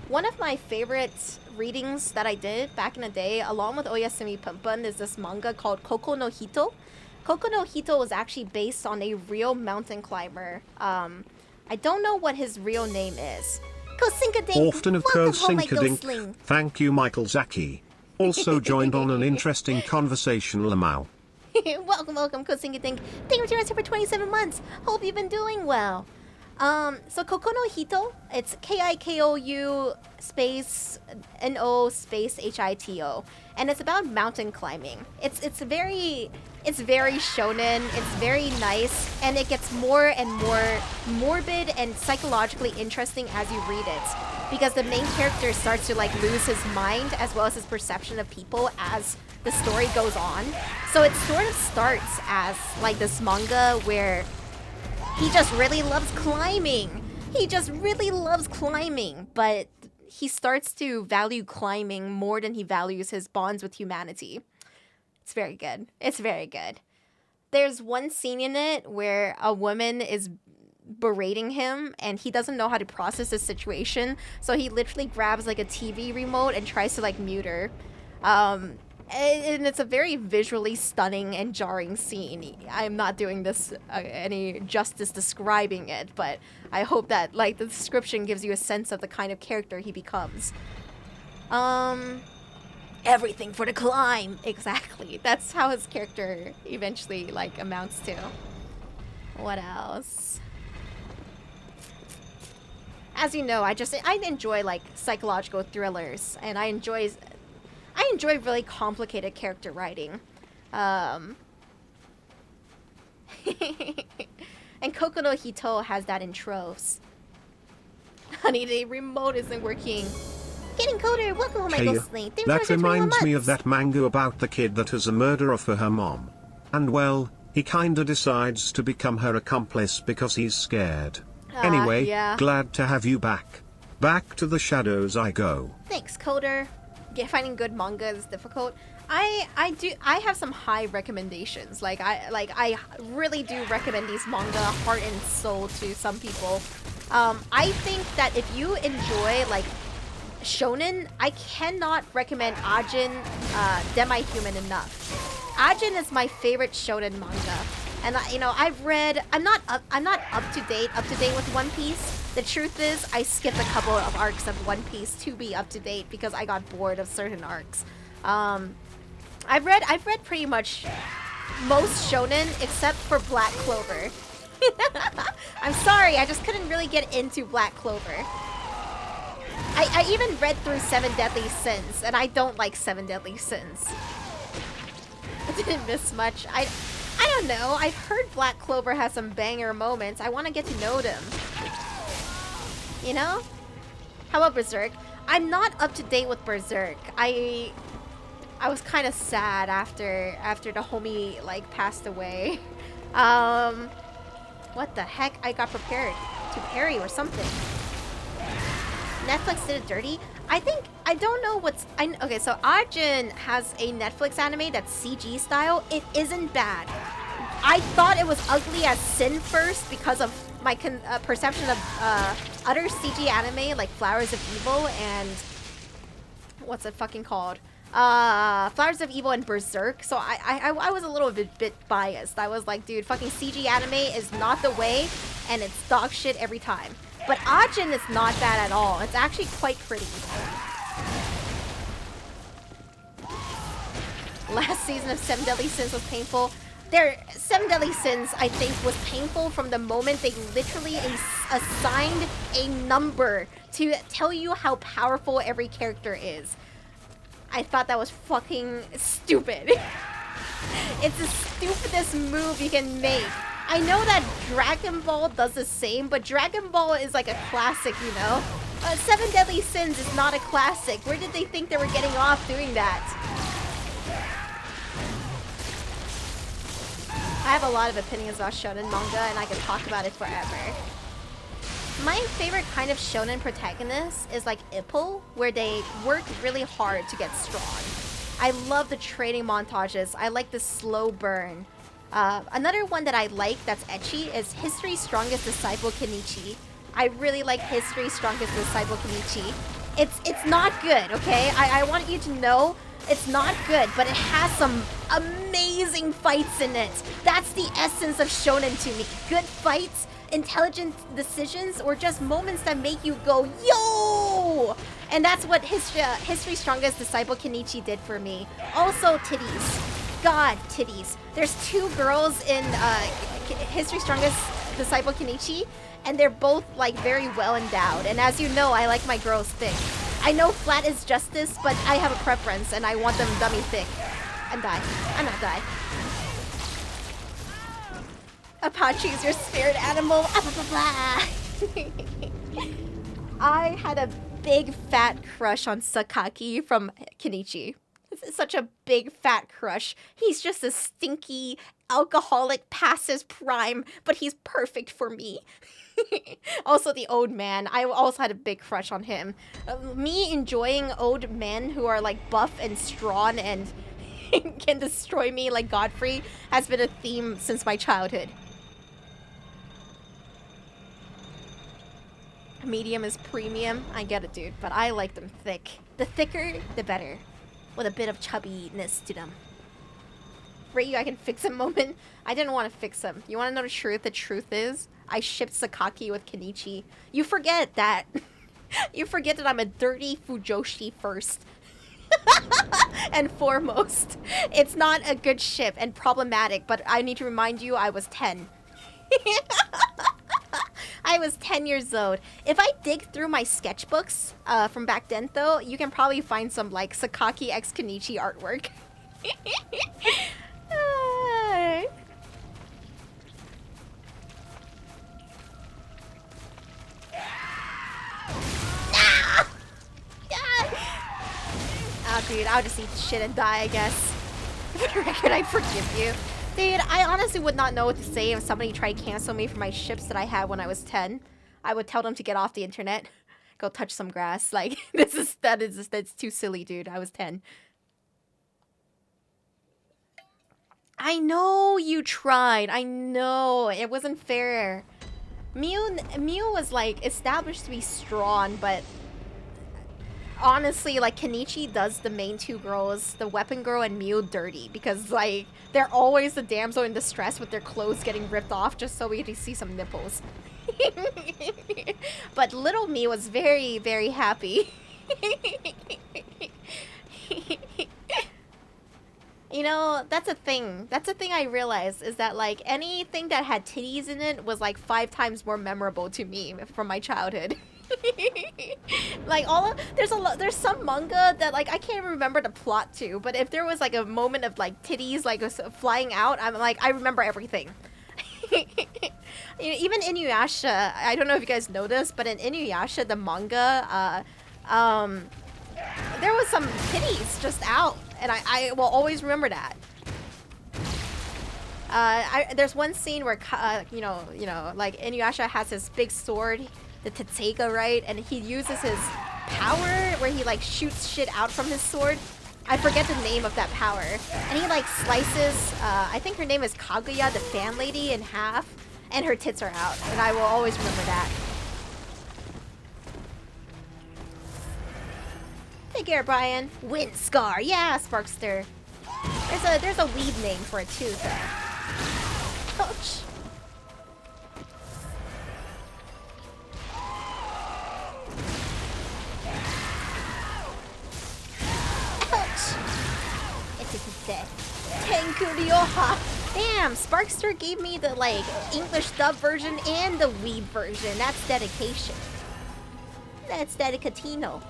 One of my favorite readings that I did back in the day, along with Oyasumi Punpun, is this manga called Koko no Hito. Koko no Hito was actually based on a real mountain climber. I don't know what his real name is. Often of Ghostlings. Thank you, Michael Zaki. Also joined on an interesting conversation, Lamau. welcome, Kosinkadink. Thank you for joining us for 27 months. Hope you've been doing well. So Koko no Hito, it's Kikou space No space Hito, and it's about mountain climbing. It's very shonen, it's very nice, and it gets more and more morbid and psychologically interesting as you read it, because the main character starts to like lose his mind as well as his perception of people as the story goes on. So it sort of starts as like this manga where he just really loves climbing. But he starts to value climbing more than he values his bonds with humanity. It's very good. There's one scene in it where a woman is berating him and he doesn't know how to process the situation, so he literally grabs like a TV remote and tries to like mute her. And it's a very visually stunning and jarring scene. I'm not doing this any justice describing it, but I hope that like the description gives you a sense of the kind of character he becomes. everything for the climb. Exactly. That's how his character eventually like amounts to. What else? As you know, I enjoy like psychological thrillers, and I enjoy really complicated character writing. And Koku no Hito has that in troves. Honey, the remote isn't working. Getting colder. Welcome home, my Hey, Ghostling. Thanks that for 21 reminds me of months. that manga about the kid that is a murderer for her mom. And well, he kinda decides to become her accomplice because he's scared. Anyway, yeah. glad to have you back. Back to the shadows I go. Thanks, Coder. Finding good manga is difficult. I have some high recommendations. I really do recommend these manga heart and soul to some people. I think that if you enjoy like shonen, I cannot recommend Ajin Demi-Human enough. Ajin is my favorite shonen manga. And I'm not up to date with One Piece. The truth is, I skipped a couple of arcs of One Piece to be up to date because I got bored of certain arcs. I've read pretty much most shonen except for Black Clover. I'm sorry, I just couldn't really get into Black Clover. I even read through Seven Deadly Sins, and I don't like Seven Deadly Sins. I didn't miss much. I don't know. I've heard Black Clover has some banger moments. I want to get to know them. You know? How about Berserk? I'm not up to date with Berserk. I was kind of sad after the homie like passed away. What the heck? I got prepared to parry or something. Netflix did it dirty. I don't know what's... okay, so Ajin has a Netflix anime that's CG style. It isn't bad. I thought it was ugly as sin first because of my perception of other CG anime like Flowers of Evil and... what's it fucking called? Flowers of Evil and Berserk. So I was a little bit biased. I was like, dude, fucking CG anime is not the way, and it's dog shit every time. But Ajin is not bad at all. It's actually quite pretty. Last season of Seven Deadly Sins was painful. Seven Deadly Sins, I think, was painful from the moment they literally assigned a number to tell you how powerful every character is. I thought that was fucking stupid. It's the stupidest move you can make. I know that Dragon Ball does the same, but Dragon Ball is like a classic, you know? Seven Deadly Sins is not a classic. Where did they think they were getting off doing that? I have a lot of opinions about shonen manga, and I could talk about it forever. My favorite kind of shonen protagonist is like Ippo, where they work really hard to get strong. I love the training montages. I like the slow burn. Another one that I like that's ecchi is History's Strongest Disciple Kenichi. I really like History's Strongest Disciple Kenichi. It's not good, okay? I want you to know it's not good, but it has some amazing fights in it. That's the essence of shonen to me. Good fights, intelligent decisions, or just moments that make you go, yo! And that's what History's Strongest Disciple Kenichi did for me. Also, titties. God, titties. There's two girls in History's Strongest Disciple Kenichi, and they're both like very well endowed. And as you know, I like my girls thick. I know flat is justice, but I have a preference, and I want them dummy thick. And die. I'm not die. Apache is your spirit animal. I had a big fat crush on Sakaki from Kenichi. It's such a big fat crush. He's just a stinky, alcoholic past his prime, but he's perfect for me. Also the old man. I also had a big crush on him. Me enjoying old men who are like buff and strong and can destroy me like Godfrey has been a theme since my childhood. Medium is premium. I get it, dude, but I like them thick. The thicker, the better. With a bit of chubbiness to them. Reiyu, I can fix him moment. I didn't want to fix him. You want to know the truth? The truth is, I shipped Sakaki with Kenichi. You forget that. You forget that I'm a dirty Fujoshi first. And foremost, it's not a good ship and problematic, but I need to remind you I was 10. I was 10 years old. If I dig through my sketchbooks from back then, though, you can probably find some, like, Sakaki x Kenichi artwork. Oh, dude, I'll just eat the shit and die, I guess. For the record, I forgive you. Dude, I honestly would not know what to say if somebody tried to cancel me for my ships that I had when I was 10. I would tell them to get off the internet. Go touch some grass. Like, that's too silly, dude. I was 10. I know you tried. I know. It wasn't fair. Mew was, like, established to be strong, but honestly, like, Kenichi does the main two girls, the weapon girl and Mew, dirty because, like, they're always the damsel in distress with their clothes getting ripped off just so we can see some nipples. But little me was very, very happy. You know, that's a thing. That's a thing I realized is that, like, anything that had titties in it was, like, 5 times more memorable to me from my childhood. Like, there's some manga that, like, I can't remember the plot to, but if there was, like, a moment of, like, titties, like, flying out, I'm like, I remember everything. Even Inuyasha, I don't know if you guys know this, but in Inuyasha, the manga, there was some titties just out, and I will always remember that. There's one scene where, you know, like, Inuyasha has his big sword, the Tetseiga, right? And he uses his power where he, like, shoots shit out from his sword. I forget the name of that power. And he, like, slices, I think her name is Kaguya, the fan lady, in half. And her tits are out. And I will always remember that. Take care, Brian. Wind Scar. Yeah, Sparkster. There's a weed name for it, too, though. Ouch. Damn, Sparkster gave me the, like, English dub version and the weeb version. That's dedication. That's dedicatino.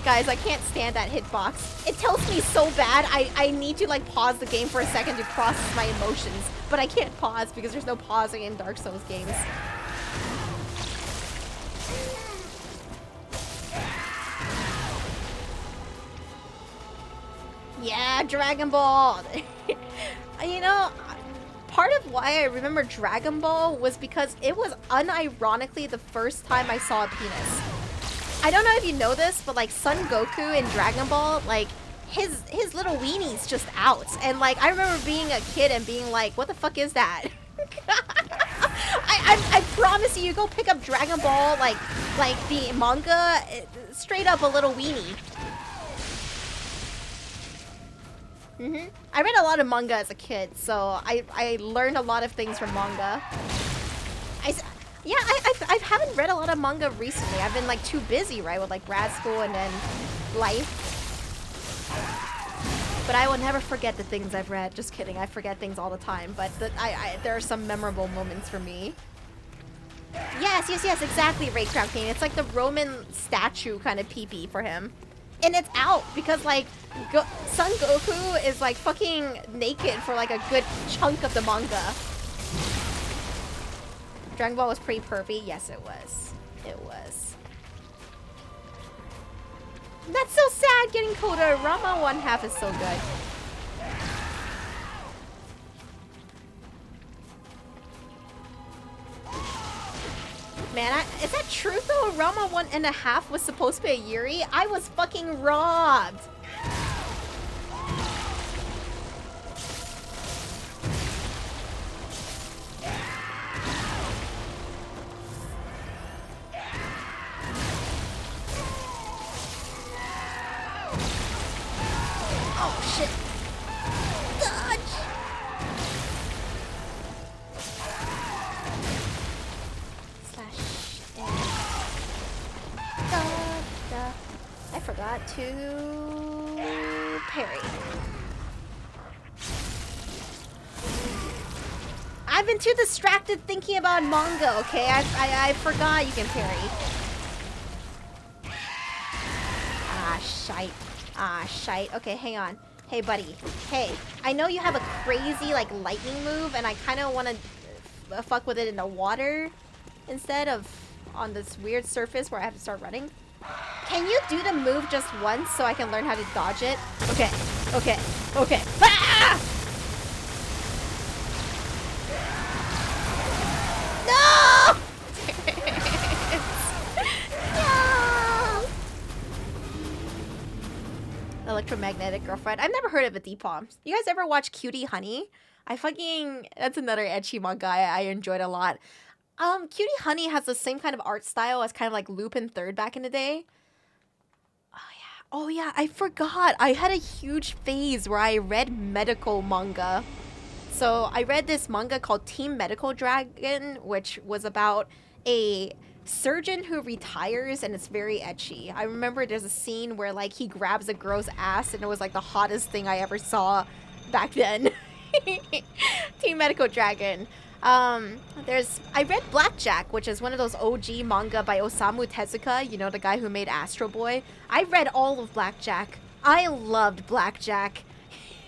Guys, I can't stand that hitbox. It tells me so bad I need to, like, pause the game for a second to process my emotions. But I can't pause because there's no pausing in Dark Souls games. Yeah, Dragon Ball! You know, part of why I remember Dragon Ball was because it was unironically the first time I saw a penis. I don't know if you know this, but, like, Son Goku in Dragon Ball, like, his little weenie's just out. And, like, I remember being a kid and being like, what the fuck is that? I promise you, go pick up Dragon Ball, like the manga, straight up a little weenie. I read a lot of manga as a kid, so I learned a lot of things from manga. I haven't read a lot of manga recently. I've been, like, too busy, right, with, like, grad school and then life. But I will never forget the things I've read. Just kidding, I forget things all the time. But there are some memorable moments for me. Yes, exactly, Ray Crown King. It's like the Roman statue kind of pee-pee for him. And it's out because, like, Son Goku is, like, fucking naked for, like, a good chunk of the manga. Dragon Ball was pretty pervy. Yes, it was. It was. That's so sad getting colder. Rama 1/2 is so good. Man, is that true though? Rama 1.5 was supposed to be a Yuri? I was fucking robbed. Oh shit. Dodge! Slash and dodge. forgot to parry. I've been too distracted thinking about manga, okay? I forgot you can parry. Ah, shite. Ah, shite. Okay, hang on. Hey, buddy. Hey, I know you have a crazy, like, lightning move, and I kind of want to fuck with it in the water instead of on this weird surface where I have to start running. Can you do the move just once so I can learn how to dodge it? Okay, okay, okay. Ah! No! No! Electromagnetic girlfriend. I've never heard of a D-Palm. You guys ever watch Cutie Honey? That's another ecchi manga I enjoyed a lot. Cutie Honey has the same kind of art style as kind of like Lupin Third back in the day. Oh yeah, I forgot. I had a huge phase where I read medical manga. So I read this manga called Team Medical Dragon, which was about a surgeon who retires, and it's very ecchi. I remember there's a scene where like he grabs a girl's ass, and it was like the hottest thing I ever saw back then. Team Medical Dragon. I read Blackjack, which is one of those OG manga by Osamu Tezuka, you know, the guy who made Astro Boy. I read all of Blackjack. I loved Blackjack.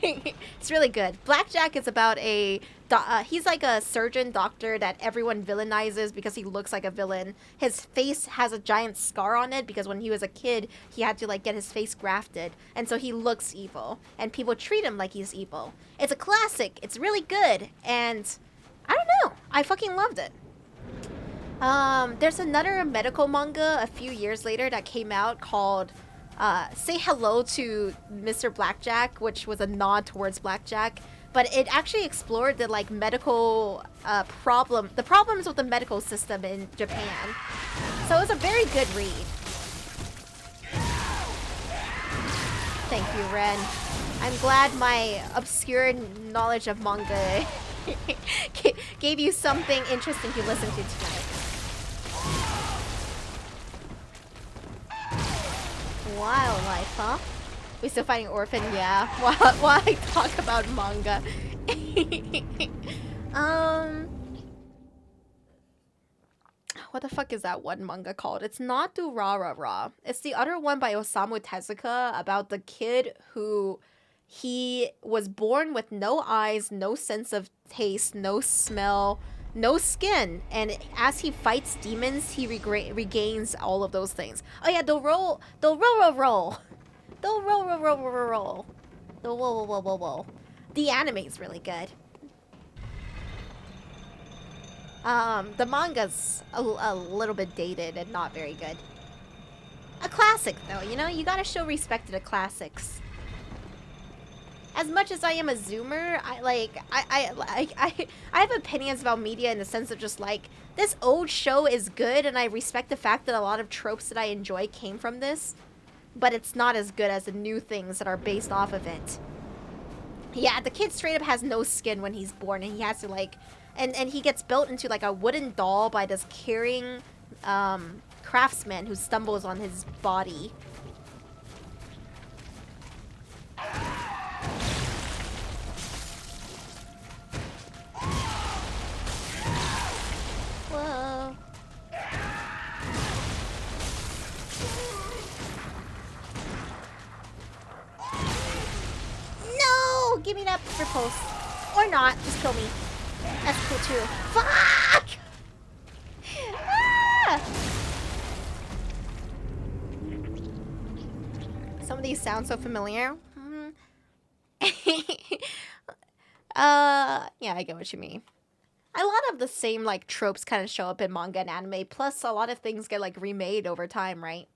It's really good. Blackjack is about he's like a surgeon doctor that everyone villainizes because he looks like a villain. His face has a giant scar on it because when he was a kid, he had to like get his face grafted. And so he looks evil. And people treat him like he's evil. It's a classic. It's really good. And I don't know. I fucking loved it. There's another medical manga a few years later that came out called Say Hello to Mr. Blackjack, which was a nod towards Blackjack. But it actually explored the like medical the problems with the medical system in Japan. So it was a very good read. Thank you, Ren. I'm glad my obscure knowledge of manga gave you something interesting to listen to tonight. Wildlife, huh? We still fighting orphan? Yeah. While I talk about manga. What the fuck is that one manga called? It's not Durarara. It's the other one by Osamu Tezuka about the kid who he was born with no eyes, no sense of taste, no smell, no skin, and as he fights demons, he regains all of those things. Oh yeah, the roll. The anime is really good. The manga's a little bit dated and not very good. A classic though, you know, you gotta show respect to the classics. As much as I am a zoomer, I have opinions about media in the sense of just like, this old show is good and I respect the fact that a lot of tropes that I enjoy came from this, but it's not as good as the new things that are based off of it. Yeah, the kid straight up has no skin when he's born, and he has to like, and he gets built into like a wooden doll by this caring craftsman who stumbles on his body. Whoa. No! Give me that repulse. Or not. Just kill me. That's cool too. Fuck! Ah! Some of these sound so familiar. Yeah, I get what you mean. A lot of the same like tropes kind of show up in manga and anime. Plus, a lot of things get like remade over time, right?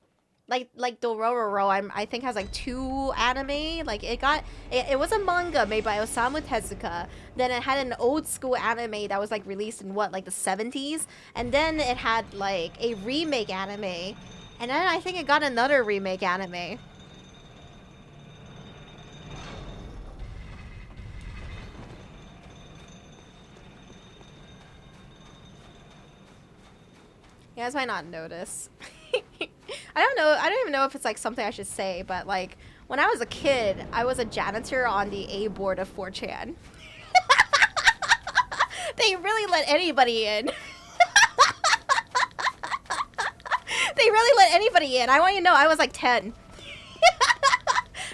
Like Dororo, I think has like 2 anime. Like it was a manga made by Osamu Tezuka. Then it had an old school anime that was like released in what, like the 70s, and then it had like a remake anime, and then I think it got another remake anime. You guys might not notice. I don't even know if it's like something I should say, but like when I was a kid, I was a janitor on the A board of 4chan. They really let anybody in. They really let anybody in. I want you to know I was like 10.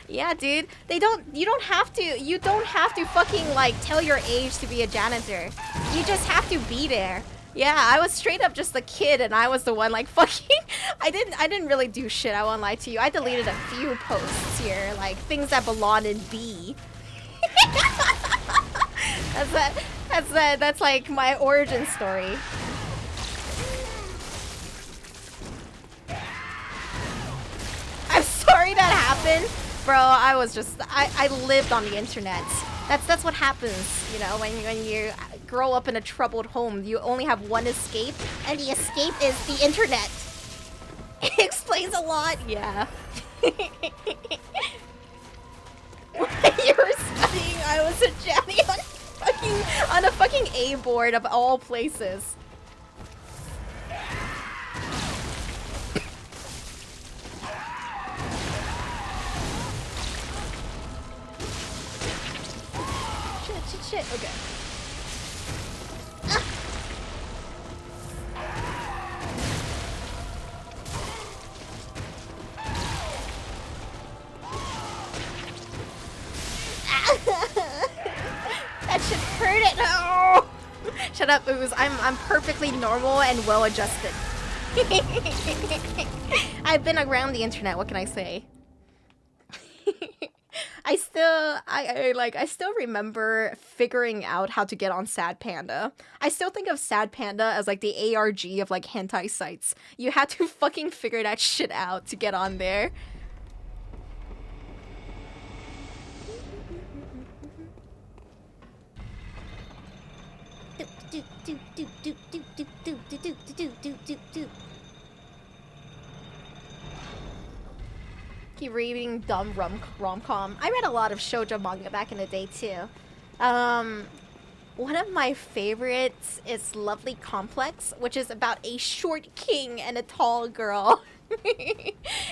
Yeah, dude. You don't have to fucking like tell your age to be a janitor. You just have to be there. Yeah, I was straight up just a kid and I was the one like fucking I didn't really do shit, I won't lie to you. I deleted a few posts here, like things that belong in B. That's like my origin story. I'm sorry that happened. Bro, I lived on the internet. That's what happens, you know, when you grow up in a troubled home. You only have one escape, and the escape is the internet. It explains a lot, yeah. When you were studying, I was a Jenny on a fucking A board of all places. Shit, okay. That should hurt it. No. Shut up, Ooze. I'm perfectly normal and well adjusted. I've been around the internet. What can I say? I still remember figuring out how to get on Sad Panda. I still think of Sad Panda as like the ARG of like hentai sites. You had to fucking figure that shit out to get on there. Keep reading dumb rom-com. I read a lot of shoujo manga back in the day too. One of my favorites is Lovely Complex, which is about a short king and a tall girl.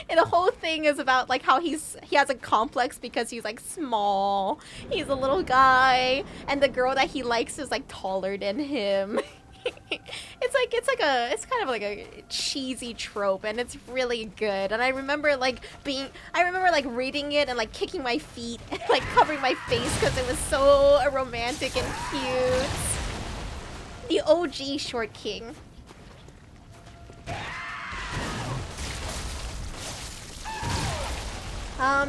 And the whole thing is about like how he has a complex because he's like small. He's a little guy, and the girl that he likes is like taller than him. It's kind of like a cheesy trope, and it's really good. And I remember like reading it and like kicking my feet and like covering my face because it was so romantic and cute. The OG Short King.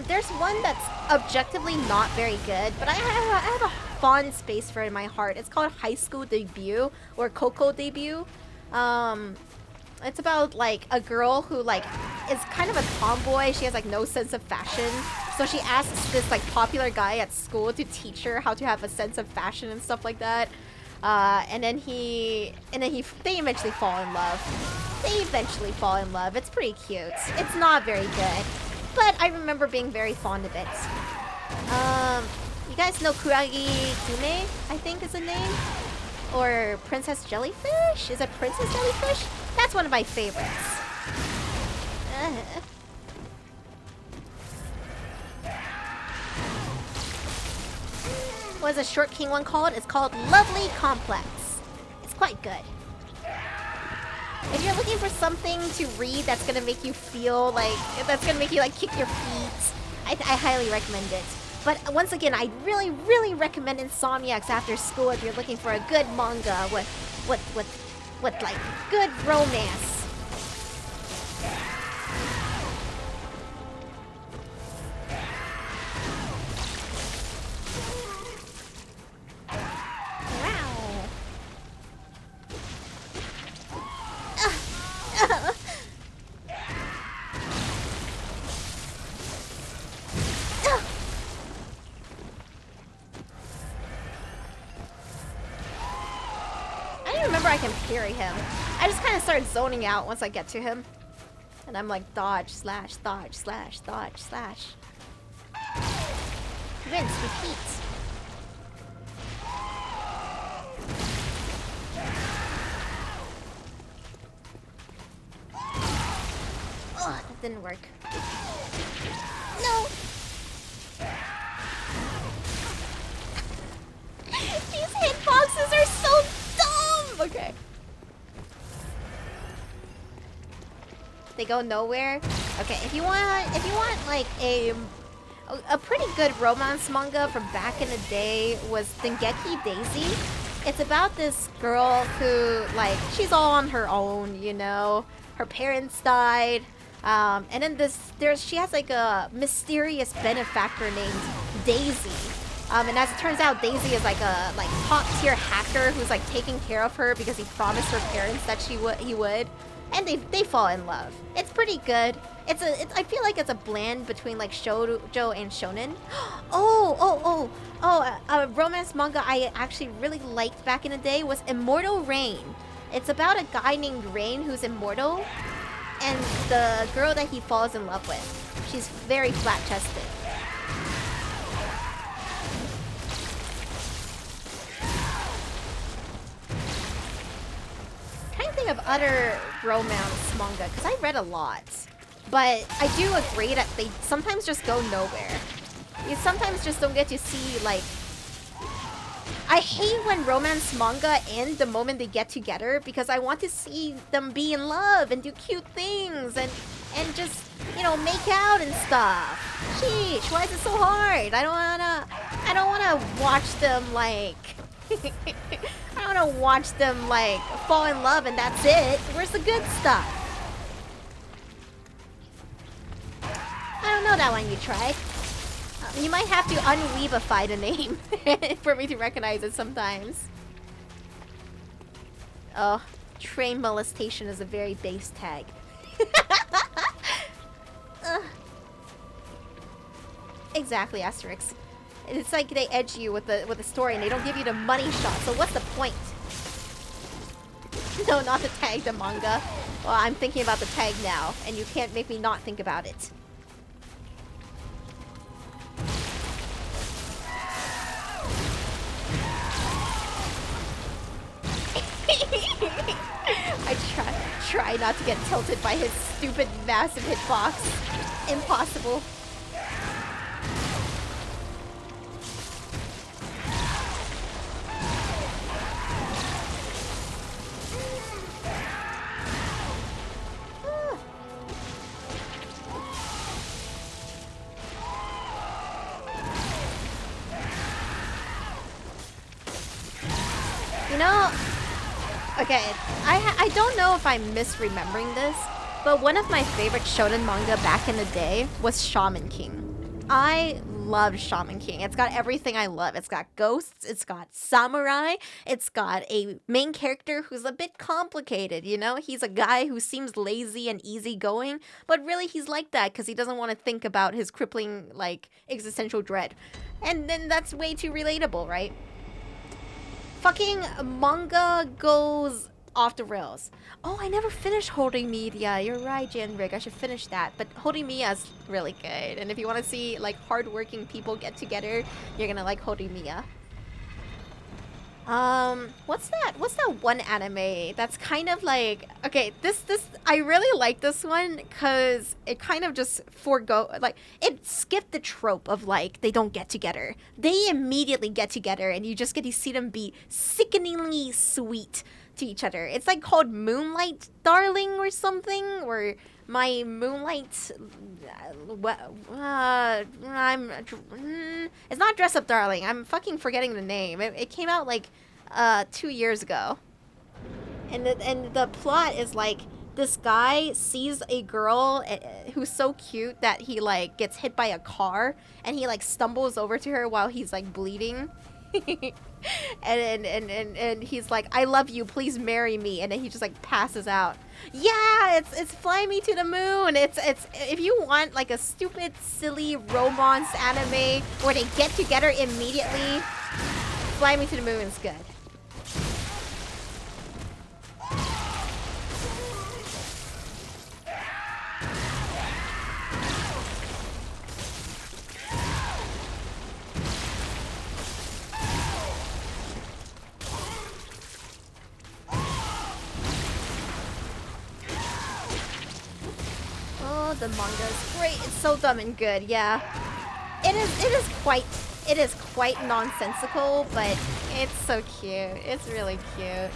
There's one that's objectively not very good, but I have a fond space for it in my heart. It's called High School Debut, or Coco Debut. It's about like a girl who like is kind of a tomboy. She has like no sense of fashion, so she asks this like popular guy at school to teach her how to have a sense of fashion and stuff like that. They eventually fall in love. It's pretty cute. It's not very good, but I remember being very fond of it. You guys know Kuragi Kume, I think is the name? Or Princess Jellyfish? Is it Princess Jellyfish? That's one of my favorites. What is a Short King one called? It's called Lovely Complex. It's quite good. If you're looking for something to read that's gonna make you feel like, that's gonna make you like kick your feet, I highly recommend it. But once again, I really, really recommend Insomniacs After School if you're looking for a good manga with like good romance. I can parry him. I just kind of start zoning out once I get to him. And I'm like dodge, slash, dodge, slash, dodge, slash. Rinse, repeat. Oh, didn't work. No! These hitboxes are so dumb! Okay. They go nowhere? Okay, if you want like a pretty good romance manga from back in the day was Dengeki Daisy. It's about this girl who, like, she's all on her own, you know? Her parents died. And then she has like a mysterious benefactor named Daisy. And as it turns out, Daisy is like a top tier hacker who's like taking care of her because he promised her parents that he would. And they fall in love. It's pretty good. I feel like it's a blend between like shoujo and shonen. A romance manga I actually really liked back in the day was Immortal Rain. It's about a guy named Rain who's immortal, and the girl that he falls in love with. She's very flat-chested. Think of other romance manga because I read a lot, but I do agree that they sometimes just go nowhere. You sometimes just don't get to see, like, I hate when romance manga end the moment they get together because I want to see them be in love and do cute things and just, you know, make out and stuff. Sheesh, why is it so hard? I don't wanna watch them like I don't want to watch them, like, fall in love and that's it. Where's the good stuff? I don't know that one you tried. You might have to unweebify the name for me to recognize it sometimes. Oh, train molestation is a very base tag. Exactly, Asterix. It's like they edge you with the story and they don't give you the money shot, so what's the point? No, not to tag the manga. Well, I'm thinking about the tag now, and you can't make me not think about it. I try not to get tilted by his stupid massive hitbox. Impossible. You know, okay, I don't know if I'm misremembering this, but one of my favorite shonen manga back in the day was Shaman King. I love Shaman King. It's got everything I love. It's got ghosts, it's got samurai, it's got a main character who's a bit complicated, you know? He's a guy who seems lazy and easygoing, but really he's like that because he doesn't want to think about his crippling, like, existential dread. And then that's way too relatable, right? Fucking manga goes off the rails. Oh, I never finished Holding Media. You're right, Janrik. I should finish that. But Holding Media is really good. And if you want to see, like, hardworking people get together, you're gonna like Holding Media. What's that one anime that's kind of like, okay, this I really like this one because it kind of just it skipped the trope of, like, they don't get together. They immediately get together and you just get to see them be sickeningly sweet to each other. It's like called Moonlight Darling or something, or My Moonlight, it's not Dress Up Darling. I'm fucking forgetting the name. It came out like 2 years ago. And the plot is like this guy sees a girl who's so cute that he like gets hit by a car and he like stumbles over to her while he's like bleeding. and he's like, I love you, please marry me, and then he just like passes out. Yeah, it's Fly Me to the Moon. It's if you want like a stupid silly romance anime where they get together immediately, Fly Me to the Moon is good. the manga is great. It's so dumb and good. Yeah, it is quite nonsensical, but it's so cute. It's really cute.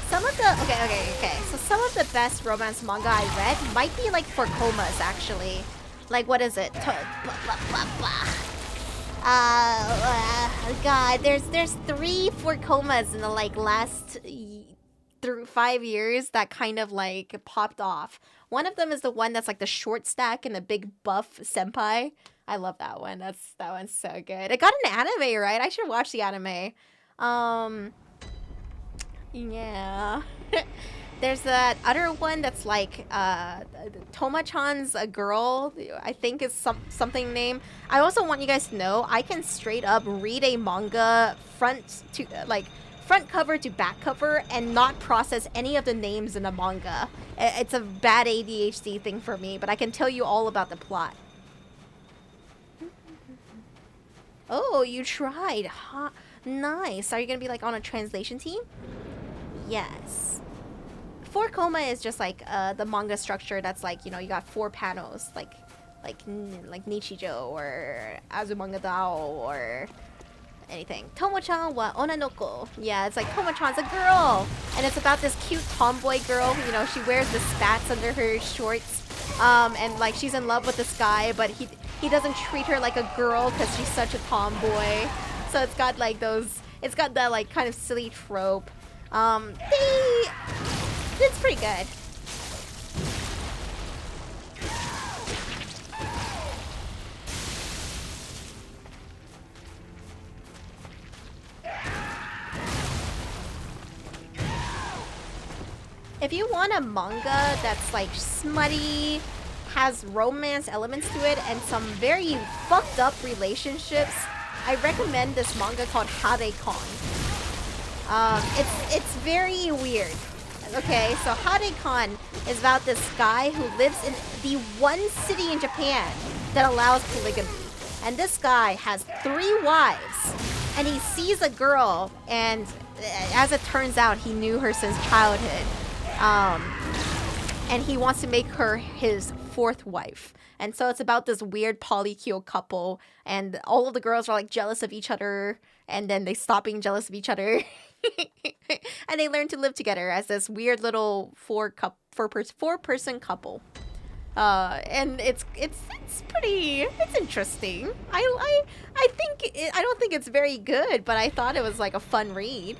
Some of the okay. So some of the best romance manga I read might be like for comas actually. Like what is it? God, there's 3 for comas in the like last through 5 years that kind of like popped off. One of them is the one that's like the short stack and the big buff senpai. I love that one. That one's so good. It got an anime, right? I should watch the anime. Yeah. There's that other one that's like Toma-chan's a girl, I think is something name. I also want you guys to know I can straight up read a manga front cover to back cover and not process any of the names in a manga. It's a bad ADHD thing for me, but I can tell you all about the plot. Oh, you tried. Huh? Nice. Are you gonna be like on a translation team? Yes. 4 koma is just like the manga structure that's like, you know, you got 4 panels like Nichijo or Azumanga Dao or anything. Tomo-chan wa onanoko. Yeah, it's like Tomo-chan's a girl. And it's about this cute tomboy girl, you know, she wears the spats under her shorts. And like she's in love with this guy, but he doesn't treat her like a girl because she's such a tomboy. So it's got like it's got that like kind of silly trope. It's pretty good. If you want a manga that's like smutty, has romance elements to it, and some very fucked up relationships, I recommend this manga called Hare-kon. It's very weird. Okay, so Hare-kon is about this guy who lives in the one city in Japan that allows polygamy. And this guy has 3 wives. And he sees a girl, and as it turns out, he knew her since childhood. And he wants to make her his 4th wife. And so it's about this weird polycule couple, and all of the girls are like jealous of each other, and then they stop being jealous of each other. And they learn to live together as this weird little 4-person couple. And it's interesting. I don't think it's very good, but I thought it was like a fun read.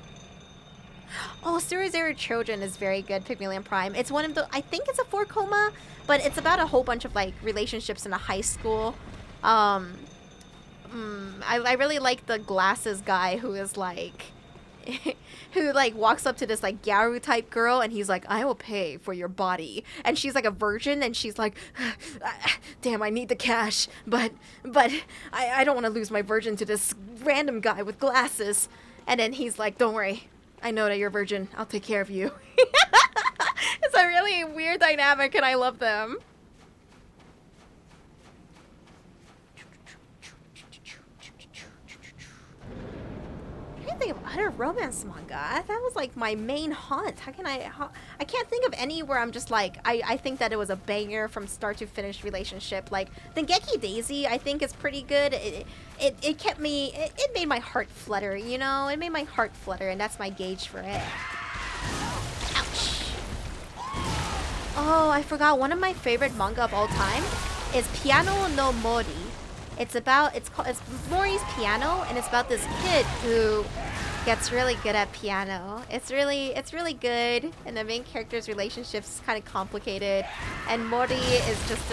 Oh, Zero Children is very good, Pygmalion Prime. It's one of the, I think it's a 4 koma, but it's about a whole bunch of like relationships in a high school. I really like the glasses guy who is like who like walks up to this like Gyaru type girl, and he's like, I will pay for your body. And she's like a virgin, and she's like, damn, I need the cash, but I don't want to lose my virgin to this random guy with glasses. And then he's like, don't worry, I know that you're a virgin, I'll take care of you. It's a really weird dynamic, and I love them. I think of other romance manga. That was like my main haunt. I can't think of any where I'm just like, I think that it was a banger from start to finish relationship. Like Dengeki Daisy, I think is pretty good. It kept me, it made my heart flutter, you know? It made my heart flutter, and that's my gauge for it. Ouch. Oh, I forgot, one of my favorite manga of all time is Piano no Mori. It's Mori's Piano, and it's about this kid who gets really good at piano. It's really good, and the main character's relationship's kind of complicated, and Mori is just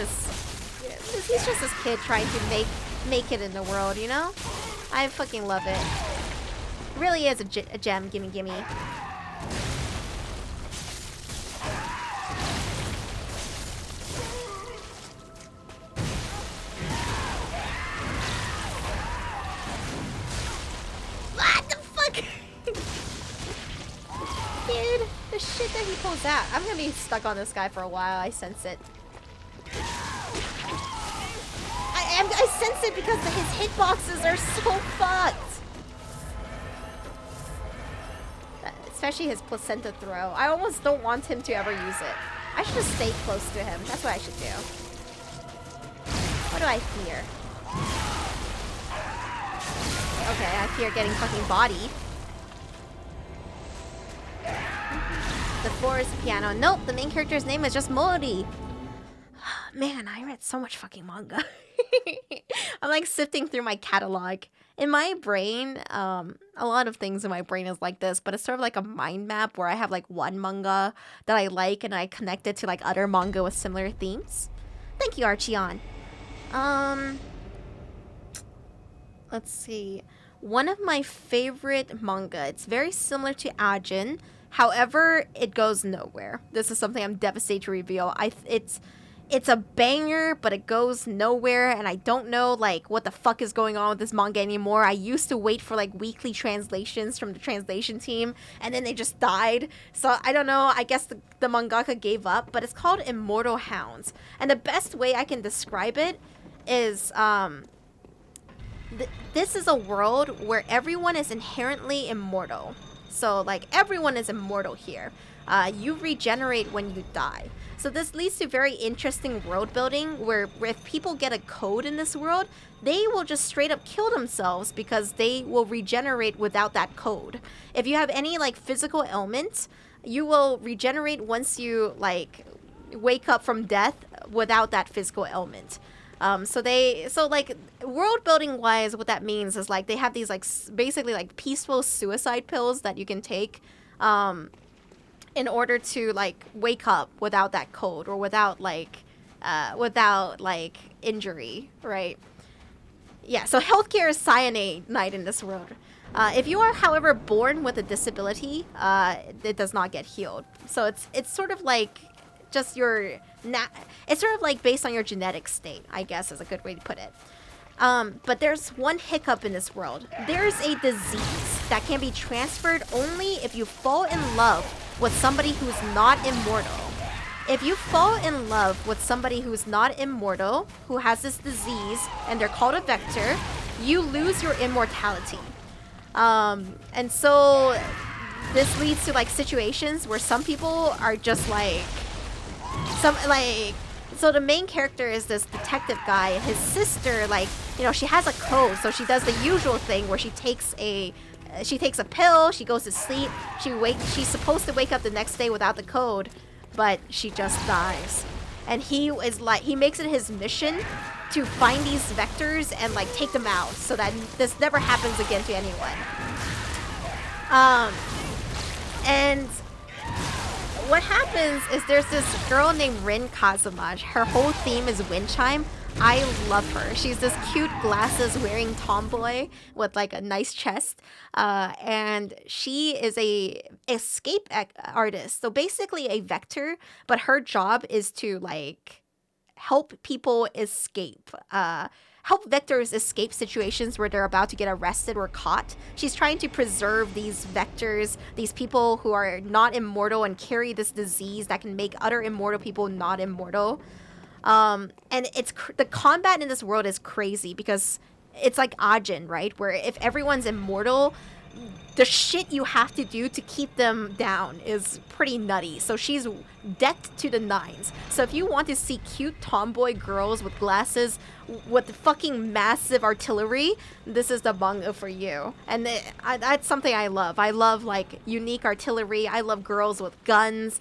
he's just this kid trying to make it in the world, you know? I fucking love it. It really is a gem, gimme. What the fuck? Dude, the shit that he pulls out. I'm gonna be stuck on this guy for a while, I sense it. I sense it because his hitboxes are so fucked. Especially his placenta throw. I almost don't want him to ever use it. I should just stay close to him. That's what I should do. What do I fear? Okay, I fear getting fucking bodied. The forest piano. Nope, the main character's name is just Mori. Man, I read so much fucking manga. I'm like sifting through my catalog. In my brain, a lot of things in my brain is like this, but it's sort of like a mind map where I have like one manga that I like and I connect it to like other manga with similar themes. Thank you, Archeon. Let's see. One of my favorite manga, it's very similar to Ajin. However, it goes nowhere. This is something I'm devastated to reveal. It's a banger, but it goes nowhere, and I don't know like what the fuck is going on with this manga anymore. I used to wait for like weekly translations from the translation team, and then they just died. So I don't know. I guess the mangaka gave up, but it's called Immortal Hounds, and the best way I can describe it is this is a world where everyone is inherently immortal. So like everyone is immortal here. You regenerate when you die. So this leads to very interesting world building where if people get a code in this world, they will just straight up kill themselves because they will regenerate without that code. If you have any like physical ailments, you will regenerate once you like wake up from death without that physical ailment. So like world building wise, what that means is like they have these like basically like peaceful suicide pills that you can take in order to like wake up without that code or without like injury, right? Yeah, so healthcare is cyanide in this world. If you are, however, born with a disability, it does not get healed. So it's sort of like just it's sort of like based on your genetic state, I guess is a good way to put it. But there's one hiccup in this world. There's a disease that can be transferred only if you fall in love with somebody who's not immortal. If you fall in love with somebody who's not immortal, who has this disease, and they're called a vector, you lose your immortality. And so this leads to like situations where some people are just like so the main character is this detective guy, and his sister, like, you know, she has a code, so she does the usual thing where she takes a pill, she goes to sleep, she's supposed to wake up the next day without the code, but she just dies. And he makes it his mission to find these vectors and like take them out so that this never happens again to anyone. And what happens is there's this girl named Rin Kazuma. Her whole theme is wind chime. I love her. She's this cute glasses wearing tomboy with like a nice chest. And she is a escape artist. So basically a vector, but her job is to like help people escape. Help vectors escape situations where they're about to get arrested or caught. She's trying to preserve these vectors, these people who are not immortal and carry this disease that can make other immortal people not immortal. And the combat in this world is crazy because it's like Ajin, right? Where if everyone's immortal, the shit you have to do to keep them down is pretty nutty. So she's decked to the nines. So if you want to see cute tomboy girls with glasses with fucking massive artillery, this is the manga for you. And that's something I love. I love like unique artillery. I love girls with guns.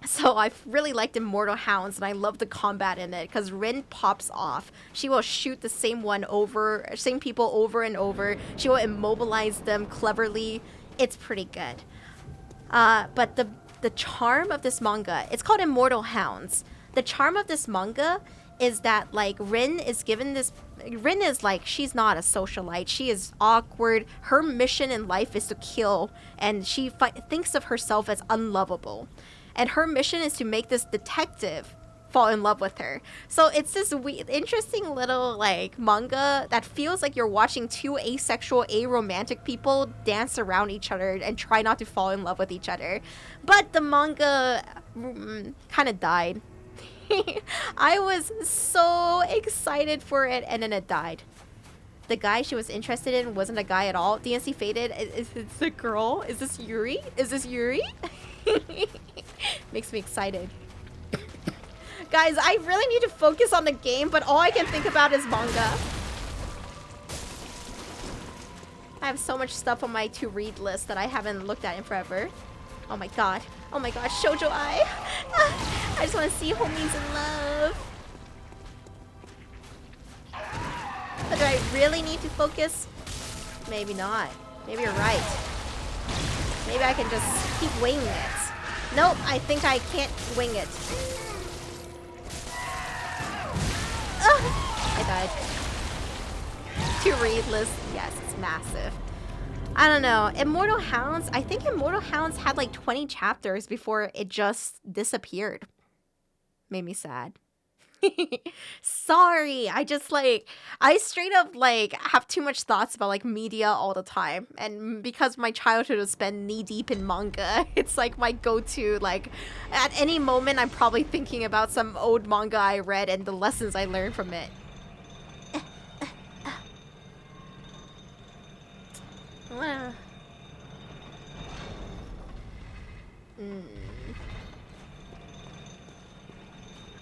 So I've really liked Immortal Hounds, and I love the combat in it because Rin pops off. She will shoot the same people over and over. She will immobilize them cleverly. It's pretty good. But the charm of this manga, it's called Immortal Hounds. The charm of this manga is that like Rin is like, she's not a socialite. She is awkward. Her mission in life is to kill, and she thinks of herself as unlovable. And her mission is to make this detective fall in love with her. So it's this interesting little like manga that feels like you're watching two asexual, aromantic people dance around each other and try not to fall in love with each other. But the manga kind of died. I was so excited for it, and then it died. the guy she was interested in wasn't a guy at all. DNC faded. Is this a girl? Is this Yuri? Is this Yuri? Makes me excited. Guys, I really need to focus on the game, but all I can think about is manga. I have so much stuff on my to-read list that I haven't looked at in forever. Oh my god. Oh my god, shoujo ai. I just want to see homies in love. But do I really need to focus? Maybe not. Maybe you're right. Maybe I can just keep winging it. Nope, I think I can't wing it. I died. To-read list, yes, it's massive. I don't know. Immortal Hounds, I think Immortal Hounds had like 20 chapters before it just disappeared. Made me sad. Sorry, I just like, I straight up like have too much thoughts about like media all the time. And because my childhood was spent knee deep in manga, it's like my go-to, like at any moment I'm probably thinking about some old manga I read and the lessons I learned from it.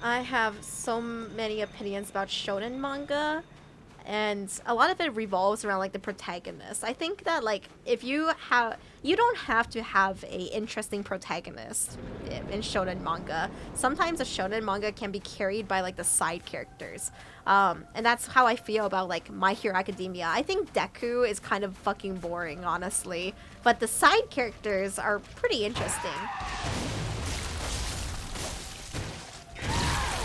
I have so many opinions about shonen manga, and a lot of it revolves around like the protagonist. I think that like if you don't have to have a interesting protagonist in shonen manga. Sometimes a shonen manga can be carried by like the side characters. And that's how I feel about like My Hero Academia. I think Deku is kind of fucking boring, honestly, but the side characters are pretty interesting.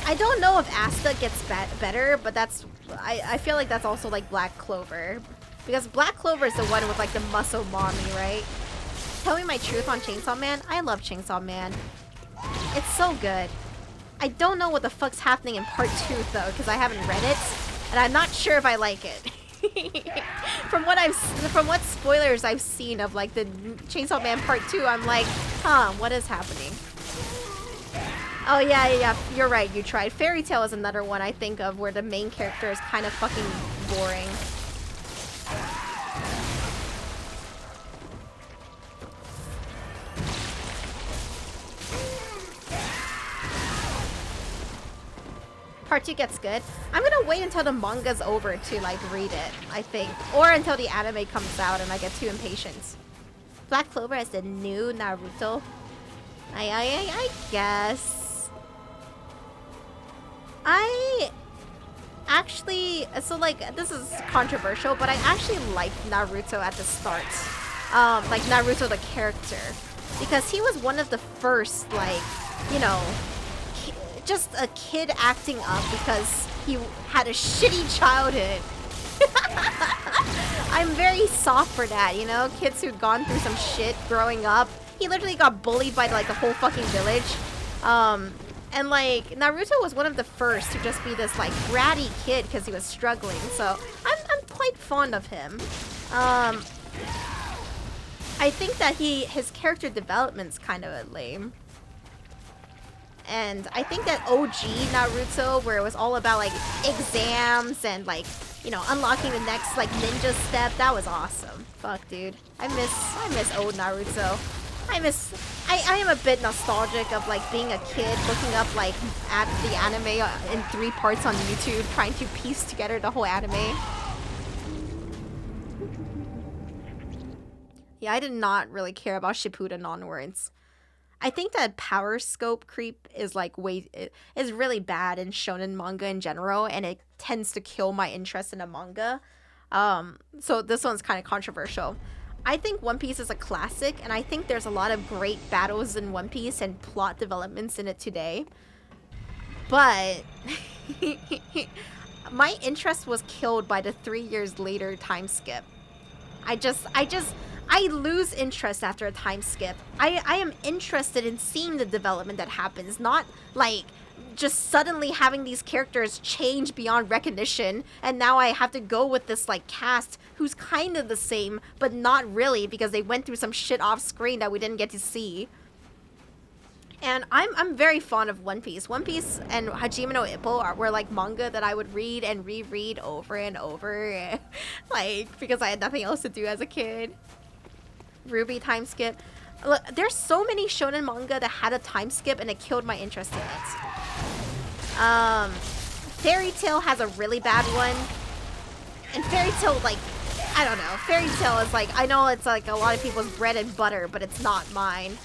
I don't know if Asta gets better, but that's I feel like that's also like Black Clover, because Black Clover is the one with like the muscle mommy, right? Tell me my truth on Chainsaw Man. I love Chainsaw Man. It's so good. I don't know what the fuck's happening in part 2 though, because I haven't read it, and I'm not sure if I like it. From what spoilers I've seen of like the Chainsaw Man part 2, I'm like, huh, what is happening? Oh yeah, you're right, you tried. Fairy Tail is another one I think of where the main character is kind of fucking boring. Part 2 gets good. I'm gonna wait until the manga's over to like read it, I think. Or until the anime comes out and I get too impatient. Black Clover is the new Naruto. I guess. I actually, so like, this is controversial, but I actually liked Naruto at the start. Like Naruto the character. Because he was one of the first, like, you know, just a kid acting up because he had a shitty childhood. I'm very soft for that, you know? Kids who'd gone through some shit growing up. He literally got bullied by like the whole fucking village. And like Naruto was one of the first to just be this like bratty kid because he was struggling. So I'm quite fond of him. I think that his character development's kind of lame. And I think that OG Naruto, where it was all about like exams and like, you know, unlocking the next like ninja step, that was awesome. Fuck, dude. I miss old Naruto. I am a bit nostalgic of like being a kid looking up like at the anime in 3 parts on YouTube, trying to piece together the whole anime. Yeah, I did not really care about Shippuden onwards. I think that power scope creep is like is really bad in shonen manga in general, and it tends to kill my interest in a manga. So this one's kind of controversial. I think One Piece is a classic, and I think there's a lot of great battles in One Piece and plot developments in it today. But my interest was killed by the 3 years later time skip. I lose interest after a time skip. I am interested in seeing the development that happens, not like just suddenly having these characters change beyond recognition, and now I have to go with this like cast who's kind of the same, but not really because they went through some shit off screen that we didn't get to see. And I'm very fond of One Piece. One Piece and Hajime no Ippo were like manga that I would read and reread over and over, like because I had nothing else to do as a kid. Ruby time skip. Look, there's so many shonen manga that had a time skip and it killed my interest in it. Fairy Tail has a really bad one, and Fairy Tail, like, I don't know. Fairy Tail is like, I know it's like a lot of people's bread and butter, but it's not mine.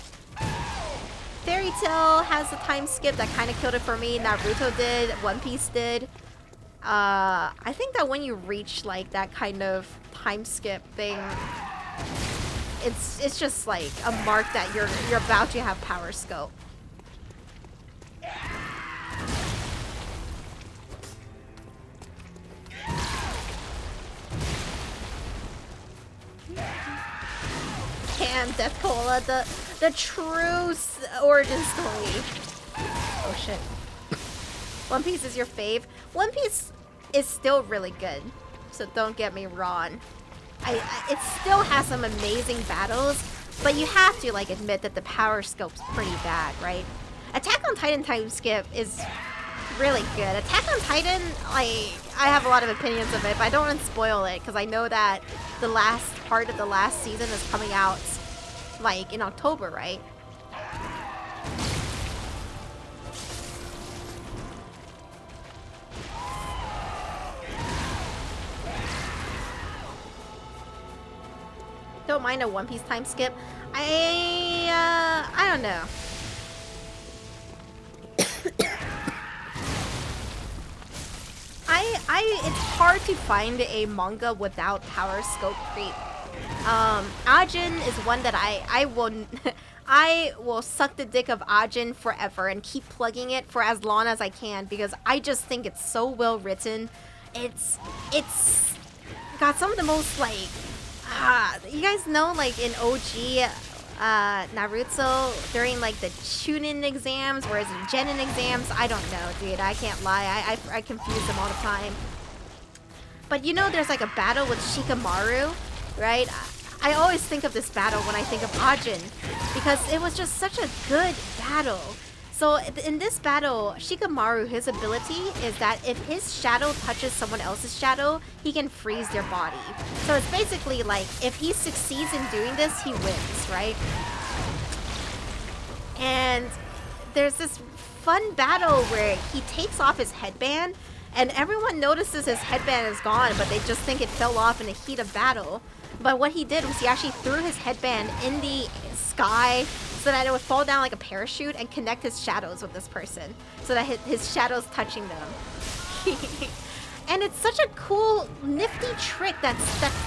Fairy Tail has a time skip that kind of killed it for me. Naruto did. One Piece did. I think that when you reach like that kind of time skip thing, it's just like a mark that you're about to have power scope. Damn, Death Cola, the true origin story. Oh shit. One Piece is your fave? One Piece is still really good, so don't get me wrong. It still has some amazing battles, but you have to like admit that the power scope's pretty bad, right? Attack on Titan time skip is really good. Attack on Titan, like, I have a lot of opinions of it, but I don't want to spoil it because I know that the last part of the last season is coming out like in October, right? Don't mind a One Piece time skip. I don't know. It's hard to find a manga without power scope creep. Ajin is one that I will suck the dick of Ajin forever and keep plugging it for as long as I can because I just think it's so well written. It's got some of the most like you guys know like in OG Naruto during like the Chunin exams, whereas in Genin exams, I don't know, dude. I can't lie. I confuse them all the time. But you know, there's like a battle with Shikamaru, right? I always think of this battle when I think of Ajin because it was just such a good battle. So in this battle, Shikamaru, his ability is that if his shadow touches someone else's shadow, he can freeze their body. So it's basically like if he succeeds in doing this, he wins, right? And there's this fun battle where he takes off his headband and everyone notices his headband is gone, but they just think it fell off in the heat of battle. But what he did was he actually threw his headband in the sky so that it would fall down like a parachute and connect his shadows with this person so that his shadows touching them. And it's such a cool, nifty trick that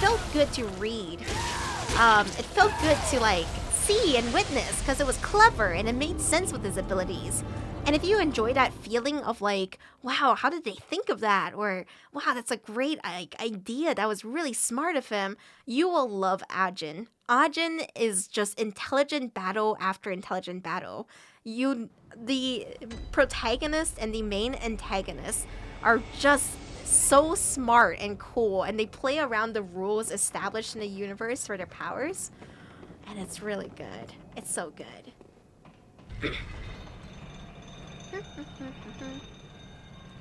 felt good to read. It felt good to like see and witness because it was clever and it made sense with his abilities. And if you enjoy that feeling of like, wow, how did they think of that? Or, wow, that's a great idea. That was really smart of him. You will love Ajin. Ajin is just intelligent battle after intelligent battle. The protagonist and the main antagonist are just so smart and cool. And they play around the rules established in the universe for their powers. And it's really good. It's so good.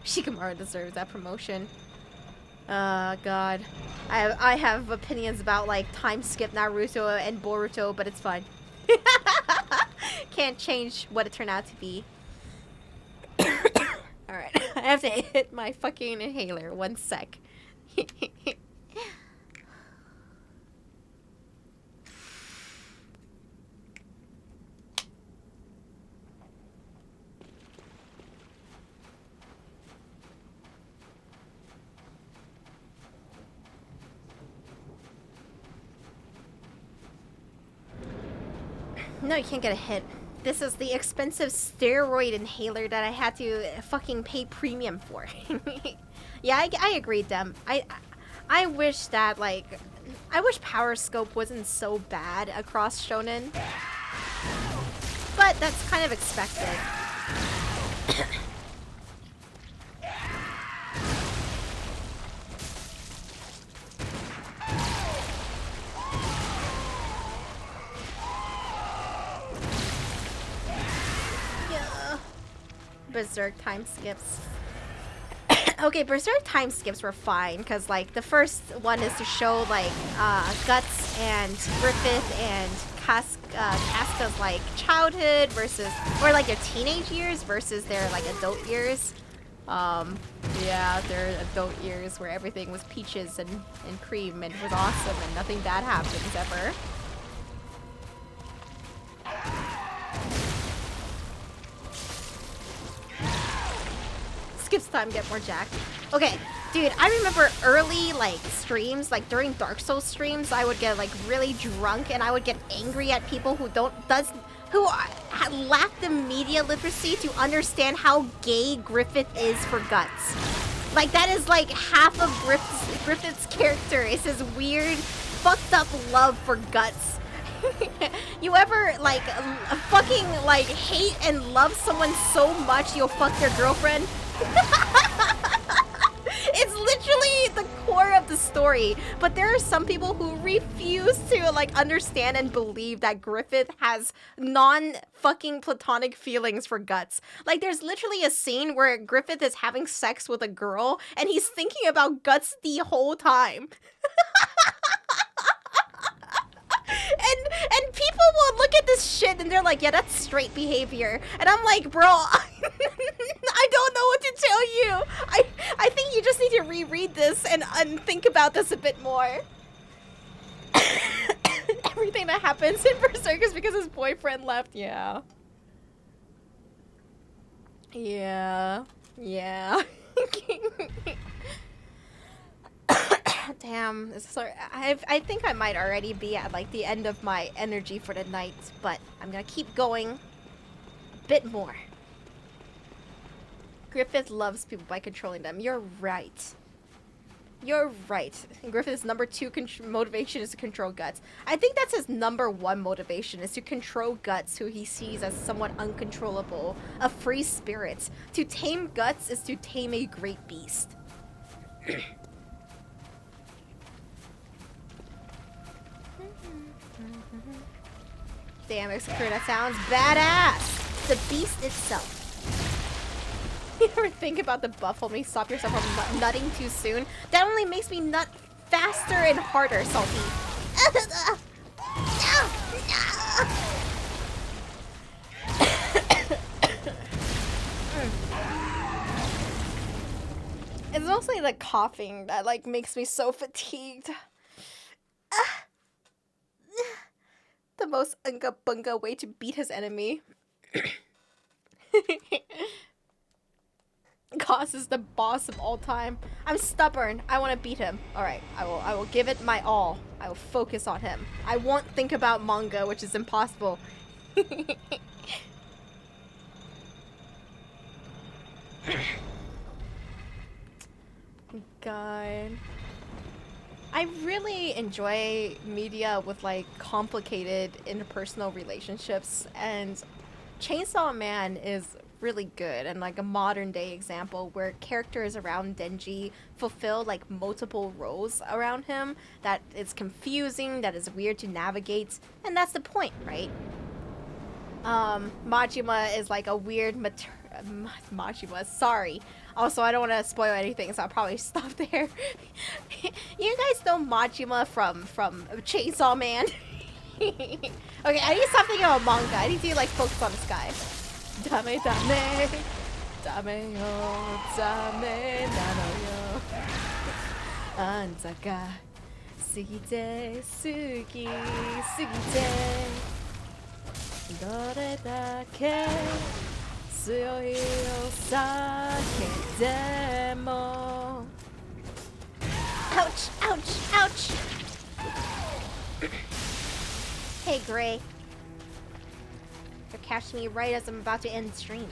Shikamaru deserves that promotion. God. I have opinions about like time skip Naruto and Boruto, but it's fine. Can't change what it turned out to be. Alright, I have to hit my fucking inhaler. 1 sec. No, you can't get a hit. This is the expensive steroid inhaler that I had to fucking pay premium for. Yeah, I agree, Dem. I wish that, like... I wish Power Scope wasn't so bad across shonen. But that's kind of expected. Berserk time skips. Okay, Berserk time skips were fine, because, like, the first one is to show, like, Guts and Griffith and Casca's, like, childhood versus, or, like, their teenage years versus their, like, adult years. Yeah, their adult years where everything was peaches and cream and it was awesome and nothing bad happens ever. Skips time, get more jacked. Okay, dude, I remember early, like, streams, like, during Dark Souls streams, I would get, like, really drunk and I would get angry at people who lack the media literacy to understand how gay Griffith is for Guts. Like, that is, like, half of Griffith's character is his weird, fucked up love for Guts. You ever, like, fucking, like, hate and love someone so much you'll fuck their girlfriend? It's literally the core of the story, but there are some people who refuse to, like, understand and believe that Griffith has non-fucking platonic feelings for Guts. Like, there's literally a scene where Griffith is having sex with a girl, and he's thinking about Guts the whole time. And people will look at this shit and they're like, yeah, that's straight behavior. And I'm like, bro, I don't know what to tell you. I think you just need to reread this and think about this a bit more. Everything that happens in Berserk is because his boyfriend left. Yeah. Yeah. Yeah. Damn, sorry. I think I might already be at, like, the end of my energy for the night, but I'm gonna keep going a bit more. Griffith loves people by controlling them. You're right. You're right. Griffith's number 2 motivation is to control Guts. I think that's his number 1 motivation, is to control Guts, who he sees as somewhat uncontrollable, a free spirit. To tame Guts is to tame a great beast. Damn, Execute, that sounds badass! The beast itself. You ever think about the buff? Homie, stop yourself from nutting too soon. That only makes me nut faster and harder, Salty. It's mostly the coughing that, like, makes me so fatigued. The most unga bunga way to beat his enemy. Goss is the boss of all time. I'm stubborn. I want to beat him. Alright, I will give it my all. I will focus on him. I won't think about manga, which is impossible. God. I really enjoy media with, like, complicated interpersonal relationships, and Chainsaw Man is really good and, like, a modern day example where characters around Denji fulfill, like, multiple roles around him that is confusing, that is weird to navigate, and that's the point, right? Majima is like a weird Majima, sorry. Also, I don't want to spoil anything, so I'll probably stop there. You guys know Majima from Chainsaw Man? Okay, I need to stop thinking about manga. I need to, like, focus on this guy. Dame dame, dame yo, dame nano yo. Anta ga sugite, sugi, sugite. Dore dake tsuyoi o sake demo. Ouch, ouch, ouch. Hey, Gray. You're catching me right as I'm about to end stream.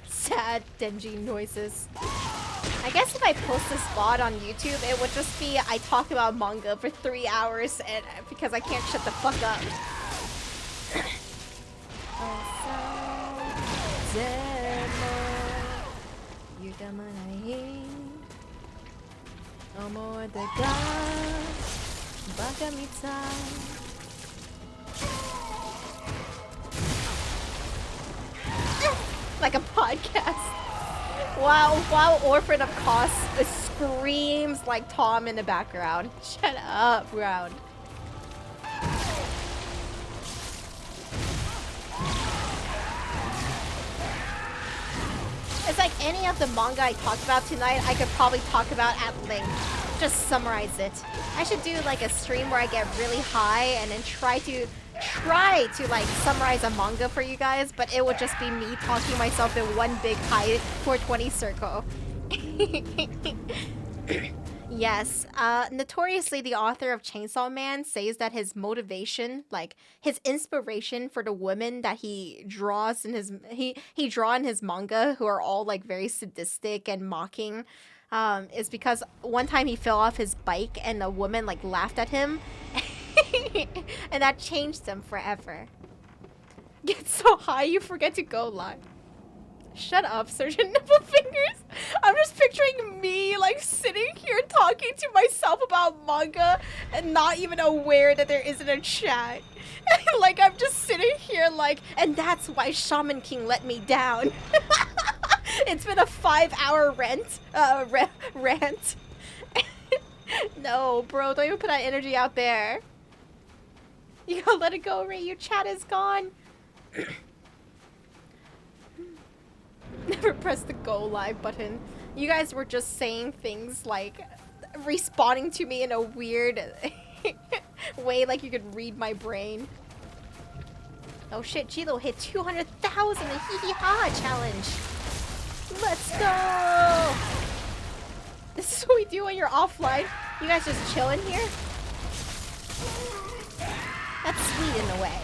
Sad Denji noises. I guess if I post this VOD on YouTube, it would just be I talk about manga for 3 hours and because I can't shut the fuck up. My like a podcast. Wow, Orphan of Cost screams like Tom in the background. Shut up, Round. It's like any of the manga I talked about tonight, I could probably talk about at length. Just summarize it. I should do like a stream where I get really high and then try to like summarize a manga for you guys, but it would just be me talking myself in one big high 420 circle. Yes, notoriously the author of Chainsaw Man says that his motivation, like his inspiration for the women that he draws in his he draw in his manga, who are all like very sadistic and mocking, is because one time he fell off his bike and a woman like laughed at him, and that changed him forever. Get so high you forget to go live. Shut up, Surgeon Nipple Fingers. I'm just picturing me like sitting here talking to myself about manga and not even aware that there isn't a chat. Like I'm just sitting here like, and that's why Shaman King let me down. It's been a 5-hour rant. No, bro, don't even put that energy out there. You gotta let it go, Ray. Your chat is gone. Never press the go live button. You guys were just saying things like responding to me in a weird way, like you could read my brain. Oh shit, Chilo hit 200,000 in the hee hee ha challenge. Let's go! This is what we do when you're offline. You guys just chilling here? That's sweet in a way.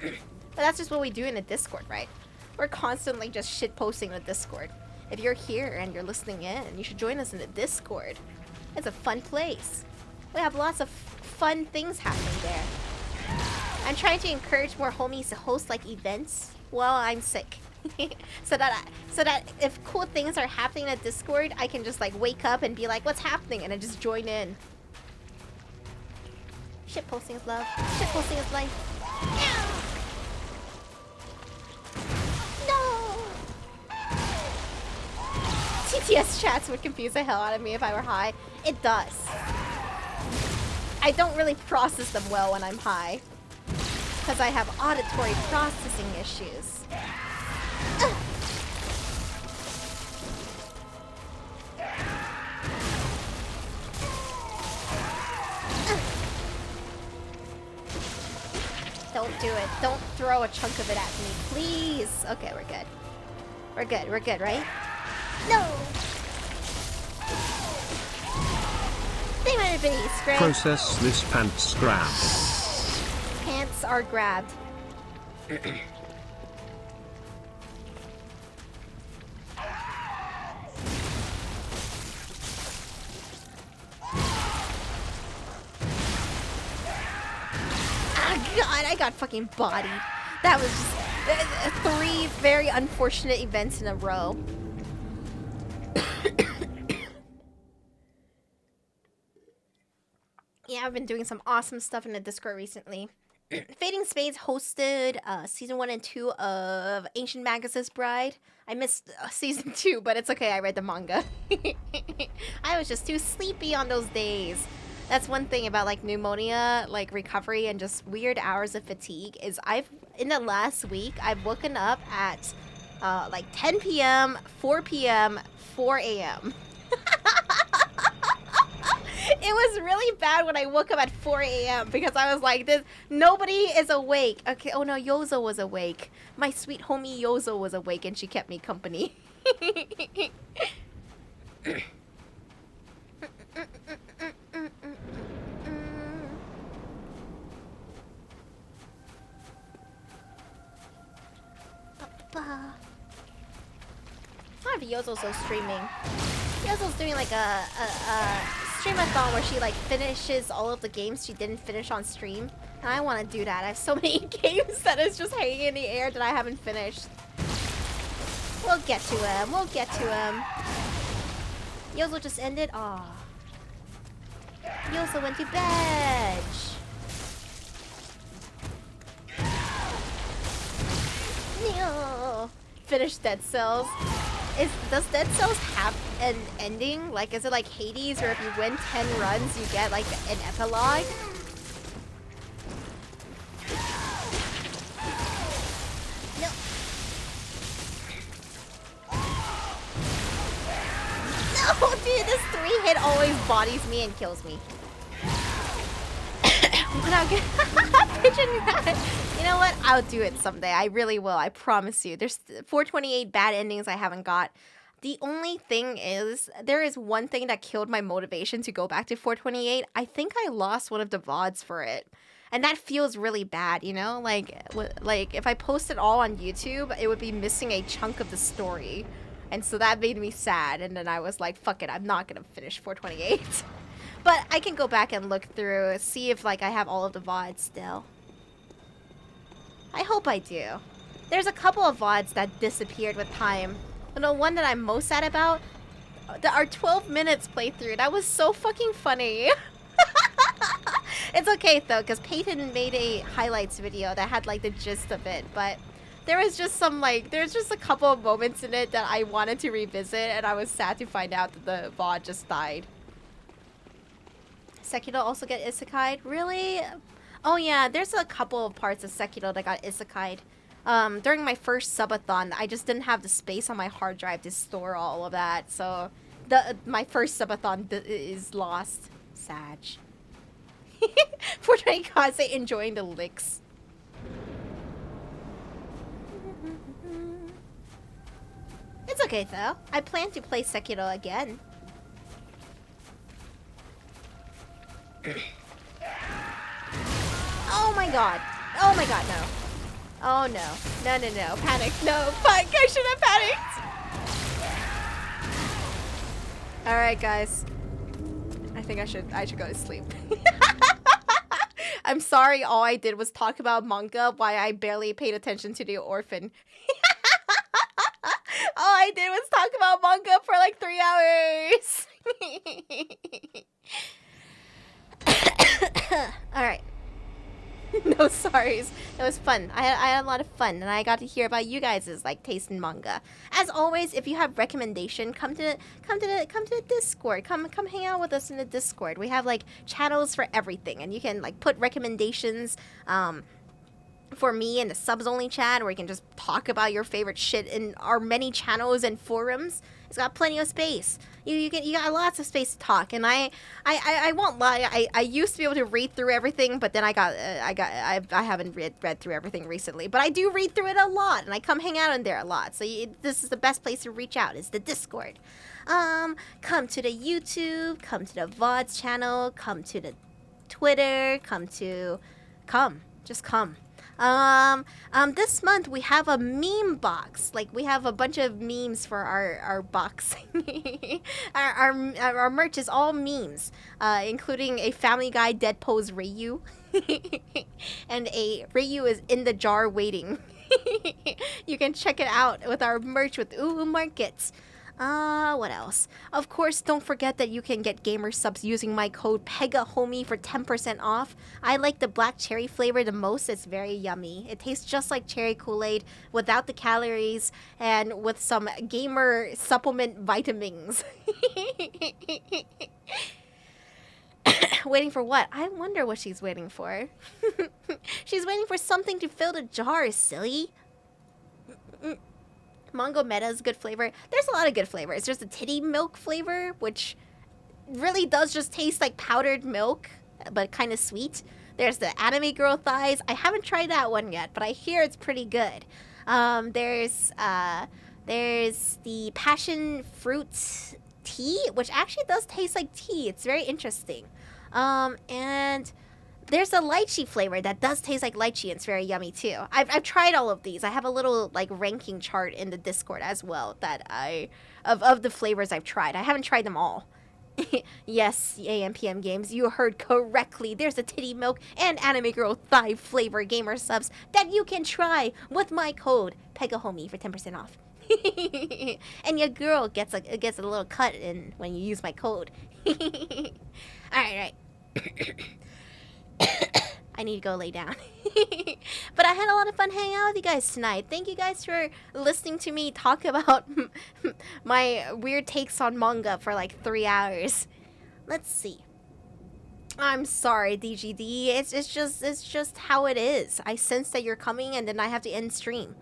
But that's just what we do in the Discord, right? We're constantly just shitposting the Discord. If you're here and you're listening in, you should join us in the Discord. It's a fun place. We have lots of fun things happening there. I'm trying to encourage more homies to host like events while I'm sick. so that if cool things are happening in Discord, I can just like wake up and be like, what's happening? And I just join in. Shitposting is love. Shitposting is life. No! TTS chats would confuse the hell out of me if I were high. It does. I don't really process them well when I'm high, because I have auditory processing issues. Don't do it. Don't throw a chunk of it at me, please. Okay, we're good. We're good. We're good, right? No! They might have been Easter. Process this pants grab. Pants are grabbed. God, I got fucking bodied. That was just 3 very unfortunate events in a row. Yeah, I've been doing some awesome stuff in the Discord recently. Fading Spades hosted season 1 and 2 of Ancient Magus' Bride. I missed season 2, but it's okay, I read the manga. I was just too sleepy on those days. That's one thing about like pneumonia, like recovery and just weird hours of fatigue is in the last week, I've woken up at like 10 p.m., 4 p.m., 4 a.m. It was really bad when I woke up at 4 a.m. because I was like, nobody is awake. Okay, oh no, Yozo was awake. My sweet homie Yozo was awake and she kept me company. I wonder if Yozo's so streaming. Yozo's doing like a streamathon where she like finishes all of the games she didn't finish on stream. And I want to do that. I have so many games that is just hanging in the air that I haven't finished. We'll get to him. We'll get to him. Yozo just ended. Aw. Yozo went to bed. No. finish Dead Cells. Does Dead Cells have an ending? Like, is it like Hades, where if you win 10 runs, you get like an epilogue? No. No, dude, this 3-hit always bodies me and kills me. Pigeon rat. You know what? I'll do it someday. I really will. I promise you. There's 428 bad endings I haven't got. The only thing is, there is one thing that killed my motivation to go back to 428. I think I lost one of the VODs for it. And that feels really bad, you know? Like if I post it all on YouTube, it would be missing a chunk of the story. And so that made me sad. And then I was like, fuck it, I'm not gonna finish 428. But I can go back and look through, see if like I have all of the VODs still. I hope I do. There's a couple of VODs that disappeared with time. But the one that I'm most sad about, our 12 minutes playthrough, that was so fucking funny. It's okay though, because Peyton made a highlights video that had like the gist of it, but there was just some like, there's just a couple of moments in it that I wanted to revisit, and I was sad to find out that the VOD just died. Sekiro also get isekai'd? Really? Oh yeah, there's a couple of parts of Sekiro that got isekai'd. During my first subathon, I just didn't have the space on my hard drive to store all of that, so my first subathon is lost. Sag. Fortnite Kaze enjoying the licks. It's okay though. I plan to play Sekiro again. Oh my god. Oh my god, no. Oh no. No, no, no. Panic. No. Fuck. I should have panicked. Alright, guys. I think I should go to sleep. I'm sorry all I did was talk about manga, why I barely paid attention to the orphan. All I did was talk about manga for like 3 hours. Alright. No sorries. It was fun. I had a lot of fun, and I got to hear about you guys' like taste in manga. As always, if you have recommendation, come to the Discord. Come hang out with us in the Discord. We have like channels for everything, and you can like put recommendations for me in the subs only chat, or you can just talk about your favorite shit in our many channels and forums. It's got plenty of space. You got lots of space to talk, and I won't lie. I used to be able to read through everything, but then I haven't read through everything recently. But I do read through it a lot, and I come hang out in there a lot. So this is the best place to reach out, is the Discord. Come to the YouTube, come to the VODs channel, come to the Twitter, just come. This month we have a meme box. Like, we have a bunch of memes for our box. our merch is all memes, including a Family Guy dead pose Reiyu, and a Reiyu is in the jar waiting. You can check it out with our merch with Uwu Markets. What else? Of course, don't forget that you can get gamer subs using my code PEGAHOMIE for 10% off. I like the black cherry flavor the most. It's very yummy. It tastes just like cherry Kool-Aid without the calories and with some gamer supplement vitamins. Waiting for what? I wonder what she's waiting for. She's waiting for something to fill the jar, silly. Mango Meta is good flavor. There's a lot of good flavors. There's the titty milk flavor, which really does just taste like powdered milk, but kind of sweet. There's the anime girl thighs. I haven't tried that one yet, but I hear it's pretty good. There's the passion fruit tea, which actually does taste like tea. It's very interesting. And there's a lychee flavor that does taste like lychee, and it's very yummy too. I've tried all of these. I have a little like ranking chart in the Discord as well that of the flavors I've tried. I haven't tried them all. Yes, AMPM Games, you heard correctly. There's a titty milk and anime girl thigh flavor gamer subs that you can try with my code PEGAHOMIE for 10% off. And your girl gets a little cut in when you use my code. All right. I need to go lay down. But I had a lot of fun hanging out with you guys tonight. Thank you guys for listening to me talk about my weird takes on manga for like 3 hours. Let's see. I'm sorry, DGD. It's just how it is. I sense that you're coming and then I have to end stream.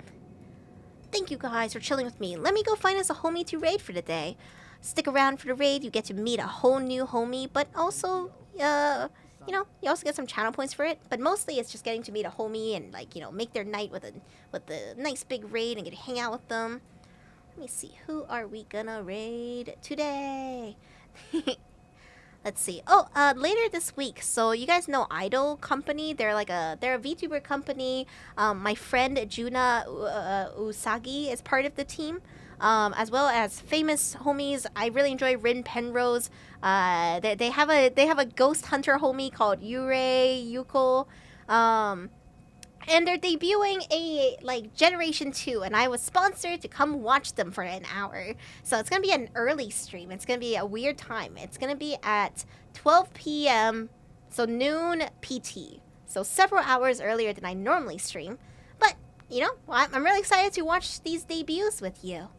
Thank you guys for chilling with me. Let me go find us a homie to raid for the day. Stick around for the raid. You get to meet a whole new homie, but also, you know, you also get some channel points for it. But mostly it's just getting to meet a homie and, like, you know, make their night with a nice big raid and get to hang out with them. Let me see. Who are we gonna raid today? Let's see. Oh, later this week. So you guys know Idol Company. They're a VTuber company. My friend Juna Usagi is part of the team, as well as famous homies. I really enjoy Rin Penrose. They have a ghost hunter homie called Yuko. And they're debuting a, like, Generation 2, and I was sponsored to come watch them for an hour. So it's going to be an early stream. It's going to be a weird time. It's going to be at 12 p.m., so noon PT. So several hours earlier than I normally stream. But, you know, I'm really excited to watch these debuts with you.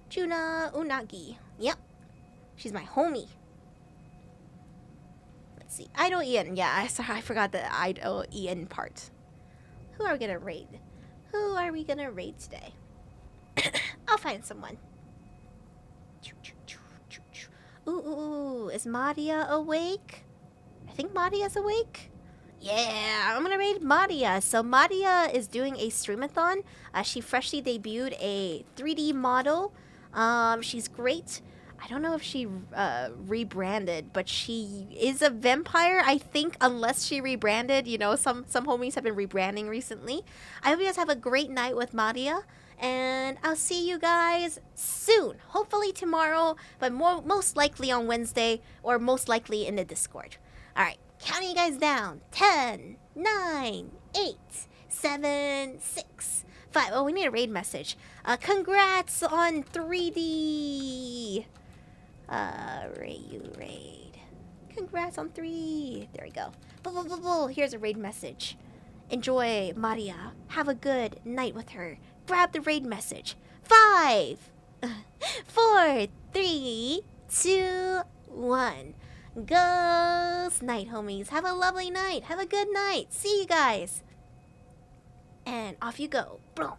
Juna Unagi. Yep. She's my homie. See, Idol Ian. Yeah, I forgot the Idol Ian part. Who are we gonna raid? Who are we gonna raid today? I'll find someone. Ooh, is Madia awake? I think Madia's awake. Yeah, I'm gonna raid Madia. So Madia is doing a streamathon. She freshly debuted a 3D model. She's great. I don't know if she rebranded, but she is a vampire, I think, unless she rebranded. You know, some homies have been rebranding recently. I hope you guys have a great night with Madia, and I'll see you guys soon. Hopefully tomorrow, but most likely on Wednesday, or most likely in the Discord. All right, counting you guys down. 10, 9, 8, 7, 6, 5. Oh, we need a raid message. Congrats on 3D. Reiyu raid. Congrats on 3. There we go. Here's a raid message. Enjoy, Maria. Have a good night with her. Grab the raid message. 5, 4, 3, 2, 1. Ghost night, homies. Have a lovely night. Have a good night. See you guys. And off you go. Boom.